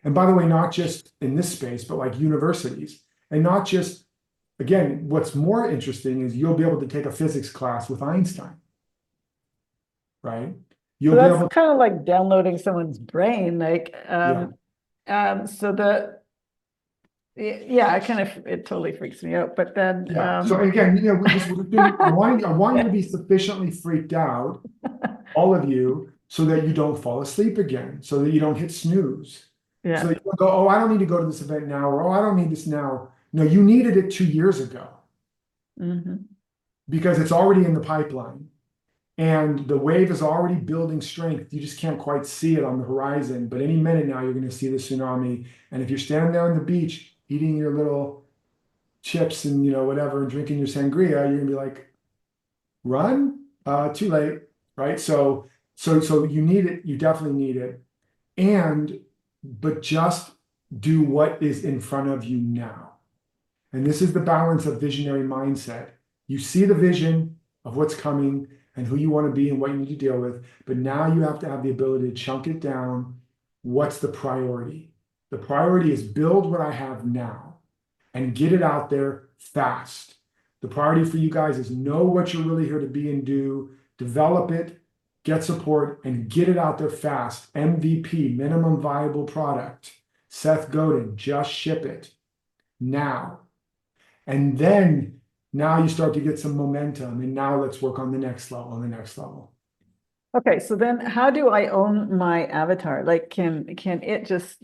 And by the way, not just in this space, but like universities, and not just, again, what's more interesting is you'll be able to take a physics class with Einstein, right? You'll So be that's able kind of like downloading someone's brain, like, so it totally freaks me out, but then, So again, I want you to be sufficiently freaked out, all of you, so that you don't fall asleep again, so that you don't hit snooze. yeah. So you don't go, oh, I don't need to go to this event now, or oh, I don't need this now. No, you needed it 2 years ago, Mhm. because it's already in the pipeline. And the wave is already building strength. You just can't quite see it on the horizon. But any minute now, you're going to see the tsunami. And if you're standing there on the beach, eating your little chips and whatever, and drinking your sangria, you're going to be like, run? Too late, right? So you need it. You definitely need it. But just do what is in front of you now. And this is the balance of visionary mindset. You see the vision of what's coming and who you want to be and what you need to deal with. But now you have to have the ability to chunk it down. What's the priority? The priority is build what I have now and get it out there fast. The priority for you guys is know what you're really here to be and do, develop it, get support, and get it out there fast. MVP, minimum viable product. Seth Godin, just ship it now. And then now you start to get some momentum, and now let's work on the next level, Okay, so then how do I own my avatar? Like, can it just,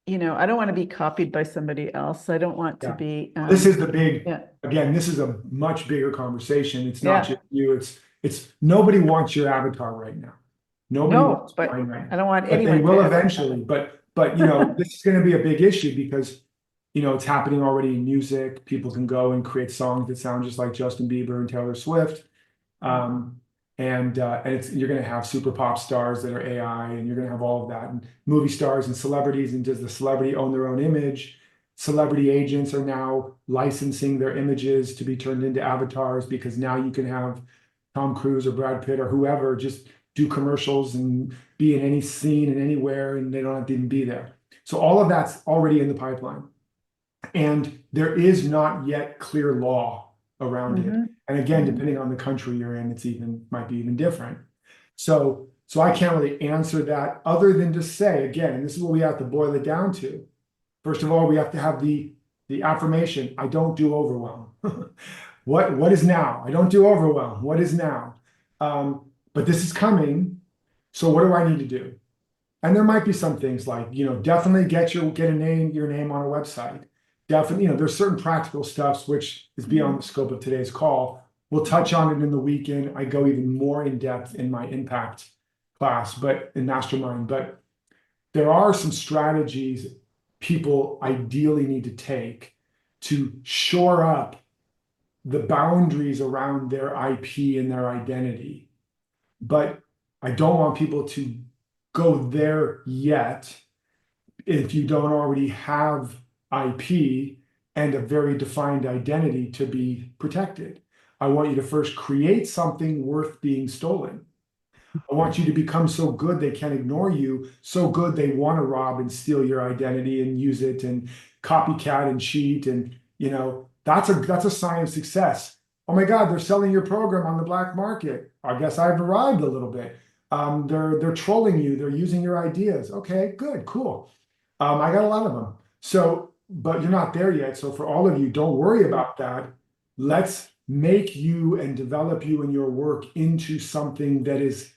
I don't want to be copied by somebody else. I don't want to be. This is the big, Yeah. again, this is a much bigger conversation. It's not Yeah. just you, it's nobody wants your avatar right now. Nobody No, wants but mine right now. I don't want But anyone they will to ever have eventually. it. But this is going to be a big issue because it's happening already in music. People can go and create songs that sound just like Justin Bieber and Taylor Swift. And you're going to have super pop stars that are AI, and you're going to have all of that, and movie stars and celebrities. And does the celebrity own their own image? Celebrity agents are now licensing their images to be turned into avatars, because now you can have Tom Cruise or Brad Pitt or whoever just do commercials and be in any scene and anywhere, and they don't have to even be there. So all of that's already in the pipeline. And there is not yet clear law around it. And again, depending on the country you're in, might be even different. So I can't really answer that other than to say, again, and this is what we have to boil it down to. First of all, we have to have the affirmation: I don't do overwhelm. What is now? I don't do overwhelm. What is now? But this is coming. So what do I need to do? And there might be some things like, definitely get your name on a website. Definitely, there's certain practical stuffs which is beyond the scope of today's call. We'll touch on it in the weekend. I go even more in depth in my impact class, but in mastermind. But there are some strategies people ideally need to take to shore up the boundaries around their IP and their identity. But I don't want people to go there yet if you don't already have IP and a very defined identity to be protected. I want you to first create something worth being stolen. I want you to become so good they can't ignore you, so good they want to rob and steal your identity and use it and copycat and cheat. And that's a sign of success. Oh my God, they're selling your program on the black market. I guess I've arrived a little bit. They're trolling you. They're using your ideas. Okay, good, cool. I got a lot of them. So, but you're not there yet. So for all of you, don't worry about that. Let's make you and develop you and your work into something that is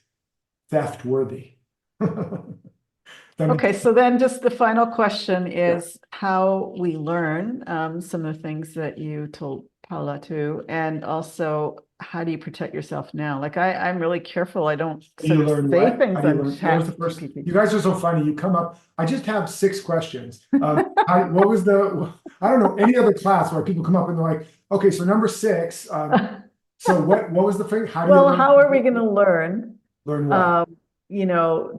theft worthy. Okay, so then just the final question is how we learn some of the things that you told Paula to, and also how do you protect yourself now? Like I'm really careful. I don't sort of say things on ChatGPT. You guys are so funny. You come up. I just have 6 questions. What was I don't know any other class where people come up and they're like, okay, so number 6. So what was the thing? How are we going to learn? Learn what?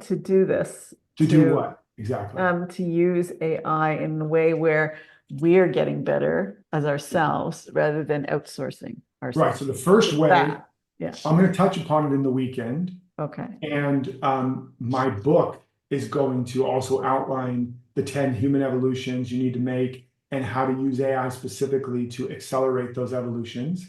To do this. To do what? Exactly. To use AI in a way where we're getting better as ourselves rather than outsourcing ourselves. Right. So the first way, I'm going to touch upon it in the weekend. Okay. And my book is going to also outline the 10 human evolutions you need to make and how to use AI specifically to accelerate those evolutions.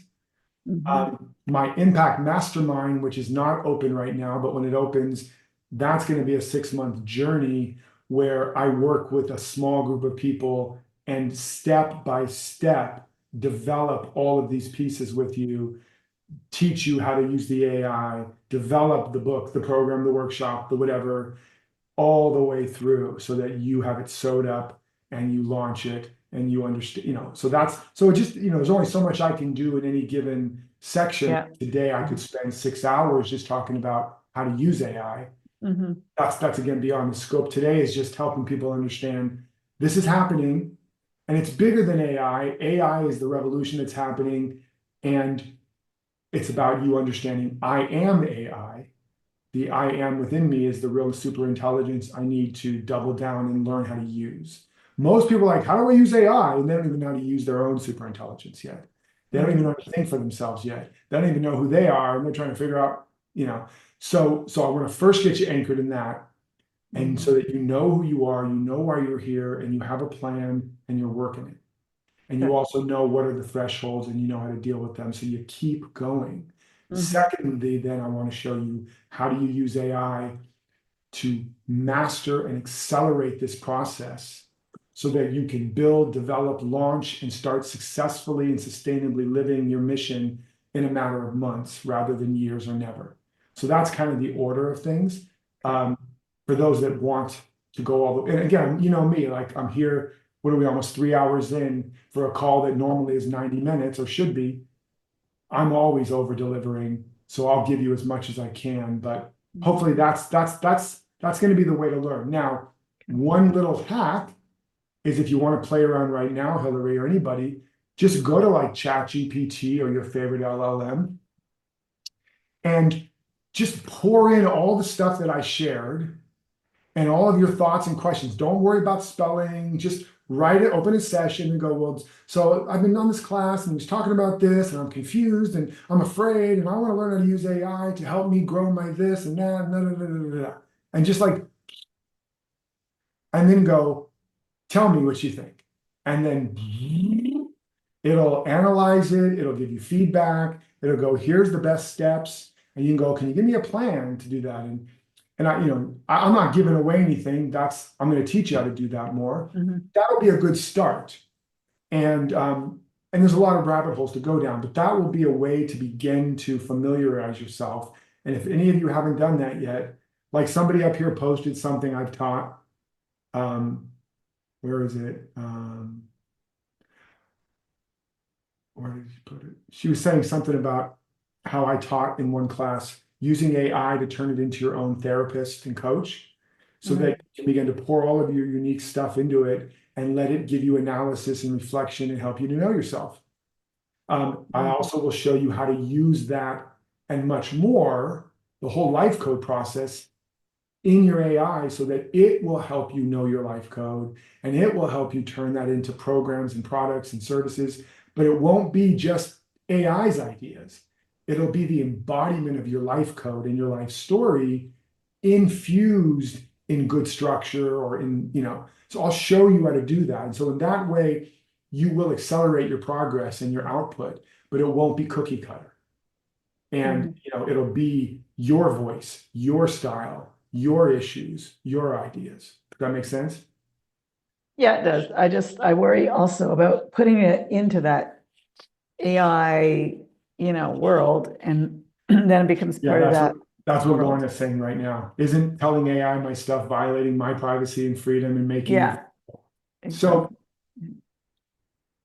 My Impact Mastermind, which is not open right now, but when it opens, that's going to be a 6-month journey where I work with a small group of people and step by step develop all of these pieces with you, teach you how to use the AI, develop the book, the program, the workshop, the whatever, all the way through so that you have it sewed up and you launch it and you understand, so it just, there's only so much I can do in any given section. Today, I could spend 6 hours just talking about how to use AI. That's again beyond the scope. Today is just helping people understand this is happening and it's bigger than AI. AI is the revolution that's happening, and it's about you understanding I am AI. The I am within me is the real super intelligence I need to double down and learn how to use. Most people are like, how do I use AI? And they don't even know how to use their own super intelligence yet. They don't even know how to think for themselves yet. They don't even know who they are, and they're trying to figure out, So I want to first get you anchored in that, and so that you know who you are, you know why you're here, and you have a plan, and you're working it. And you also know what are the thresholds, and you know how to deal with them, so you keep going. Secondly, then I want to show you how do you use AI to master and accelerate this process so that you can build, develop, launch, and start successfully and sustainably living your mission in a matter of months rather than years or never. So that's kind of the order of things. For those that want to go all the way, and again, you know me, like I'm here, what are we, almost 3 hours in for a call that normally is 90 minutes or should be. I'm always over delivering, so I'll give you as much as I can, but hopefully that's going to be the way to learn. Now, one little hack is if you want to play around right now, Hillary or anybody, just go to like ChatGPT or your favorite LLM and just pour in all the stuff that I shared and all of your thoughts and questions. Don't worry about spelling. Just write it, open a session and go, well, so I've been on this class and he was talking about this and I'm confused and I'm afraid and I want to learn how to use AI to help me grow my this and that, and just like, and then go, tell me what you think. And then it'll analyze it. It'll give you feedback. It'll go, here's the best steps. And you can go, can you give me a plan to do that? And I'm not giving away anything. I'm going to teach you how to do that more. That'll be a good start. And there's a lot of rabbit holes to go down, but that will be a way to begin to familiarize yourself. And if any of you haven't done that yet, like somebody up here posted something I've taught. Where is it? Where did you put it? She was saying something about how I taught in one class using AI to turn it into your own therapist and coach so that you can begin to pour all of your unique stuff into it and let it give you analysis and reflection and help you to know yourself. I also will show you how to use that and much more, the whole life code process in your AI so that it will help you know your life code and it will help you turn that into programs and products and services. But it won't be just AI's ideas. It'll be the embodiment of your life code and your life story infused in good structure or so I'll show you how to do that. And so in that way, you will accelerate your progress and your output, but it won't be cookie cutter. And, it'll be your voice, your style, your issues, your ideas. Does that make sense? Yeah, it does. I worry also about putting it into that AI, world, and then it becomes part of that. That's what Lauren is saying right now. Isn't telling AI my stuff violating my privacy and freedom and making So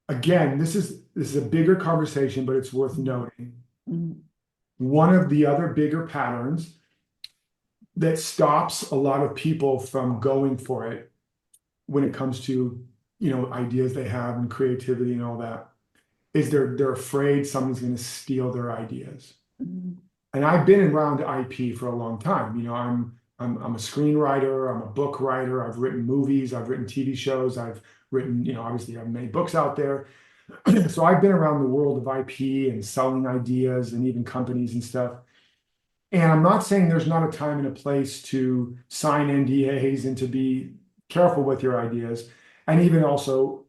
again, this is a bigger conversation, but it's worth noting. One of the other bigger patterns that stops a lot of people from going for it when it comes to ideas they have and creativity and all that is they're afraid someone's going to steal their ideas. And I've been around IP for a long time. I'm a screenwriter, I'm a book writer, I've written movies, I've written TV shows, I've written, obviously I have many books out there. So I've been around the world of IP and selling ideas and even companies and stuff. And I'm not saying there's not a time and a place to sign NDAs and to be careful with your ideas. And even also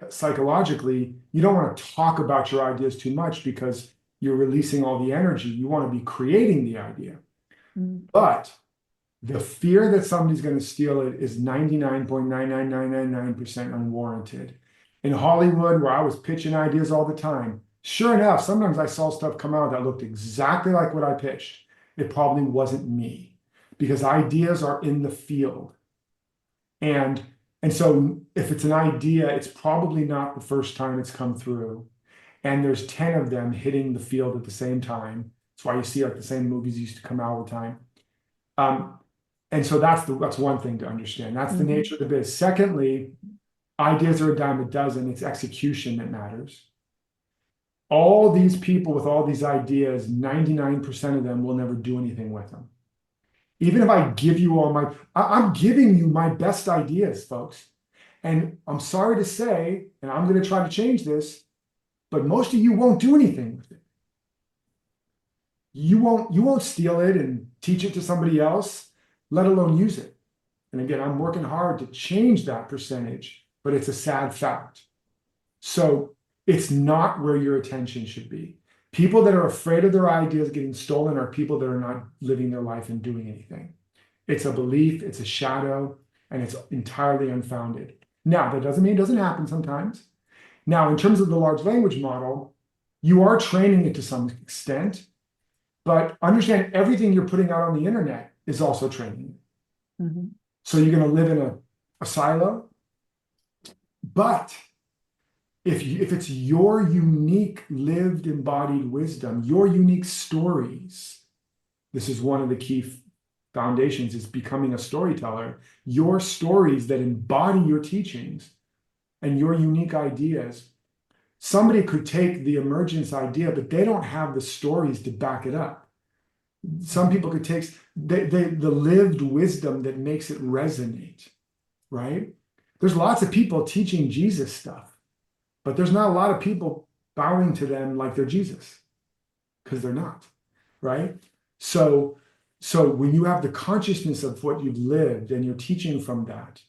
psychologically, you don't want to talk about your ideas too much because you're releasing all the energy. You want to be creating the idea. But the fear that somebody's going to steal it is 99.99999% unwarranted. In Hollywood, where I was pitching ideas all the time, sure enough, sometimes I saw stuff come out that looked exactly like what I pitched. It probably wasn't me because ideas are in the field. And so if it's an idea, it's probably not the first time it's come through. And there's 10 of them hitting the field at the same time. That's why you see like the same movies used to come out all the time. And so that's one thing to understand. That's the nature of the biz. Secondly, ideas are a dime a dozen. It's execution that matters. All these people with all these ideas, 99% of them will never do anything with them. Even if I give you I'm giving you my best ideas, folks. And I'm sorry to say, and I'm going to try to change this, but most of you won't do anything with it. You won't steal it and teach it to somebody else, let alone use it. And again, I'm working hard to change that percentage, but it's a sad fact. So it's not where your attention should be. People that are afraid of their ideas getting stolen are people that are not living their life and doing anything. It's a belief, it's a shadow, and it's entirely unfounded. Now, that doesn't mean it doesn't happen sometimes. Now, in terms of the large language model, you are training it to some extent, but understand everything you're putting out on the internet is also training. So you're going to live in a silo, but if it's your unique lived embodied wisdom, your unique stories, this is one of the key foundations, is becoming a storyteller. Your stories that embody your teachings and your unique ideas. Somebody could take the emergence idea, but they don't have the stories to back it up. Some people could take the lived wisdom that makes it resonate, right? There's lots of people teaching Jesus stuff, but there's not a lot of people bowing to them like they're Jesus, because they're not, right? So when you have the consciousness of what you've lived and you're teaching from that,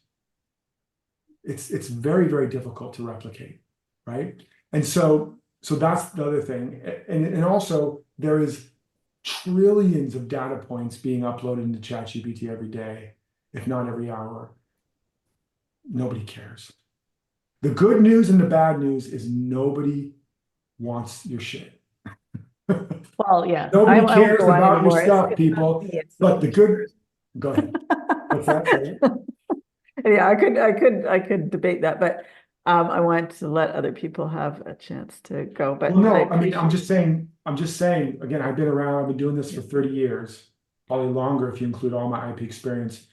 it's very, very difficult to replicate, right? And so that's the other thing. And also there is trillions of data points being uploaded into ChatGPT every day, if not every hour. Nobody cares. The good news and the bad news is nobody wants your shit. Well, yeah. Nobody I won't cares go on about your anymore. stuff, It's people. me, it's But the me. good, go ahead. What's that? Say it. Yeah, I could debate that, but I want to let other people have a chance to go. But Well, no, I I mean, I'm appreciate- just saying, again, I've been around, I've been doing this for 30 years, probably longer if you include all my IP experience.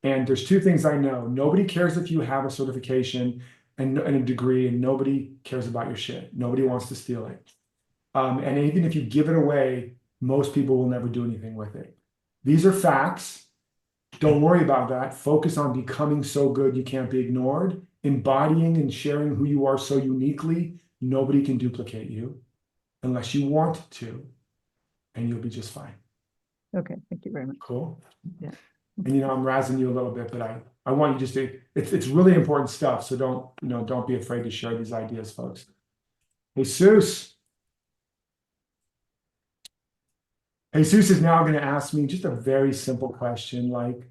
And there's two things I know. Nobody cares if you have a certification and a degree, and nobody cares about your shit. Nobody wants to steal it. And even if you give it away, most people will never do anything with it. These are facts. Don't worry about that. Focus on becoming so good you can't be ignored, embodying and sharing who you are so uniquely. Nobody can duplicate you unless you want to, and you'll be just fine. Okay, thank you very much. Cool. Yeah. And I'm razzing you a little bit, but I want you just to, it's really important stuff. So don't be afraid to share these ideas, folks. Jesus is now going to ask me just a very simple question, like,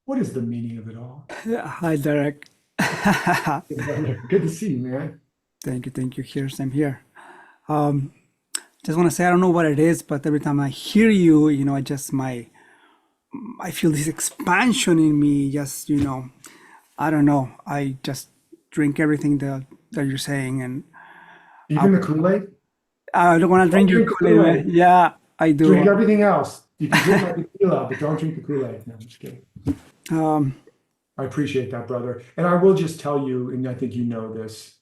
what is the meaning of it all? Yeah, hi, Derek. Good to see you, man. Thank you, thank you. Same here. Just want to say I don't know what it is, but every time I hear you, I feel this expansion in me. Just I don't know. I just drink everything that you're saying, and Even the Kool-Aid? I don't want to drink your drink the Kool-Aid, man. Kool-Aid. Yeah, I do. Drink everything else. You can drink my tequila, but don't drink the Kool-Aid. No, I'm just kidding. Um, I appreciate that, brother. And I will just tell you, and I think you know this,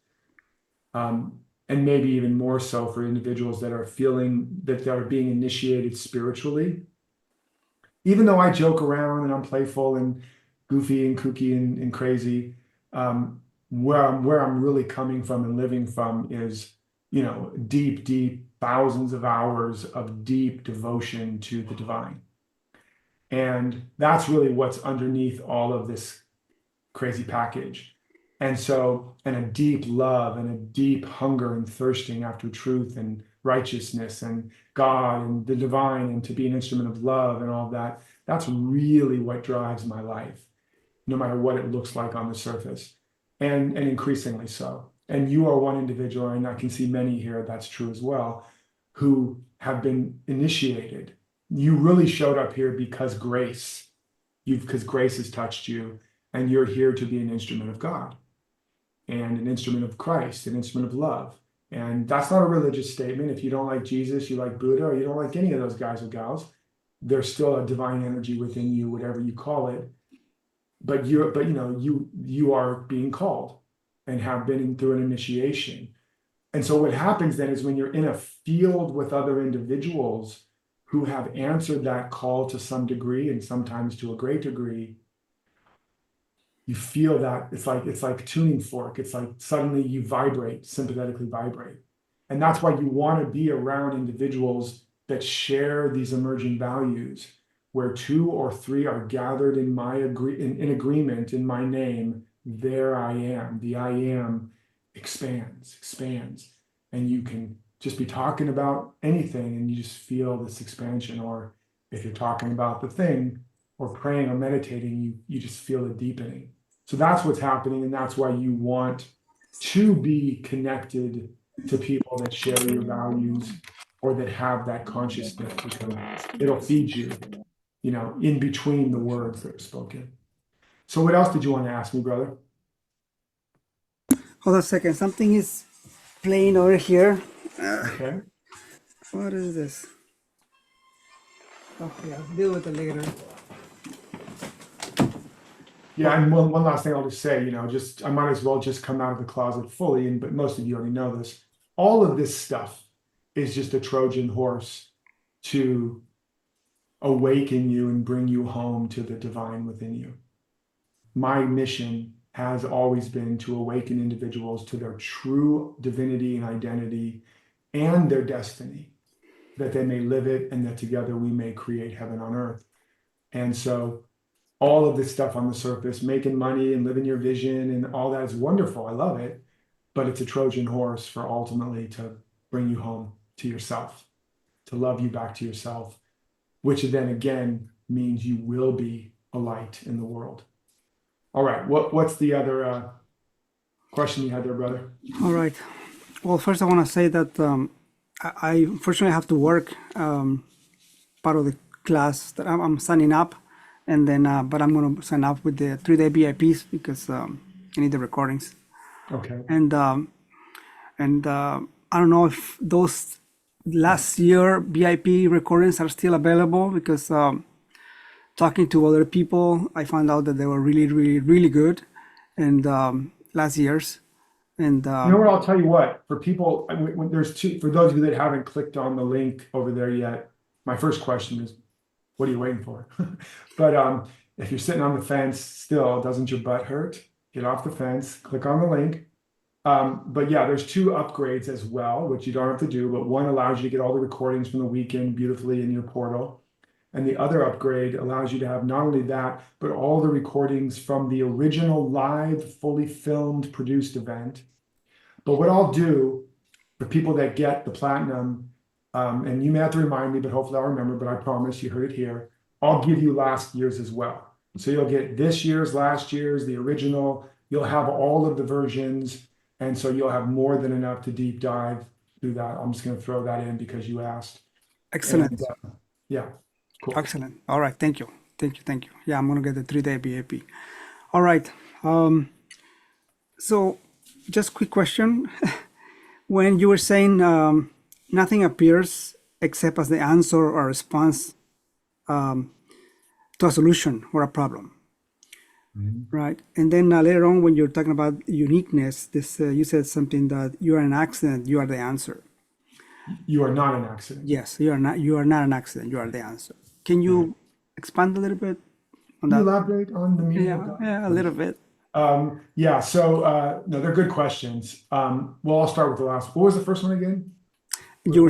and maybe even more so for individuals that are feeling that they are being initiated spiritually. Even though I joke around and I'm playful and goofy and kooky and crazy, where I'm really coming from and living from is, deep thousands of hours of deep devotion to the divine. And that's really what's underneath all of this crazy package. And a deep love and a deep hunger and thirsting after truth and righteousness and God and the divine and to be an instrument of love and all that. That's really what drives my life, no matter what it looks like on the surface, and increasingly so. And you are one individual, and I can see many here, that's true as well, who have been initiated. You really showed up here because grace has touched you, and you're here to be an instrument of God and an instrument of Christ, an instrument of love. And that's not a religious statement. If you don't like Jesus, you like Buddha, or you don't like any of those guys or gals, there's still a divine energy within you, whatever you call it. But you are being called and have been through an initiation. And so what happens then is when you're in a field with other individuals who have answered that call to some degree, and sometimes to a great degree, you feel that it's like a tuning fork. It's like suddenly you sympathetically vibrate. And that's why you want to be around individuals that share these emerging values, where 2 or 3 are gathered in agreement in my name. There I am. The I am expands. And you can just be talking about anything and you just feel this expansion. Or if you're talking about the thing or praying or meditating, you just feel a deepening. So that's what's happening. And that's why you want to be connected to people that share your values or that have that consciousness, because it'll feed you, in between the words that are spoken. So what else did you want to ask me, brother? hold on a second. Something is playing over here. Okay. What is this? Okay, I'll deal with it later. Yeah, and one last thing I'll just say, I might as well just come out of the closet fully, but most of you already know this. All of this stuff is just a Trojan horse to awaken you and bring you home to the divine within you. My mission has always been to awaken individuals to their true divinity and identity and their destiny, that they may live it and that together we may create heaven on earth. And so all of this stuff on the surface, making money and living your vision and all that is wonderful. I love it, but it's a Trojan horse for ultimately to bring you home to yourself, to love you back to yourself, which then again means you will be a light in the world. All right, what's the other question you had there, brother? All right. Well, first I want to say that I unfortunately have to work part of the class that I'm signing up, and then but I'm going to sign up with the 3-day VIPs because I need the recordings. Okay. And I don't know if those last year VIP recordings are still available, because talking to other people, I found out that they were really, really, really good, and last year's. And You know what? I'll tell you what. For people, when there's two. For those of you that haven't clicked on the link over there yet, my first question is, what are you waiting for? But if you're sitting on the fence still, doesn't your butt hurt? Get off the fence. Click on the link. But yeah, there's 2 upgrades as well, which you don't have to do. But one allows you to get all the recordings from the weekend beautifully in your portal. And the other upgrade allows you to have not only that, but all the recordings from the original live, fully filmed, produced event. But what I'll do for people that get the platinum, and you may have to remind me, but hopefully I'll remember, but I promise you heard it here, I'll give you last year's as well. So you'll get this year's, last year's, the original, you'll have all of the versions. And so you'll have more than enough to deep dive through that. I'm just going to throw that in because you asked. excellent. And, yeah, cool. Excellent. All right. Thank you. Thank you. Thank you. Yeah, I'm going to get the 3-day VIP. All right. So just quick question. When you were saying nothing appears except as the answer or response to a solution or a problem, right? And then later on, when you're talking about uniqueness, this you said something that you are an accident, you are the answer. You are not an accident. Yes, you are not. You are not an accident. You are the answer. Can you expand a little bit on Can you that? elaborate on the meaning of Yeah, that? yeah, a little bit. Yeah, so no, they're good questions. Well, I'll start with the last. What was the first one again? You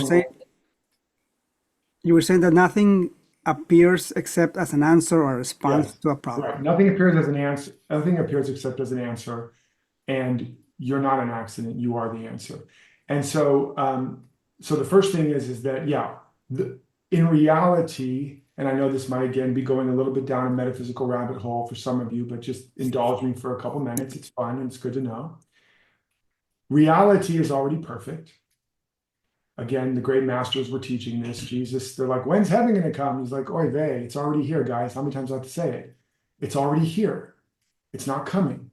were saying that nothing appears except as an answer or a response Yes, to a problem. right. Nothing appears as an answer. Nothing appears except as an answer, and you're not an accident. You are the answer. And so, so the first thing is that yeah, in reality, and I know this might again be going a little bit down a metaphysical rabbit hole for some of you, but just indulge me for a couple minutes. It's fun and it's good to know. Reality is already perfect. Again, the great masters were teaching this. Jesus, they're like, when's heaven going to come? He's like, oy vey, it's already here, guys. How many times do I have to say it? It's already here. It's not coming.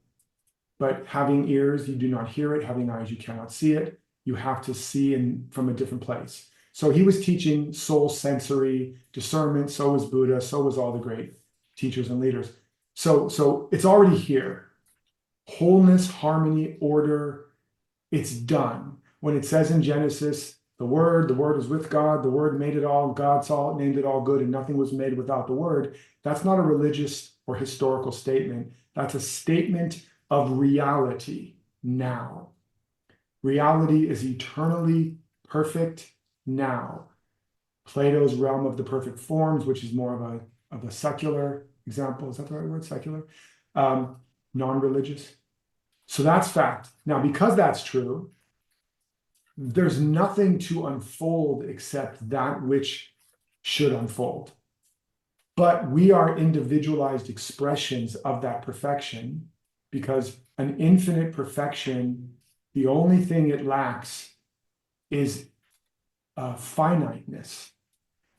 But having ears, you do not hear it. Having eyes, you cannot see it. You have to see from a different place. So he was teaching soul sensory discernment. So was Buddha. So was all the great teachers and leaders. So it's already here. Wholeness, harmony, order, it's done. When it says in Genesis, the word was with God, the word made it all, God saw it, named it all good, and nothing was made without the word. That's not a religious or historical statement. That's a statement of reality now. Reality is eternally perfect now. Plato's realm of the perfect forms, which is more of a secular example. Is that the right word? Secular? Non-religious. So that's fact. Now, because that's true, there's nothing to unfold except that which should unfold. But we are individualized expressions of that perfection, because an infinite perfection, the only thing it lacks is finiteness.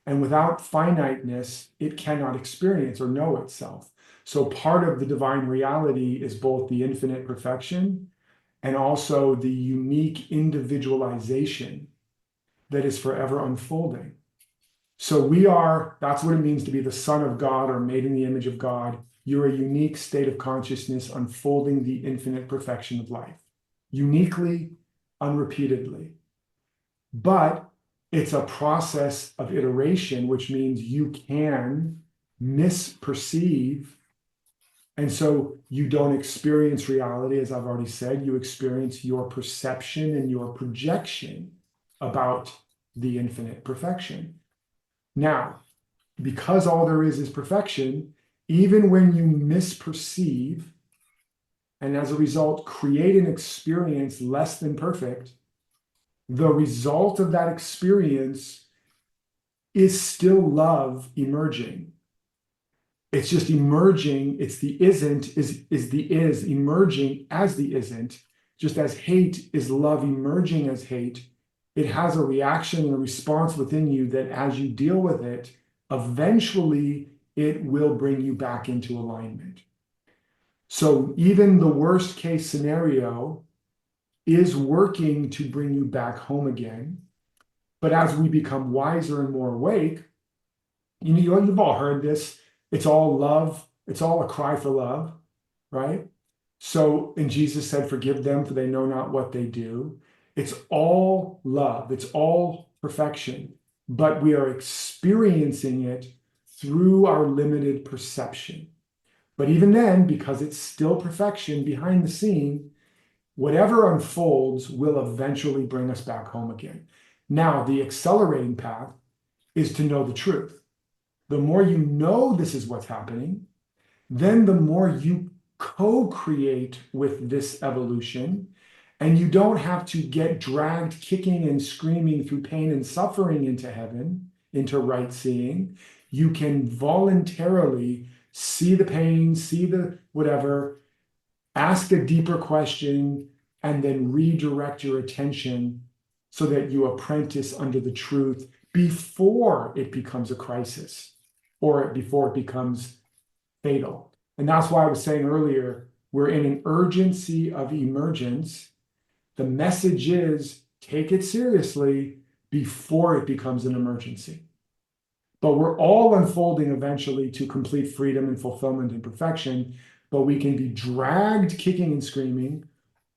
And without finiteness, it cannot experience or know itself. So part of the divine reality is both the infinite perfection and also the unique individualization that is forever unfolding. So that's what it means to be the son of God or made in the image of God. You're a unique state of consciousness unfolding the infinite perfection of life, uniquely, unrepeatedly. But It's a process of iteration, which means you can misperceive. And so you don't experience reality, as I've already said, you experience your perception and your projection about the infinite perfection. Now, because all there is perfection, even when you misperceive, and as a result create an experience less than perfect, the result of that experience is still love emerging. It's just emerging. It's the isn't is the is emerging as the isn't, just as hate is love emerging as hate. It has a reaction and a response within you that as you deal with it, eventually it will bring you back into alignment. So even the worst case scenario is working to bring you back home again. But as we become wiser and more awake, you've all heard this. It's all love. It's all a cry for love, right? So, and Jesus said, forgive them for they know not what they do. It's all love. It's all perfection, but we are experiencing it through our limited perception. But even then, because it's still perfection behind the scene, whatever unfolds will eventually bring us back home again. Now, the accelerating path is to know the truth. The more you know this is what's happening, then the more you co-create with this evolution, and you don't have to get dragged kicking and screaming through pain and suffering into heaven, into right seeing. You can voluntarily see the pain, see the whatever, ask a deeper question, and then redirect your attention so that you apprentice under the truth before it becomes a crisis or before it becomes fatal. And that's why I was saying earlier, we're in an urgency of emergence. The message is take it seriously before it becomes an emergency. But we're all unfolding eventually to complete freedom and fulfillment and perfection, but we can be dragged kicking and screaming,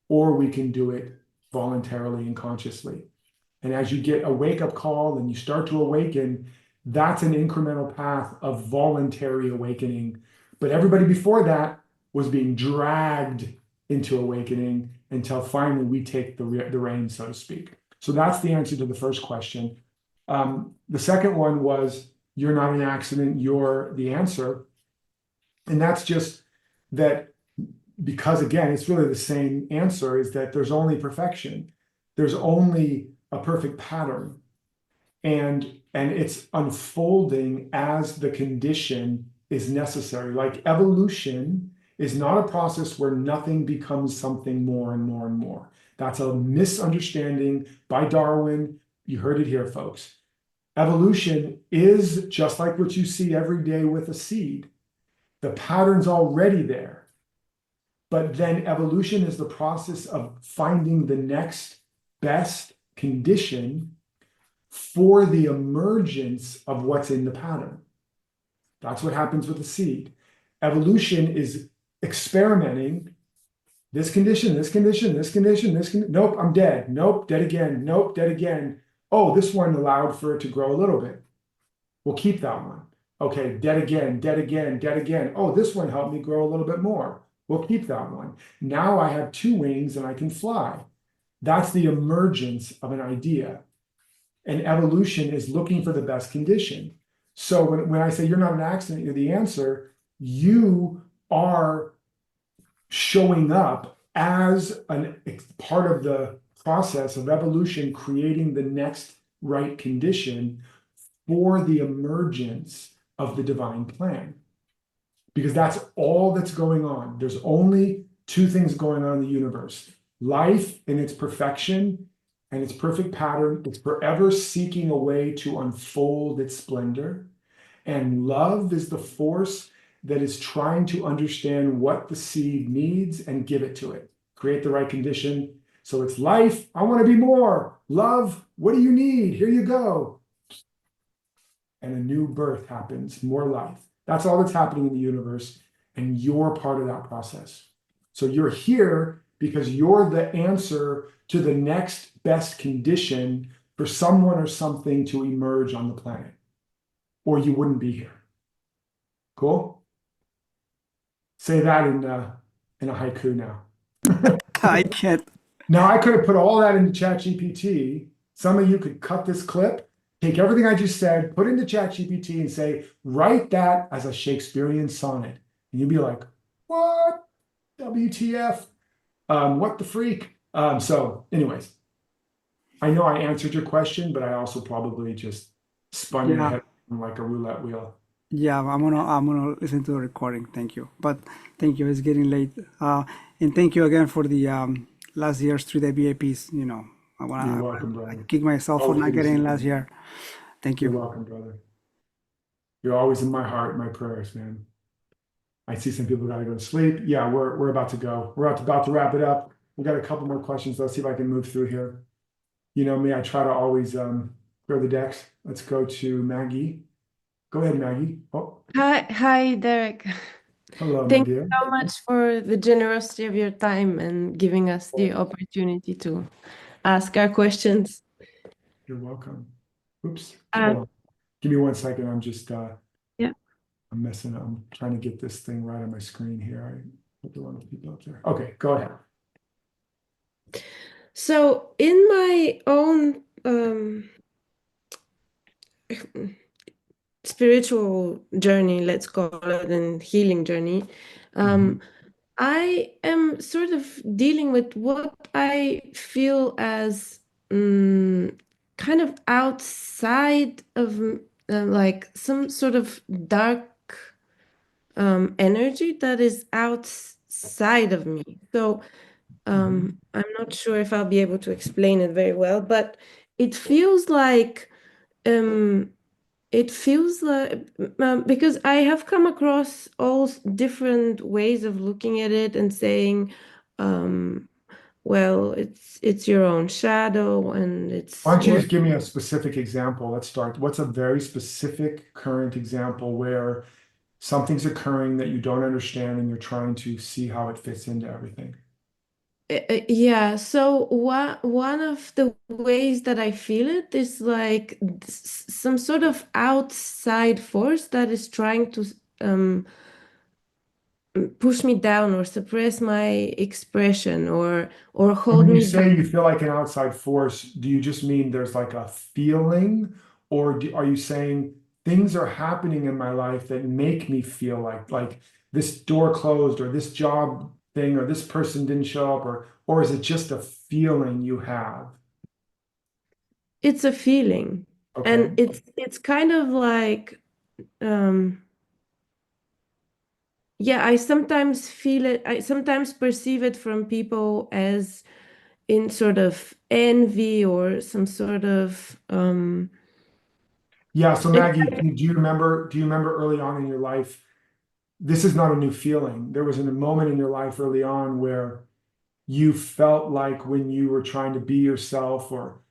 or we can do it voluntarily and consciously. And as you get a wake-up call and you start to awaken, that's an incremental path of voluntary awakening. But everybody before that was being dragged into awakening until finally we take the reins, so to speak. So that's the answer to the first question. The second one was, you're not an accident, you're the answer. And that's just that, because again, it's really the same answer, is that there's only perfection. There's only a perfect pattern. And it's unfolding as the condition is necessary. Like evolution is not a process where nothing becomes something more and more and more. That's a misunderstanding by Darwin. You heard it here, folks. Evolution is just like what you see every day with a seed. The pattern's already there. But then evolution is the process of finding the next best condition for the emergence of what's in the pattern. That's what happens with the seed. Evolution is experimenting. This condition, this condition, this condition, this condition. Nope, I'm dead. Nope, dead again. Nope, dead again. Oh, this one allowed for it to grow a little bit. We'll keep that one. Okay, dead again, dead again, dead again. Oh, this one helped me grow a little bit more. We'll keep that one. Now I have 2 wings and I can fly. That's the emergence of an idea. And evolution is looking for the best condition. So when I say you're not an accident, you're the answer, you are showing up as a part of the process of evolution, creating the next right condition for the emergence of the divine plan. Because that's all that's going on. There's only 2 things going on in the universe. Life in its perfection and its perfect pattern. It's forever seeking a way to unfold its splendor. And love is the force that is trying to understand what the seed needs and give it to it. Create the right condition. So it's life. I want to be more. Love. What do you need? Here you go. And a new birth happens, more life. That's all that's happening in the universe, and you're part of that process. So you're here because you're the answer to the next best condition for someone or something to emerge on the planet, or you wouldn't be here. Cool? Say that in a haiku now. I can't. Now I could have put all that into ChatGPT. Some of you could cut this clip, take everything I just said, put it into ChatGPT and say, write that as a Shakespearean sonnet. And you'd be like, what? WTF? What the freak? So anyways, I know I answered your question, but I also probably just spun your Yeah. head like a roulette wheel. Yeah, I'm gonna listen to the recording. Thank you. But thank you. It's getting late. And thank you again for the last year's 3-day VIPs. You know, I You're wanna welcome, I brother. kick myself for Always not good to getting see in last you. year. Thank You're you. welcome, brother. You're always in my heart, my prayers, man. I see some people gotta go to sleep. Yeah, we're about to go. We're about to wrap it up. We got a couple more questions. Let's see if I can move through here. You know me, I try to always clear the decks. Let's go to Maggie. Go ahead, Maggie. Oh, Hi, Derek. hello, my Thank you dear. so much for the generosity of your time and giving us the opportunity to ask our questions. You're welcome. Oops. Uh, Hold on. Give me 1 second. I'm just Yeah. I'm messing up. I'm trying to get this thing right on my screen here. I put the wrong people up there. Okay, go ahead. So in my own spiritual journey, let's call it, and healing journey, I am sort of dealing with what I feel as kind of outside of like some sort of dark energy that is outside of me. So I'm not sure if I'll be able to explain it very well, but it feels like um, because I have come across all different ways of looking at it and saying, well, it's your own shadow and it's Why don't you what just give me a specific example? Let's start. What's a very specific current example where something's occurring that you don't understand and you're trying to see how it fits into everything? Yeah, so one of the ways that I feel it is like some sort of outside force that is trying to push me down or suppress my expression or And hold when you me back. say you feel like an outside force, do you just mean there's like a feeling, or are you saying things are happening in my life that make me feel like this door closed or this job thing or this person didn't show up, or is it just a feeling you have? It's a feeling, Okay. and it's kind of like yeah, I sometimes feel it, I sometimes perceive it from people as in sort of envy or some sort of Yeah. So it, Maggie, do you remember early on in your life? This is not a new feeling. There was a moment in your life early on where you felt like when you were trying to be yourself or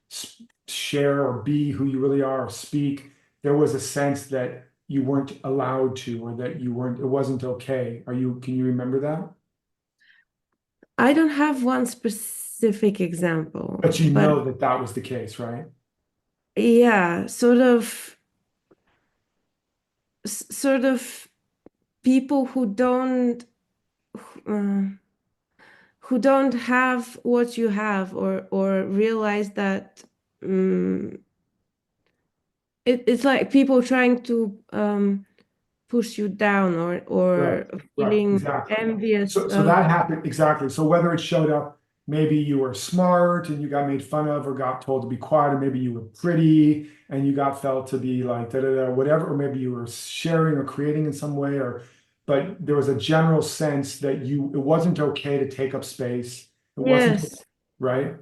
share or be who you really are or speak, there was a sense that you weren't allowed to, or that it wasn't okay. Can you remember that? I don't have one specific example, But you but know that that was the case, right? yeah, sort of people uh, who don't have what you have or realize that it's like people trying to push you down Right, or right, feeling exactly. envious So of that happened exactly. So whether it showed up, maybe you were smart and you got made fun of or got told to be quiet, or maybe you were pretty and you got felt to be like da da da whatever, or maybe you were sharing or creating in some way, but there was a general sense that it wasn't okay to take up space. It wasn't yes. right.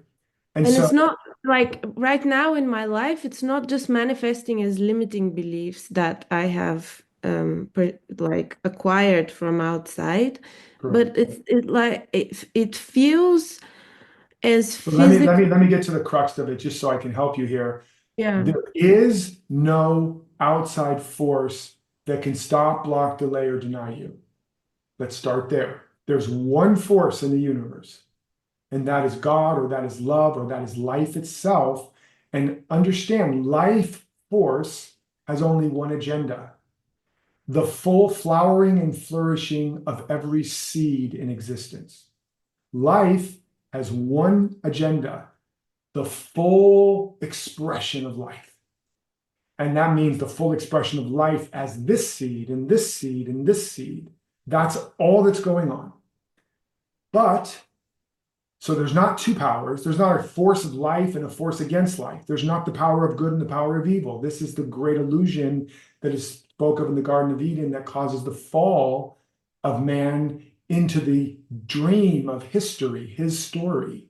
And And so it's not like right now in my life, it's not just manifesting as limiting beliefs that I have like acquired from outside, correct. but it feels as But let me let physical. me let me get to the crux of it just so I can help you here. Yeah. There is no outside force that can stop, block, delay, or deny you. Let's start there. There's one force in the universe, and that is God, or that is love, or that is life itself. And understand, life force has only one agenda: the full flowering and flourishing of every seed in existence. Life has one agenda: the full expression of life. And that means the full expression of life as this seed and this seed and this seed. That's all that's going on. But, so there's not two powers. There's not a force of life and a force against life. There's not the power of good and the power of evil. This is the great illusion that is spoke of in the Garden of Eden that causes the fall of man into the dream of history, his story.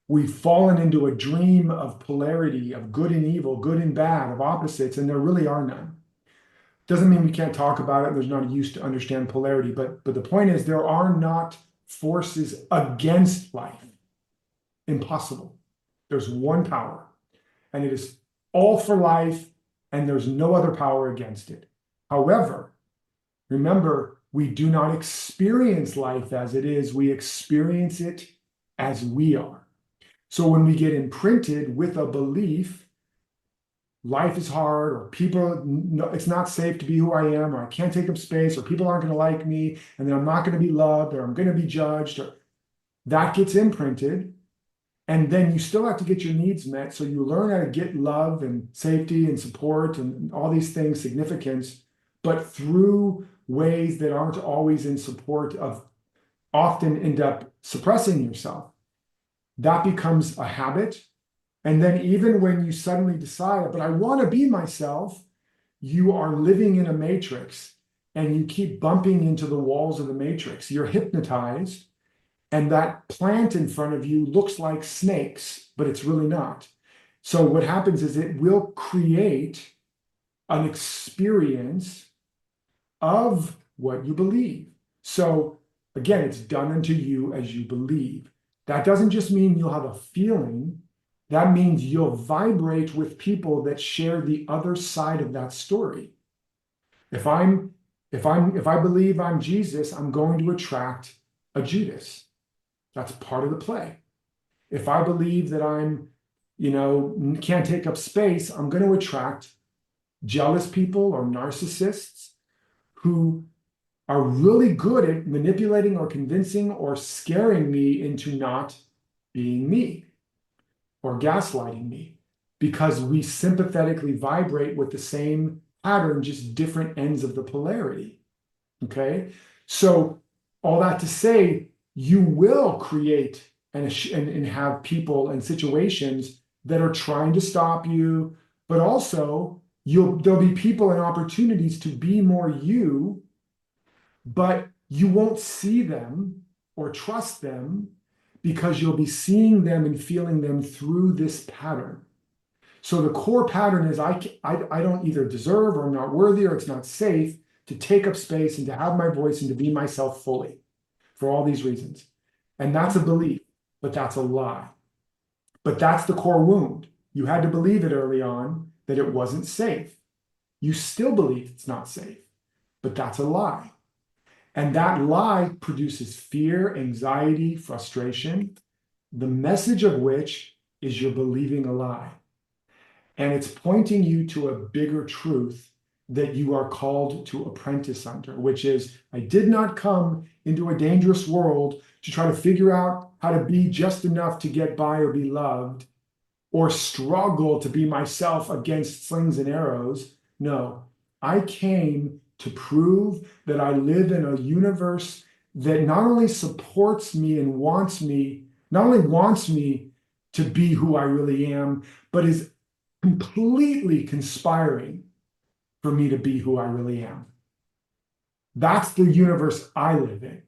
We've fallen into a dream of polarity, of good and evil, good and bad, of opposites, and there really are none. Doesn't mean we can't talk about it. There's not a use to understand polarity, but the point is there are not forces against life. Impossible. There's one power, and it is all for life, and there's no other power against it. However, remember, we do not experience life as it is. We experience it as we are. So when we get imprinted with a belief, life is hard, or it's not safe to be who I am, or I can't take up space, or people aren't going to like me, and then I'm not going to be loved, or I'm going to be judged, or that gets imprinted. And then you still have to get your needs met. So you learn how to get love and safety and support and all these things, significance, but through ways that aren't always in support of, often end up suppressing yourself. That becomes a habit. And then even when you suddenly decide, but I want to be myself, you are living in a matrix and you keep bumping into the walls of the matrix. You're hypnotized, and that plant in front of you looks like snakes, but it's really not. So what happens is it will create an experience of what you believe. So again, it's done unto you as you believe. That doesn't just mean you'll have a feeling. That means you'll vibrate with people that share the other side of that story. If I believe I'm Jesus, I'm going to attract a Judas. That's part of the play. If I believe that I'm, can't take up space, I'm going to attract jealous people or narcissists who are really good at manipulating or convincing or scaring me into not being me or gaslighting me, because we sympathetically vibrate with the same pattern, just different ends of the polarity. Okay? So all that to say, you will create and have people and situations that are trying to stop you, but also there'll be people and opportunities to be more you, but you won't see them or trust them because you'll be seeing them and feeling them through this pattern. So the core pattern is I don't either deserve, or I'm not worthy, or it's not safe to take up space and to have my voice and to be myself fully for all these reasons. And that's a belief, but that's a lie. But that's the core wound. You had to believe it early on that it wasn't safe. You still believe it's not safe, but that's a lie. And that lie produces fear, anxiety, frustration, the message of which is you're believing a lie. And it's pointing you to a bigger truth that you are called to apprentice under, which is, I did not come into a dangerous world to try to figure out how to be just enough to get by or be loved, or struggle to be myself against slings and arrows. No, I came to prove that I live in a universe that not only supports me and not only wants me to be who I really am, but is completely conspiring for me to be who I really am. That's the universe I live in.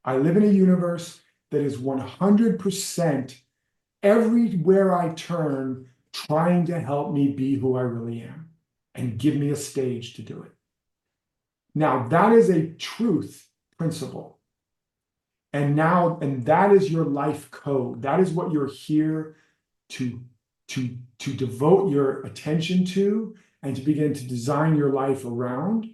I live in a universe that is 100% everywhere I turn trying to help me be who I really am and give me a stage to do it. Now, that is a truth principle. And that is your life code. That is what you're here to devote your attention to and to begin to design your life around.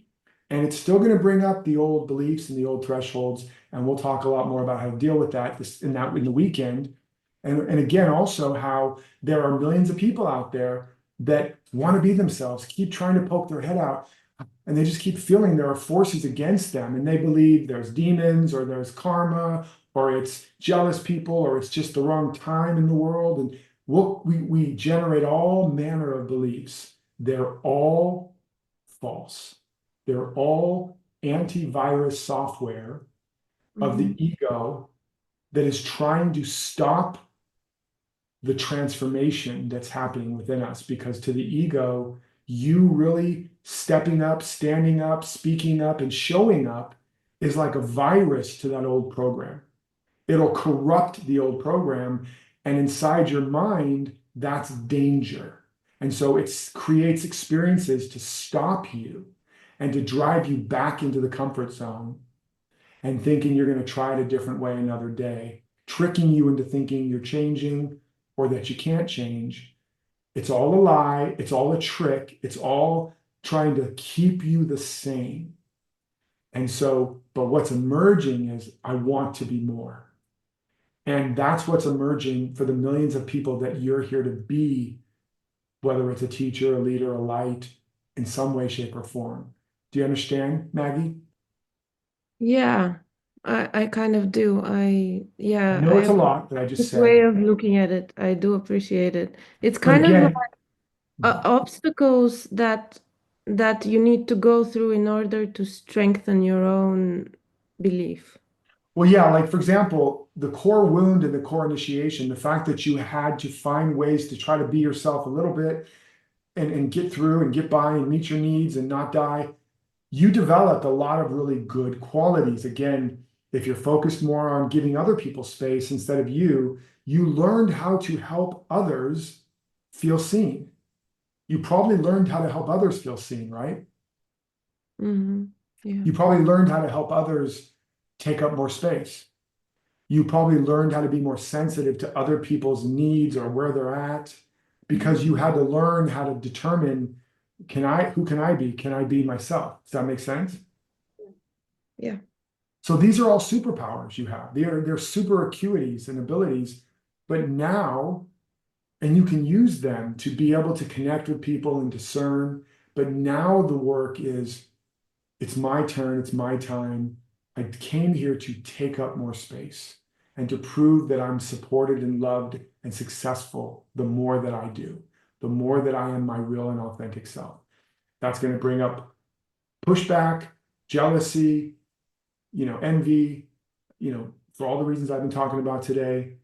And it's still going to bring up the old beliefs and the old thresholds. And we'll talk a lot more about how to deal with that in the weekend. And again, also how there are millions of people out there that want to be themselves, keep trying to poke their head out, and they just keep feeling there are forces against them, and they believe there's demons or there's karma or it's jealous people or it's just the wrong time in the world. And we generate all manner of beliefs. They're all false. They're all antivirus software of the ego that is trying to stop the transformation that's happening within us. Because to the ego, you really stepping up, standing up, speaking up, and showing up is like a virus to that old program. It'll corrupt the old program, and inside your mind, that's danger. And so it creates experiences to stop you and to drive you back into the comfort zone and thinking you're going to try it a different way another day, tricking you into thinking you're changing or that you can't change. It's all a lie. It's all a trick. It's all trying to keep you the same. And so, but what's emerging is I want to be more. And that's what's emerging for the millions of people that you're here to be, whether it's a teacher, a leader, a light, in some way, shape, or form. Do you understand, Maggie? Yeah, I kind of do. I Yeah, know I it's a lot that I just this way said, of looking at it. I do appreciate it. It's but kind of like again, obstacles that you need to go through in order to strengthen your own belief. well, yeah, like for example, the core wound and the core initiation, the fact that you had to find ways to try to be yourself a little bit and get through and get by and meet your needs and not die, you developed a lot of really good qualities. Again, if you're focused more on giving other people space instead of you learned how to help others feel seen. You probably learned how to help others feel seen, right? Yeah. You probably learned how to help others take up more space. You probably learned how to be more sensitive to other people's needs or where they're at because you had to learn how to determine, who can I be? Can I be myself? Does that make sense? Yeah. So these are all superpowers you have. They're super acuities and abilities, but now, and you can use them to be able to connect with people and discern. But now the work is, it's my turn, it's my time. I came here to take up more space and to prove that I'm supported and loved and successful the more that I do, the more that I am my real and authentic self. That's going to bring up pushback, jealousy, envy, for all the reasons I've been talking about today.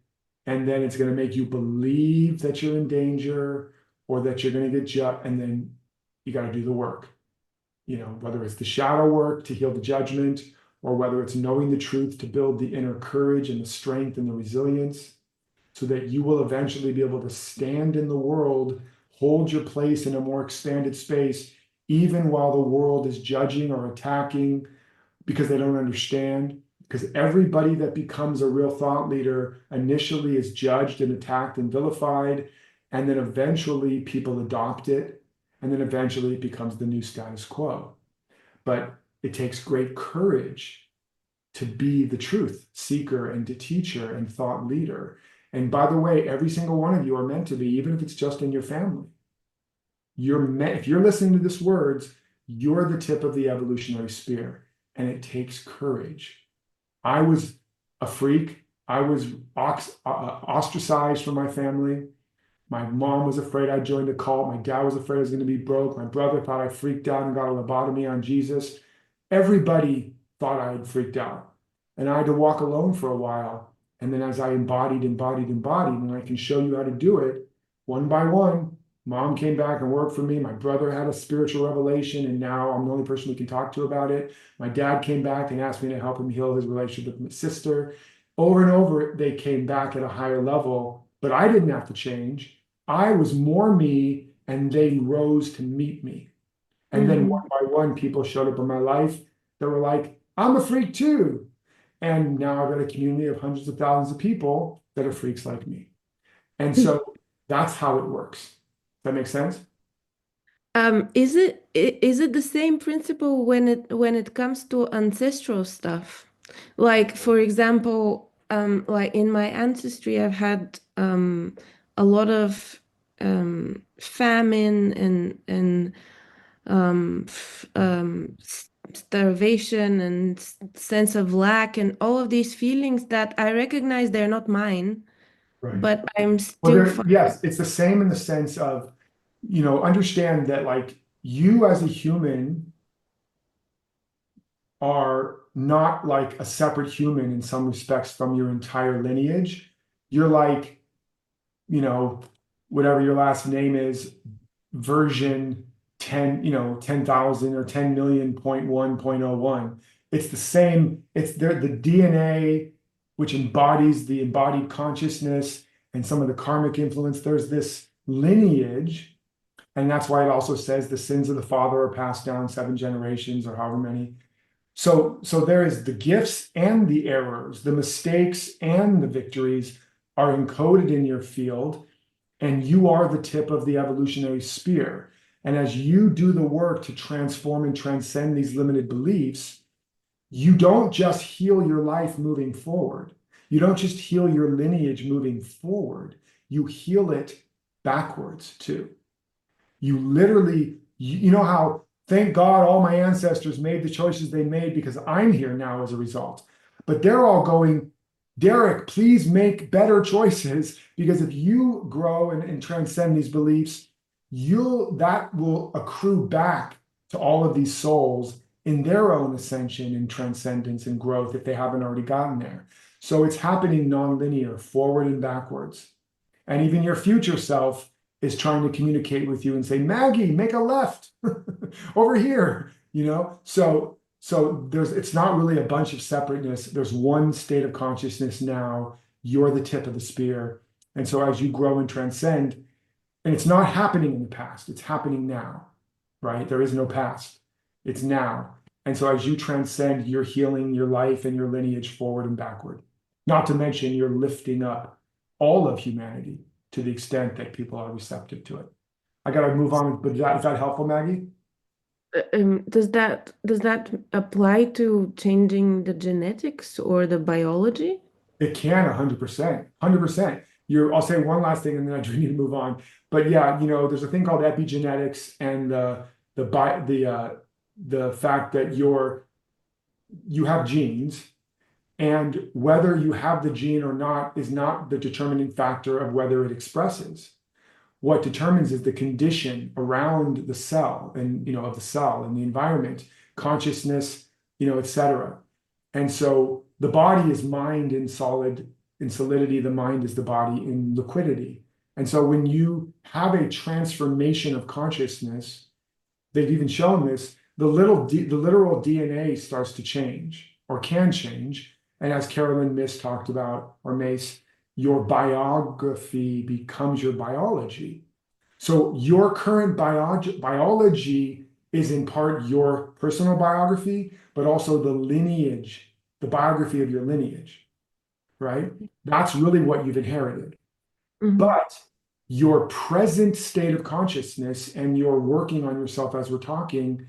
And then it's going to make you believe that you're in danger or that you're going to get judged. And then you got to do the work, whether it's the shadow work to heal the judgment, or whether it's knowing the truth to build the inner courage and the strength and the resilience so that you will eventually be able to stand in the world, hold your place in a more expanded space, even while the world is judging or attacking because they don't understand. Because everybody that becomes a real thought leader initially is judged and attacked and vilified, and then eventually people adopt it, and then eventually it becomes the new status quo. But it takes great courage to be the truth seeker and the teacher and thought leader. And by the way, every single one of you are meant to be, even if it's just in your family. If you're listening to these words, you're the tip of the evolutionary spear, and it takes courage. I was a freak. I was ostracized from my family. My mom was afraid I joined a cult. My dad was afraid I was going to be broke. My brother thought I freaked out and got a lobotomy on Jesus. Everybody thought I had freaked out. And I had to walk alone for a while. And then as I embodied, and I can show you how to do it one by one, mom came back and worked for me. My brother had a spiritual revelation, and now I'm the only person we can talk to about it. My dad came back and asked me to help him heal his relationship with my sister. Over and over, they came back at a higher level, but I didn't have to change. I was more me, and they rose to meet me. And then one by one, people showed up in my life that were like, I'm a freak too. And now I've got a community of hundreds of thousands of people that are freaks like me. And so that's how it works. Does that make sense? Is it the same principle when it comes to ancestral stuff? Like, for example, like in my ancestry, I've had a lot of famine and starvation and sense of lack and all of these feelings that I recognize they're not mine, Right. but I'm Well, still yes, it's the same in the sense of, understand that like you as a human are not like a separate human in some respects from your entire lineage. You're like, whatever your last name is, version 10, 10,000 or 10 million point 1.01. It's the same, it's there, the DNA, which embodies the embodied consciousness and some of the karmic influence. There's this lineage, and that's why it also says the sins of the father are passed down 7 generations or however many. So there is the gifts and the errors, the mistakes and the victories are encoded in your field, and you are the tip of the evolutionary spear. And as you do the work to transform and transcend these limited beliefs, you don't just heal your life moving forward. You don't just heal your lineage moving forward. You heal it backwards too. You literally, you know how, thank God all my ancestors made the choices they made because I'm here now as a result. But they're all going, Derek, please make better choices, because if you grow and transcend these beliefs, that will accrue back to all of these souls in their own ascension and transcendence and growth if they haven't already gotten there. So it's happening non-linear, forward and backwards. And even your future self is trying to communicate with you and say, Maggie, make a left over here, So it's not really a bunch of separateness. There's one state of consciousness now. You're the tip of the spear. And so as you grow and transcend, and it's not happening in the past, it's happening now, right? There is no past. It's now. And so as you transcend, you're healing your life and your lineage forward and backward. Not to mention you're lifting up all of humanity to the extent that people are receptive to it. I got to move on, but is that helpful, Maggie? does that apply to changing the genetics or the biology? It can 100%, 100%. I'll say one last thing and then I do need to move on. But yeah, there's a thing called epigenetics and the fact that you have genes, and whether you have the gene or not is not the determining factor of whether it expresses. What determines is the condition around the cell and of the cell and the environment, consciousness, etc. And so the body is mind in solidity, the mind is the body in liquidity. And so when you have a transformation of consciousness, they've even shown this, the literal DNA starts to change or can change. And as Carolyn Miss talked about, or Mace, your biography becomes your biology. So your current biology is in part your personal biography, but also the lineage, the biography of your lineage, right? That's really what you've inherited. Mhm. But your present state of consciousness and your working on yourself as we're talking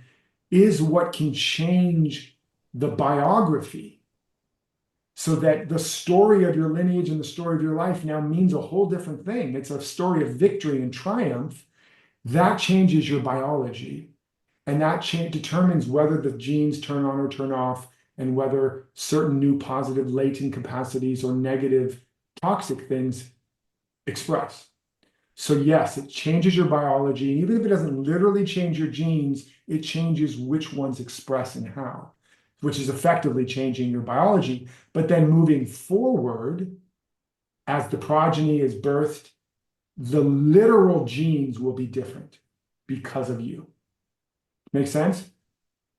is what can change the biography, so that the story of your lineage and the story of your life now means a whole different thing. It's a story of victory and triumph. That changes your biology. And that determines whether the genes turn on or turn off, and whether certain new positive latent capacities or negative toxic things express. So yes, it changes your biology. And even if it doesn't literally change your genes, it changes which ones express and how, which is effectively changing your biology. But then moving forward, as the progeny is birthed, the literal genes will be different because of you. Make sense?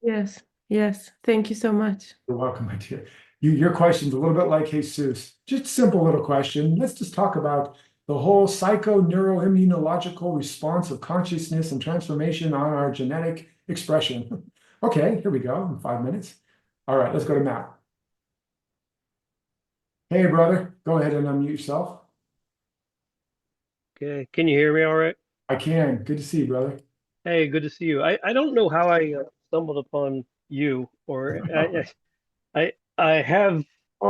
Yes, yes. Thank you so much. You're welcome, my dear. Your question's a little bit like Jesus. Just a simple little question. Let's just talk about the whole psycho-neuroimmunological response of consciousness and transformation on our genetic expression. Okay, here we go in 5 minutes. All right, let's go to Matt. Hey, brother, go ahead and unmute yourself. Okay, can you hear me all right? I can. Good to see you, brother. Hey, good to see you. I don't know how I stumbled upon you, or I have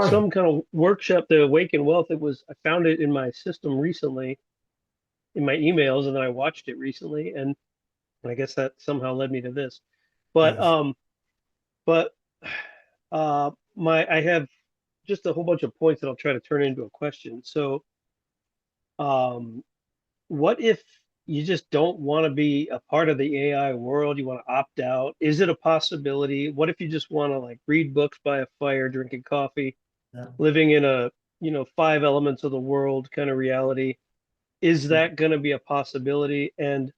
some kind of workshop to awaken wealth. I found it in my system recently, in my emails, and then I watched it recently, and I guess that somehow led me to this. But Nice. but I have just a whole bunch of points that I'll try to turn into a question. So, what if you just don't want to be a part of the AI world? You want to opt out? Is it a possibility? What if you just want to like read books by a fire, drinking coffee, Yeah. living in a, five elements of the world kind of reality? Is that going to be a possibility? And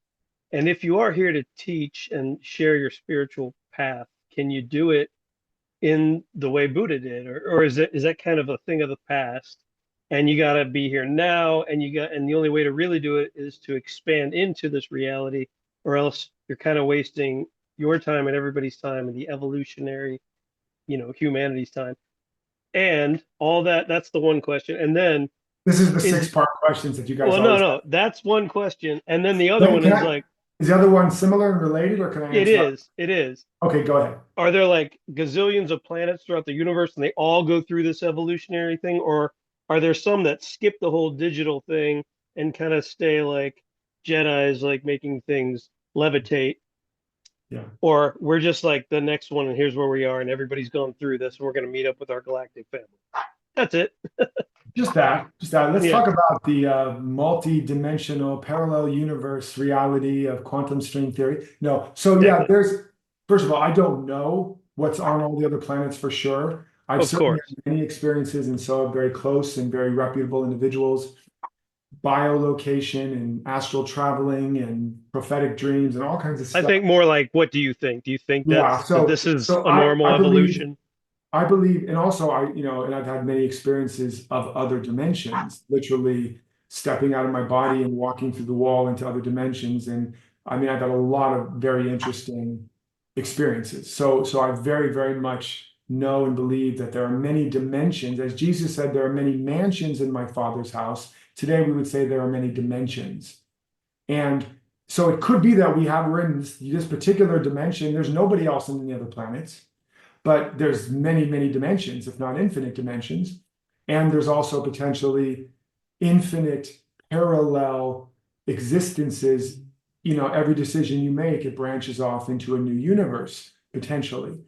if you are here to teach and share your spiritual path, can you do it in the way Buddha did, or is that kind of a thing of the past? And you got to be here now, and the only way to really do it is to expand into this reality, or else you're kind of wasting your time and everybody's time and the evolutionary, humanity's time. And all that's the one question. And then This is the is, 6-part questions that you guys well, no, always no, that's one question. And then the other Wait, one can is I- like, Is the other one similar and related, or can I it answer that? is. Okay, go ahead. Are there like gazillions of planets throughout the universe and they all go through this evolutionary thing? Or are there some that skip the whole digital thing and kind of stay like Jedi's, like making things levitate? Yeah. Or we're just like the next one and here's where we are and everybody's gone through this and we're going to meet up with our galactic family. That's it. Just that. Let's Yeah. talk about the multi-dimensional parallel universe reality of quantum string theory. No. So yeah, first of all, I don't know what's on all the other planets for sure. I've Of certainly course. had many experiences and so have very close and very reputable individuals, biolocation and astral traveling and prophetic dreams and all kinds of I stuff. think more like, what do you think? Do you think Yeah, that this is so a normal I believe evolution? I believe, and also and I've had many experiences of other dimensions, literally stepping out of my body and walking through the wall into other dimensions. And I mean, I've had a lot of very interesting experiences. So I very, very much know and believe that there are many dimensions. As Jesus said, there are many mansions in my Father's house. Today, we would say there are many dimensions. And so it could be that we're in this particular dimension. There's nobody else on the other planets. But there's many, many dimensions, if not infinite dimensions. And there's also potentially infinite parallel existences. Every decision you make, it branches off into a new universe, potentially.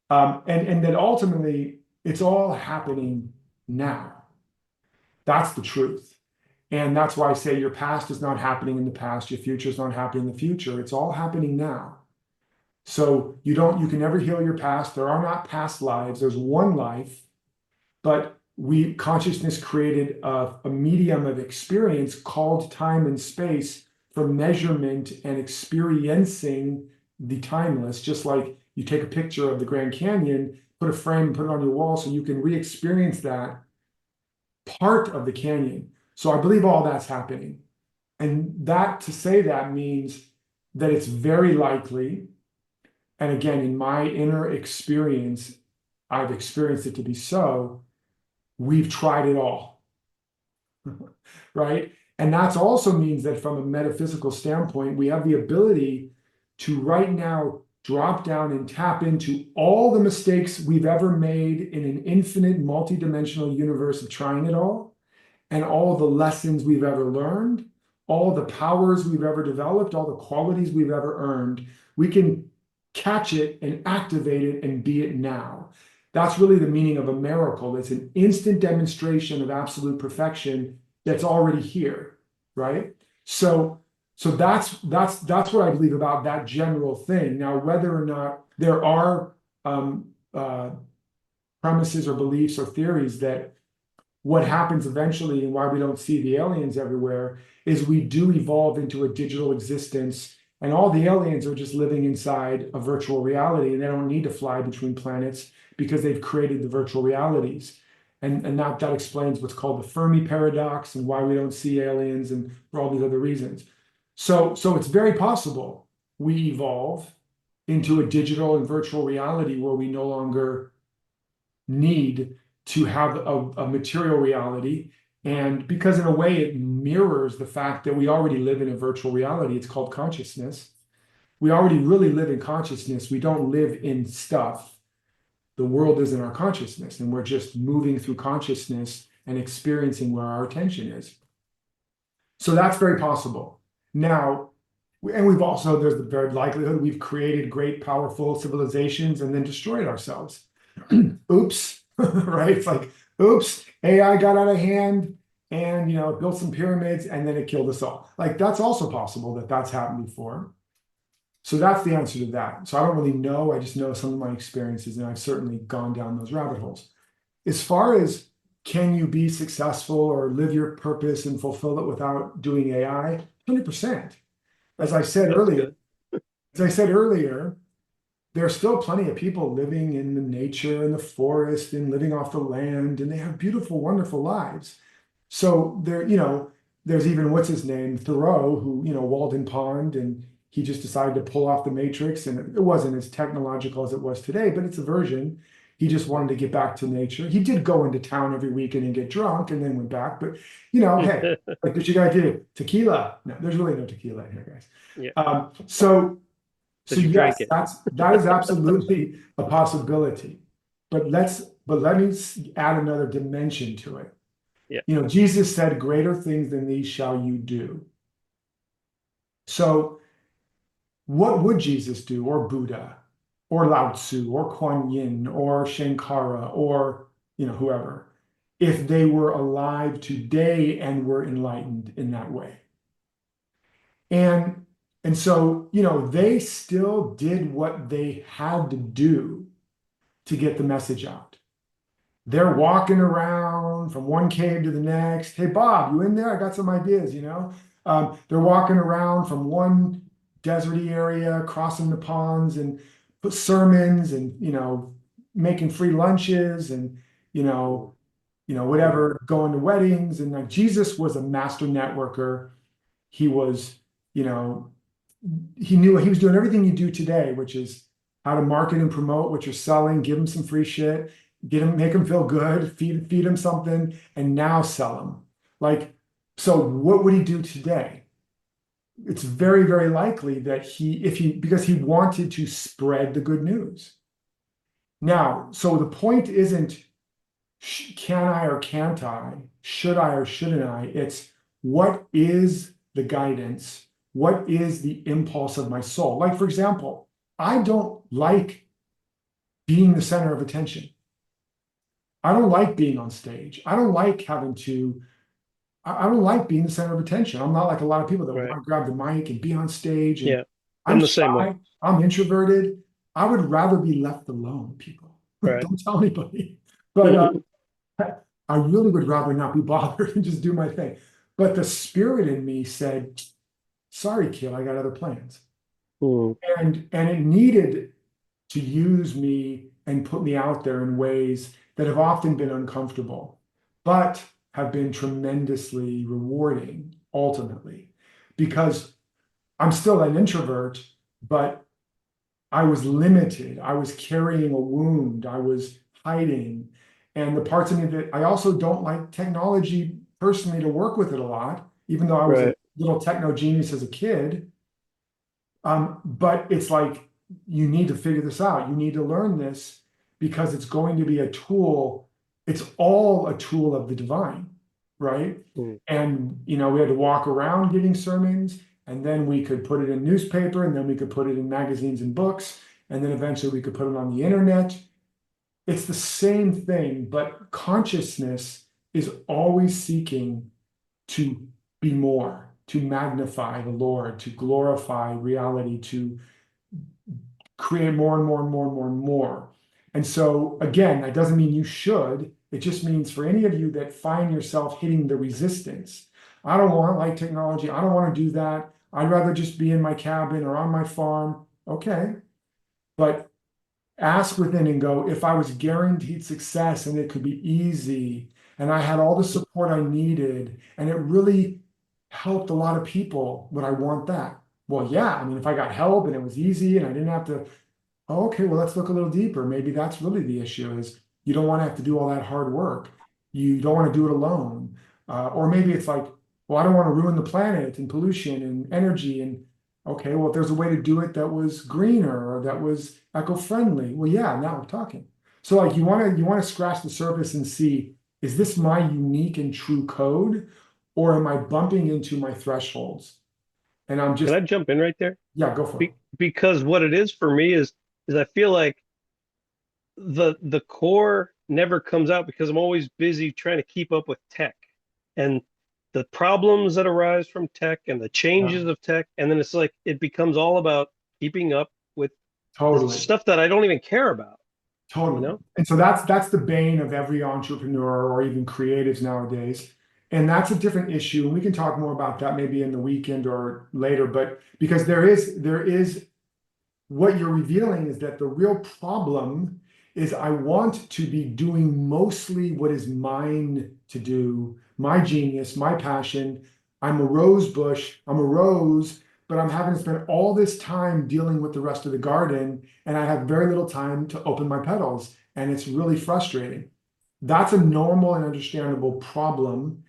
And that ultimately, it's all happening now. That's the truth. And that's why I say your past is not happening in the past, your future is not happening in the future. It's all happening now. So you can never heal your past. There are not past lives. There's one life, but consciousness created a medium of experience called time and space for measurement and experiencing the timeless. Just like you take a picture of the Grand Canyon, put a frame, put it on your wall so you can re-experience that part of the canyon. So I believe all that's happening. And to say that means that it's very likely. And again, in my inner experience, I've experienced it to be so. We've tried it all, right? And that also means that from a metaphysical standpoint, we have the ability to right now drop down and tap into all the mistakes we've ever made in an infinite multidimensional universe of trying it all, and all the lessons we've ever learned, all the powers we've ever developed, all the qualities we've ever earned. We can catch it and activate it and be it now. That's really the meaning of a miracle. It's an instant demonstration of absolute perfection that's already here, right? So that's what I believe about that general thing. Now, whether or not there are premises or beliefs or theories that what happens eventually and why we don't see the aliens everywhere is we do evolve into a digital existence. And all the aliens are just living inside a virtual reality, and they don't need to fly between planets because they've created the virtual realities. And that explains what's called the Fermi paradox and why we don't see aliens and for all these other reasons. So it's very possible we evolve into a digital and virtual reality where we no longer need to have a material reality. And because in a way it mirrors the fact that we already live in a virtual reality, it's called consciousness. We already really live in consciousness. We don't live in stuff. the world isn't our consciousness, and we're just moving through consciousness and experiencing where our attention is. So that's very possible. Now, and we've also, there's the very likelihood we've created great, powerful civilizations and then destroyed ourselves. Oops, right? It's like, oops, AI got out of hand and, built some pyramids and then it killed us all. Like, that's also possible that that's happened before. So that's the answer to that. So I don't really know. I just know some of my experiences, and I've certainly gone down those rabbit holes. As far as can you be successful or live your purpose and fulfill it without doing AI? 100%. As I said earlier, there's still plenty of people living in the nature and the forest and living off the land, and they have beautiful, wonderful lives. So there's even what's his name, Thoreau, who, Walden Pond, and he just decided to pull off the Matrix, and it wasn't as technological as it was today, but it's a version. He just wanted to get back to nature. He did go into town every weekend and get drunk and then went back. But, hey, like what you got to do? Tequila. No, there's really no tequila in here, guys. Yeah. So yes, it. that is absolutely a possibility. But let me add another dimension to it. Yeah. Jesus said, "Greater things than these shall you do." So what would Jesus do, or Buddha, or Lao Tzu, or Kuan Yin, or Shankara, or whoever, if they were alive today and were enlightened in that way? And so, they still did what they had to do to get the message out. They're walking around from one cave to the next. Hey, Bob, you in there? I got some ideas, They're walking around from one deserty area, crossing the ponds, and put sermons, and making free lunches, and whatever, going to weddings. And like, Jesus was a master networker. He was, he knew he was doing everything you do today, which is how to market and promote what you're selling, give them some free shit, make them feel good, feed them something, and now sell them. Like, so what would he do today? It's very, very likely that because he wanted to spread the good news. Now, so the point isn't can I or can't I, should I or shouldn't I? It's what is the guidance? What is the impulse of my soul? Like, for example, I don't like being the center of attention. I don't like being on stage. I don't like I don't like being the center of attention. I'm not like a lot of people that want to grab the mic and be on stage. And Yeah, I'm the same shy. way. I'm introverted. I would rather be left alone, people. Right. Don't tell anybody. But I really would rather not be bothered and just do my thing. But the spirit in me said, sorry, kid, I got other plans. And it needed to use me and put me out there in ways that have often been uncomfortable, but have been tremendously rewarding ultimately, because I'm still an introvert, but I was limited. I was carrying a wound. I was hiding. And the parts of me that I also don't like technology personally to work with it a lot, even though I was a little techno genius as a kid. But it's like, you need to figure this out. You need to learn this, because it's going to be a tool. It's all a tool of the divine, right? And, we had to walk around giving sermons, and then we could put it in newspaper, and then we could put it in magazines and books, and then eventually we could put it on the internet. It's the same thing, but consciousness is always seeking to be more, to magnify the Lord, to glorify reality, to create more and more and more and more and more. And so, again, that doesn't mean you should. It just means for any of you that find yourself hitting the resistance, I don't want like technology. I don't want to do that. I'd rather just be in my cabin or on my farm. Okay. But ask within and go, if I was guaranteed success and it could be easy and I had all the support I needed and it really helped a lot of people, would I want that? Well, yeah. I mean, if I got help and it was easy and I didn't have to, okay, well, let's look a little deeper. Maybe that's really the issue, is you don't want to have to do all that hard work. You don't want to do it alone. Or maybe it's like, well, I don't want to ruin the planet and pollution and energy. And okay, well, if there's a way to do it that was greener or that was eco-friendly, well, yeah, now we're talking. So like you want to scratch the surface and see, is this my unique and true code, or am I bumping into my thresholds? And I'm Can just, I jump in right there? yeah, go for it. Because what it is for me is I feel like the core never comes out because I'm always busy trying to keep up with tech and the problems that arise from tech and the changes of tech. And then it's like it becomes all about keeping up with the Totally. stuff that I don't even care about, you Totally. know? And so that's the bane of every entrepreneur or even creatives nowadays. And that's a different issue. And we can talk more about that maybe in the weekend or later, but because there is what you're revealing is that the real problem is I want to be doing mostly what is mine to do, my genius, my passion. I'm a rose bush, I'm a rose, but I'm having to spend all this time dealing with the rest of the garden, and I have very little time to open my petals, and it's really frustrating. That's a normal and understandable problem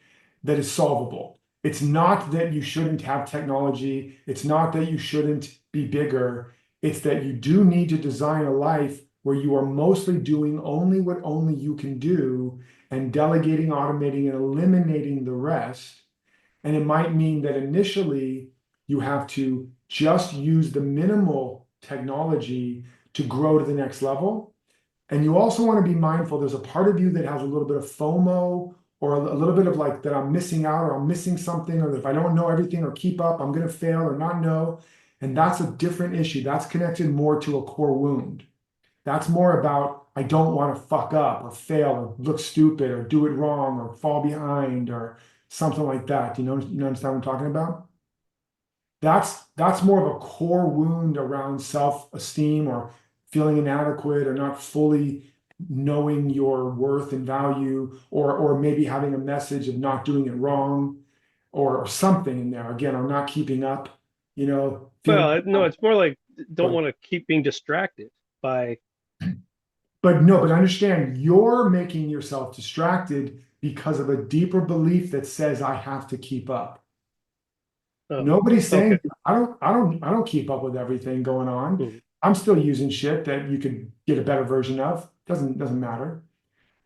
that is solvable. It's not that you shouldn't have technology, it's not that you shouldn't be bigger. It's that you do need to design a life where you are mostly doing only what only you can do and delegating, automating, and eliminating the rest. And it might mean that initially you have to just use the minimal technology to grow to the next level. And you also want to be mindful, there's a part of you that has a little bit of FOMO or a little bit of like that I'm missing out or I'm missing something, or if I don't know everything or keep up, I'm going to fail or not know. And that's a different issue. That's connected more to a core wound. That's more about I don't want to fuck up or fail or look stupid or do it wrong or fall behind or something like that. You understand what I'm talking about? That's more of a core wound around self-esteem or feeling inadequate or not fully knowing your worth and value, or maybe having a message of not doing it wrong or something in there. Again, or not keeping up, feeling. Well, no, it's more like don't want to keep being distracted by, But no, but understand you're making yourself distracted because of a deeper belief that says I have to keep up. oh, Nobody's okay. saying I don't keep up with everything going on. Mhm. I'm still using shit that you could get a better version of. Doesn't matter.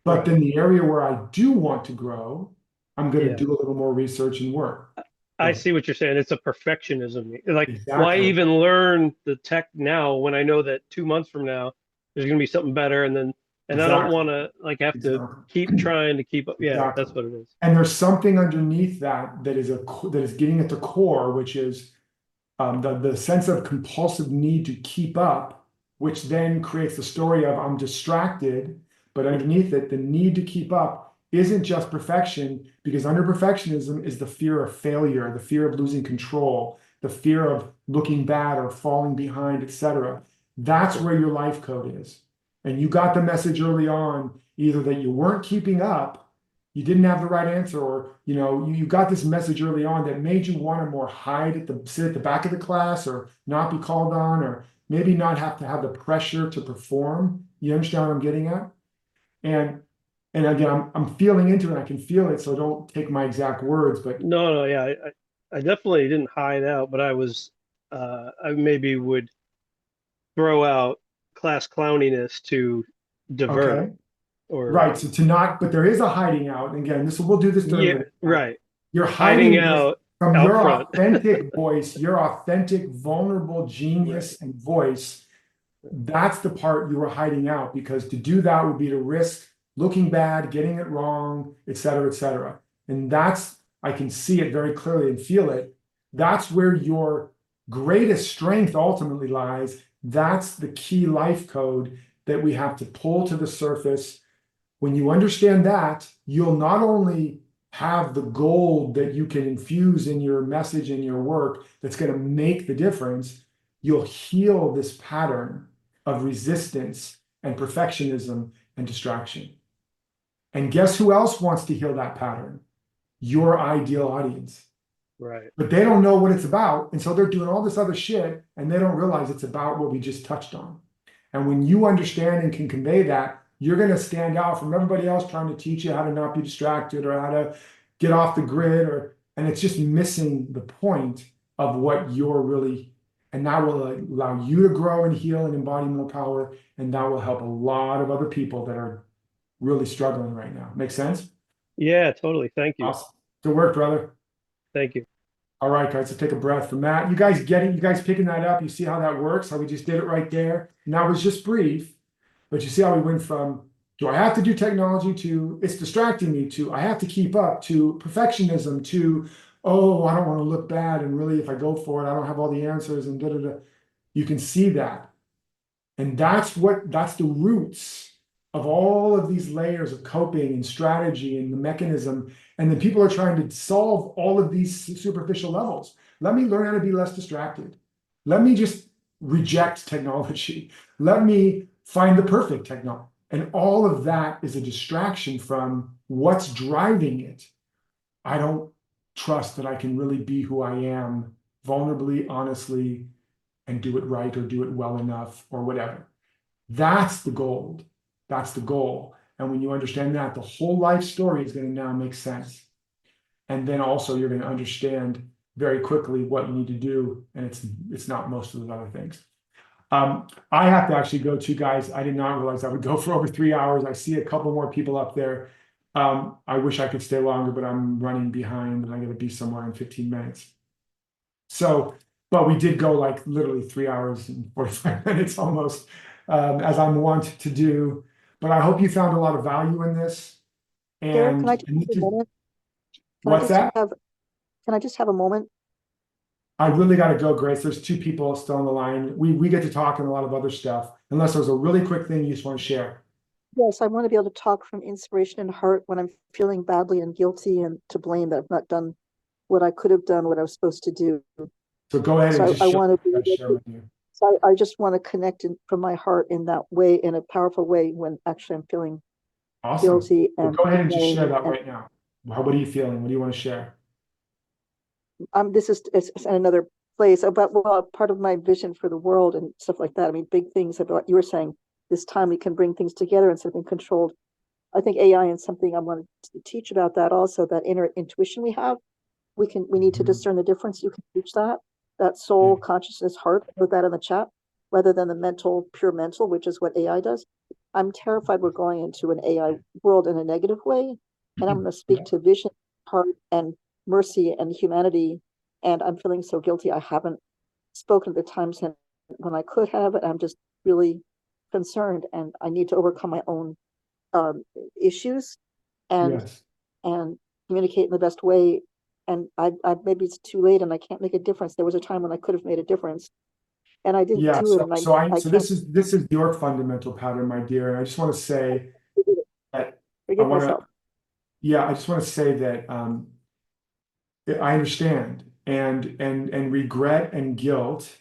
But Right. then the area where I do want to grow, I'm going to Yeah. do a little more research and work. I see what you're saying. It's a perfectionism. Like, why Exactly. even learn the tech now when I know that 2 months from now there's going to be something better, and I don't Exactly. want to like have to keep Exactly. trying to keep up. Yeah, Exactly. that's what it is. And there's something underneath that is getting at the core, which is the sense of compulsive need to keep up, which then creates the story of I'm distracted, but underneath it, the need to keep up isn't just perfection, because under perfectionism is the fear of failure, the fear of losing control, the fear of looking bad or falling behind, etc. That's where your life code is. And you got the message early on, either that you weren't keeping up, you didn't have the right answer, or you got this message early on that made you want to more sit at the back of the class or not be called on, or maybe not have to have the pressure to perform. You understand what I'm getting at? And again, I'm feeling into it. I can feel it, so don't take my exact words, but No, no, yeah, I definitely didn't hide out, but I maybe would throw out class clowniness to divert okay. or Right. So to not, but there is a hiding out. And again, we'll do this during yeah, the right. You're Hiding hiding this out from out your front. authentic voice, your authentic, vulnerable Right. genius and voice. That's the part you were hiding out, because to do that would be to risk looking bad, getting it wrong, et cetera, et cetera. And I can see it very clearly and feel it. That's where your greatest strength ultimately lies. That's the key life code that we have to pull to the surface. When you understand that, you'll not only have the gold that you can infuse in your message and your work that's going to make the difference, you'll heal this pattern of resistance and perfectionism and distraction. And guess who else wants to heal that pattern? Your ideal audience. Right. But they don't know what it's about. And so they're doing all this other shit and they don't realize it's about what we just touched on. And when you understand and can convey that, you're going to stand out from everybody else trying to teach you how to not be distracted or how to get off the grid, and it's just missing the point of what you're really And that will allow you to grow and heal and embody more power. And that will help a lot of other people that are really struggling right now. Make sense? Yeah, totally. Thank you. Awesome. Good work, brother. Thank you. All right, guys, so take a breath from that. You guys getting, you guys picking that up? You see how that works? How we just did it right there? And that was just brief, but you see how we went from, do I have to do technology, to it's distracting me, to I have to keep up, to perfectionism, to, oh, I don't want to look bad. And really, if I go for it, I don't have all the answers, and da da da. You can see that. And that's the roots of all of these layers of coping and strategy and the mechanism. And then people are trying to solve all of these superficial levels. Let me learn how to be less distracted. Let me just reject technology. Let me find the perfect technology. And all of that is a distraction from what's driving it. I don't trust that I can really be who I am vulnerably, honestly, and do it right or do it well enough or whatever. That's the gold. That's the goal. And when you understand that, the whole life story is going to now make sense. And then also you're going to understand very quickly what you need to do. And it's not most of those other things. I have to actually go to, guys. I did not realize I would go for over 3 hours. I see a couple more people up there. I wish I could stay longer, but I'm running behind and I got to be somewhere in 15 minutes. So, but we did go like literally 3 hours and 45 minutes almost, as I'm wont to do. But I hope you found a lot of value in this. Derek, And can I just have a moment? What's that? Can I just have a moment? I really got to go, Grace. There's 2 people still on the line. We get to talk and a lot of other stuff, unless there's a really quick thing you just want to share. Yes, I want to be able to talk from inspiration and heart when I'm feeling badly and guilty and to blame that I've not done what I could have done, what I was supposed to do. So go ahead and So just I share, want to be able share to, with you. so I just want to connect from my heart in that way, in a powerful way, when actually I'm feeling Awesome. guilty Well, and go ahead and just share blame. that And right now. What are you feeling? What do you want to share? this is it's in another place about, well, part of my vision for the world and stuff like that. I mean, big things about, you were saying, this time we can bring things together instead of being controlled. I think AI and something I wanted to teach about that also, that inner intuition we have. We need to discern the difference. You can teach that soul, consciousness, heart, put that in the chat, rather than the mental, pure mental, which is what AI does. I'm terrified we're going into an AI world in a negative way. And I'm going to speak to vision, heart, and mercy and humanity. And I'm feeling so guilty. I haven't spoken at the times when I could have, and I'm just really concerned. And I need to overcome my own issues and Yes. and communicate in the best way. And I maybe it's too late and I can't make a difference. There was a time when I could have made a difference and I didn't Yeah. do it. And So I so can't this is your fundamental pattern, my dear. And I just want to say that I forgive want to, myself. yeah, I just want to say that I understand, and regret and guilt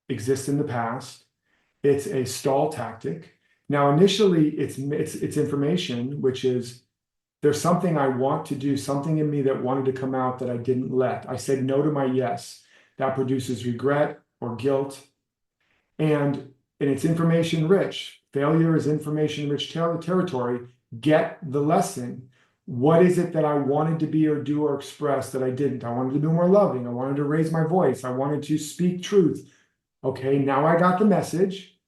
exist in the past. It's a stall tactic. Now, initially, it's information, which is there's something I want to do, something in me that wanted to come out that I didn't let. I said no to my yes. That produces regret or guilt, and it's information rich. Failure is information rich territory. Get the lesson. What is it that I wanted to be or do or express that I didn't? I wanted to be more loving. I wanted to raise my voice. I wanted to speak truth. Okay, now I got the message.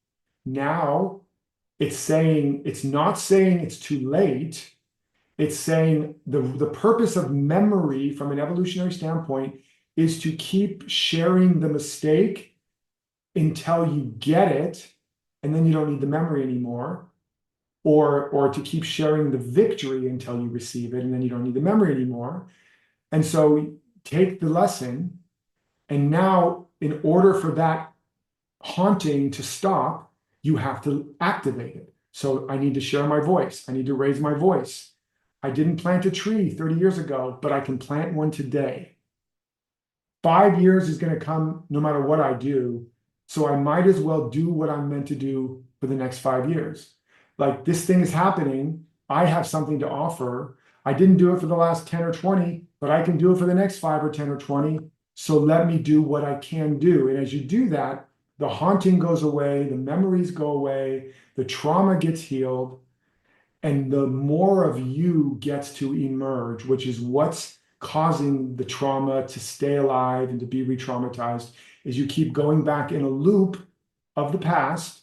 Now it's not saying it's too late. It's saying the purpose of memory from an evolutionary standpoint is to keep sharing the mistake until you get it, and then you don't need the memory anymore, or to keep sharing the victory until you receive it, and then you don't need the memory anymore. And so take the lesson, and now in order for that haunting to stop, you have to activate it. So I need to share my voice. I need to raise my voice. I didn't plant a tree 30 years ago, but I can plant one today. 5 years is going to come no matter what I do. So I might as well do what I'm meant to do for the next 5 years. Like, this thing is happening. I have something to offer. I didn't do it for the last 10 or 20, but I can do it for the next 5 or 10 or 20. So let me do what I can do. And as you do that, the haunting goes away, the memories go away, the trauma gets healed, and the more of you gets to emerge, which is what's causing the trauma to stay alive and to be re-traumatized. is you keep going back in a loop of the past,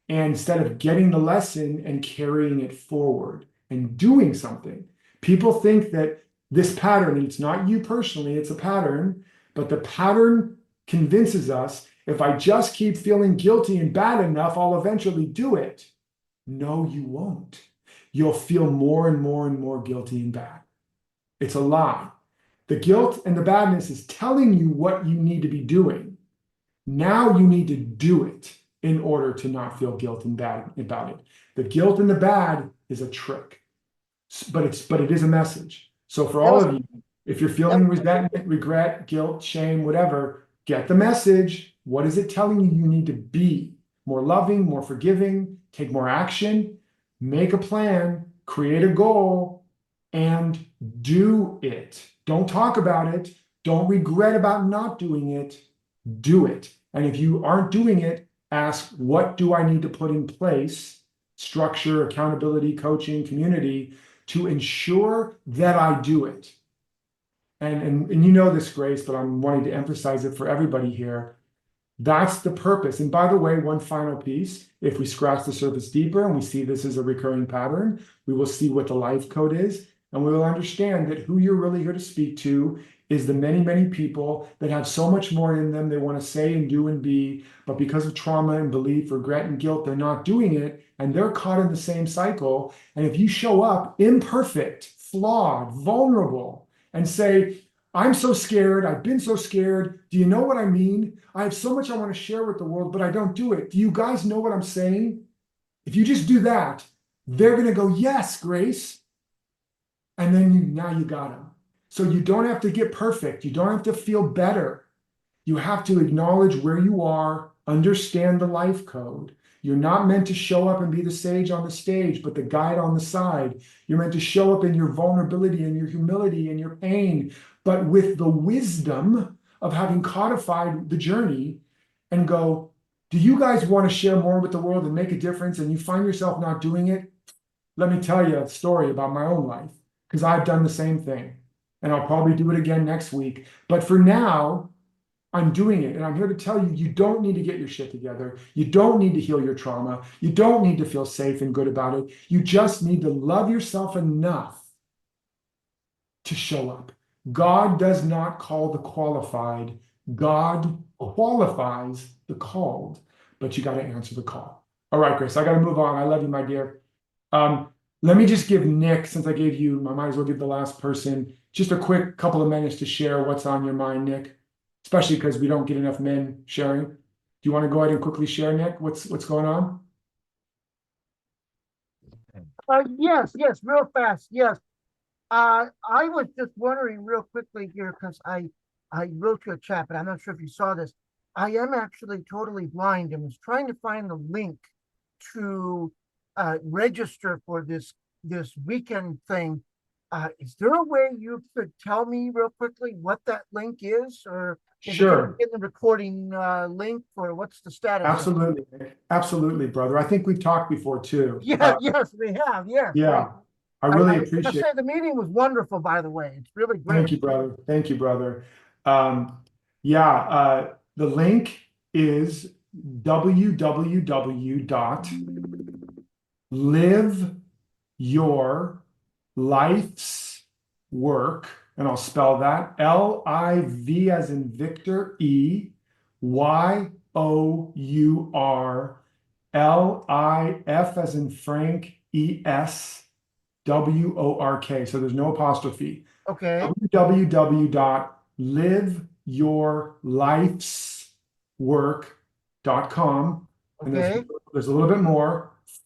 and instead of getting the lesson and carrying it forward and doing something. People think that this pattern, and it's not you personally, it's a pattern, but the pattern convinces us if I just keep feeling guilty and bad enough, I'll eventually do it. No, you won't. You'll feel more and more and more guilty and bad. It's a lie. The guilt and the badness is telling you what you need to be doing. Now you need to do it in order to not feel guilt and bad about it. The guilt and the bad is a trick, but it is a message. So for all of you, if you're feeling resentment, regret, guilt, shame, whatever, get the message. What is it telling you you need to be? More loving, more forgiving, take more action, make a plan, create a goal, and do it. Don't talk about it. Don't regret about not doing it. Do it. And if you aren't doing it, ask, what do I need to put in place? Structure, accountability, coaching, community, to ensure that I do it. And you know this, Grace, but I'm wanting to emphasize it for everybody here. That's the purpose. And by the way, one final piece, if we scratch the surface deeper and we see this as a recurring pattern, we will see what the life code is, and we will understand that who you're really here to speak to is the many, many people that have so much more in them they want to say and do and be, but because of trauma and belief, regret and guilt, they're not doing it, and they're caught in the same cycle. And if you show up imperfect, flawed, vulnerable, and say, I'm so scared, I've been so scared, do you know what I mean? I have so much I want to share with the world, but I don't do it. Do you guys know what I'm saying? If you just do that, they're going to go, yes, Grace. And then now you got them. So you don't have to get perfect. You don't have to feel better. You have to acknowledge where you are, understand the life code. You're not meant to show up and be the sage on the stage, but the guide on the side. You're meant to show up in your vulnerability and your humility and your pain, but with the wisdom of having codified the journey, and go, do you guys want to share more with the world and make a difference, and you find yourself not doing it? Let me tell you a story about my own life, because I've done the same thing, and I'll probably do it again next week. But for now, I'm doing it. And I'm here to tell you, you don't need to get your shit together. You don't need to heal your trauma. You don't need to feel safe and good about it. You just need to love yourself enough to show up. God does not call the qualified. God qualifies the called, but you got to answer the call. All right, Chris, I got to move on. I love you, my dear. Let me just give Nick, since I gave you, I might as well give the last person just a quick couple of minutes to share what's on your mind, Nick. Especially because we don't get enough men sharing. Do you want to go ahead and quickly share, Nick? What's going on? Yes, real fast. Yes. I was just wondering real quickly here, because I wrote you a chat, but I'm not sure if you saw this. I am actually totally blind and was trying to find the link to register for this weekend thing. Is there a way you could tell me real quickly what that link is, or is it Sure. in the recording link, or what's the status? Absolutely, Nick. Absolutely, brother. I think we've talked before too. Yeah, yes, we have. Yes. Yeah, I really I appreciate it. say the meeting was wonderful, by the way. It's really great. Thank you, brother. Thank you, brother. The link is www.liveyourlifeswork, and I'll spell that LIV as in Victor, YOURLIF as in Frank, ESWORK. So there's no apostrophe. Okay. www.liveyourlifeswork.com. And Okay. there's a little bit more, /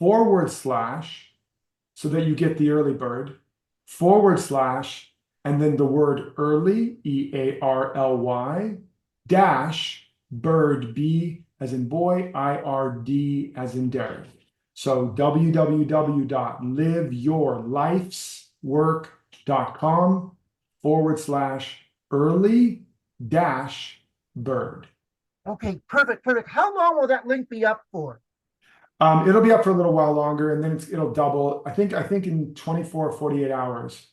so that you get the early bird, / and then the word early, EARLY, -bird, B as in boy, IRD as in Derek. So www.liveyourlifeswork.com /early-bird. Okay, perfect. How long will that link be up for? It'll be up for a little while longer, and then it'll double. I think in 24 or 48 hours.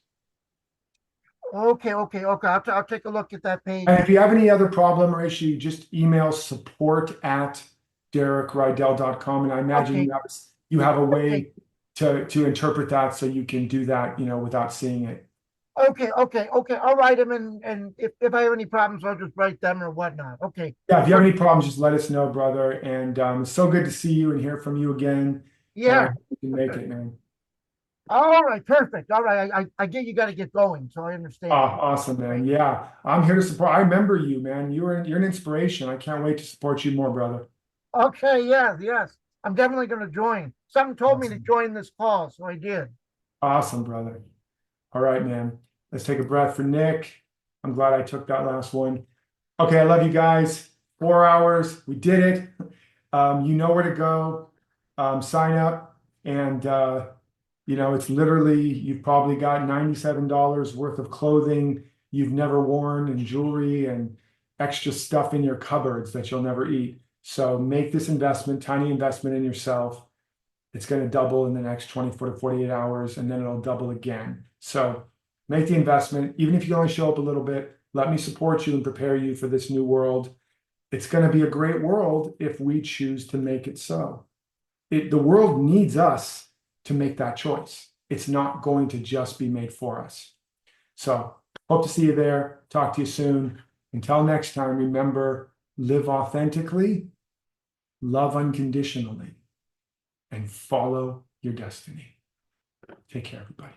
Okay, okay, okay. I'll take a look at that page. And if you have any other problem or issue, just email support@DerekRydall.com. And I imagine Okay. you have a Okay. way to interpret that so you can do that, without seeing it. Okay, okay, okay. I'll write them, and if I have any problems, I'll just write them or whatnot. Okay. Yeah, if you have any problems, just let us know, brother. And it's so good to see you and hear from you again. And I Yeah. hope you can make it, man. All right, perfect. All right. I get you got to get going, so I understand. Awesome, man. Yeah, I'm here to support. I remember you, man. You're an inspiration. I can't wait to support you more, brother. Okay, yes, yes. I'm definitely going to join. Something told me to Awesome. join this call, so I did. Awesome, brother. All right, man. Let's take a breath for Nick. I'm glad I took that last one. Okay, I love you guys. 4 hours. We did it. You know where to go. Sign up. And, it's literally, you've probably got $97 worth of clothing you've never worn and jewelry and extra stuff in your cupboards that you'll never eat. So make this investment, tiny investment in yourself. It's going to double in the next 24 to 48 hours, and then it'll double again. So make the investment, even if you only show up a little bit. Let me support you and prepare you for this new world. It's going to be a great world if we choose to make it so. The world needs us to make that choice. It's not going to just be made for us. So hope to see you there. Talk to you soon. Until next time, remember, live authentically, love unconditionally, and follow your destiny. Take care, everybody.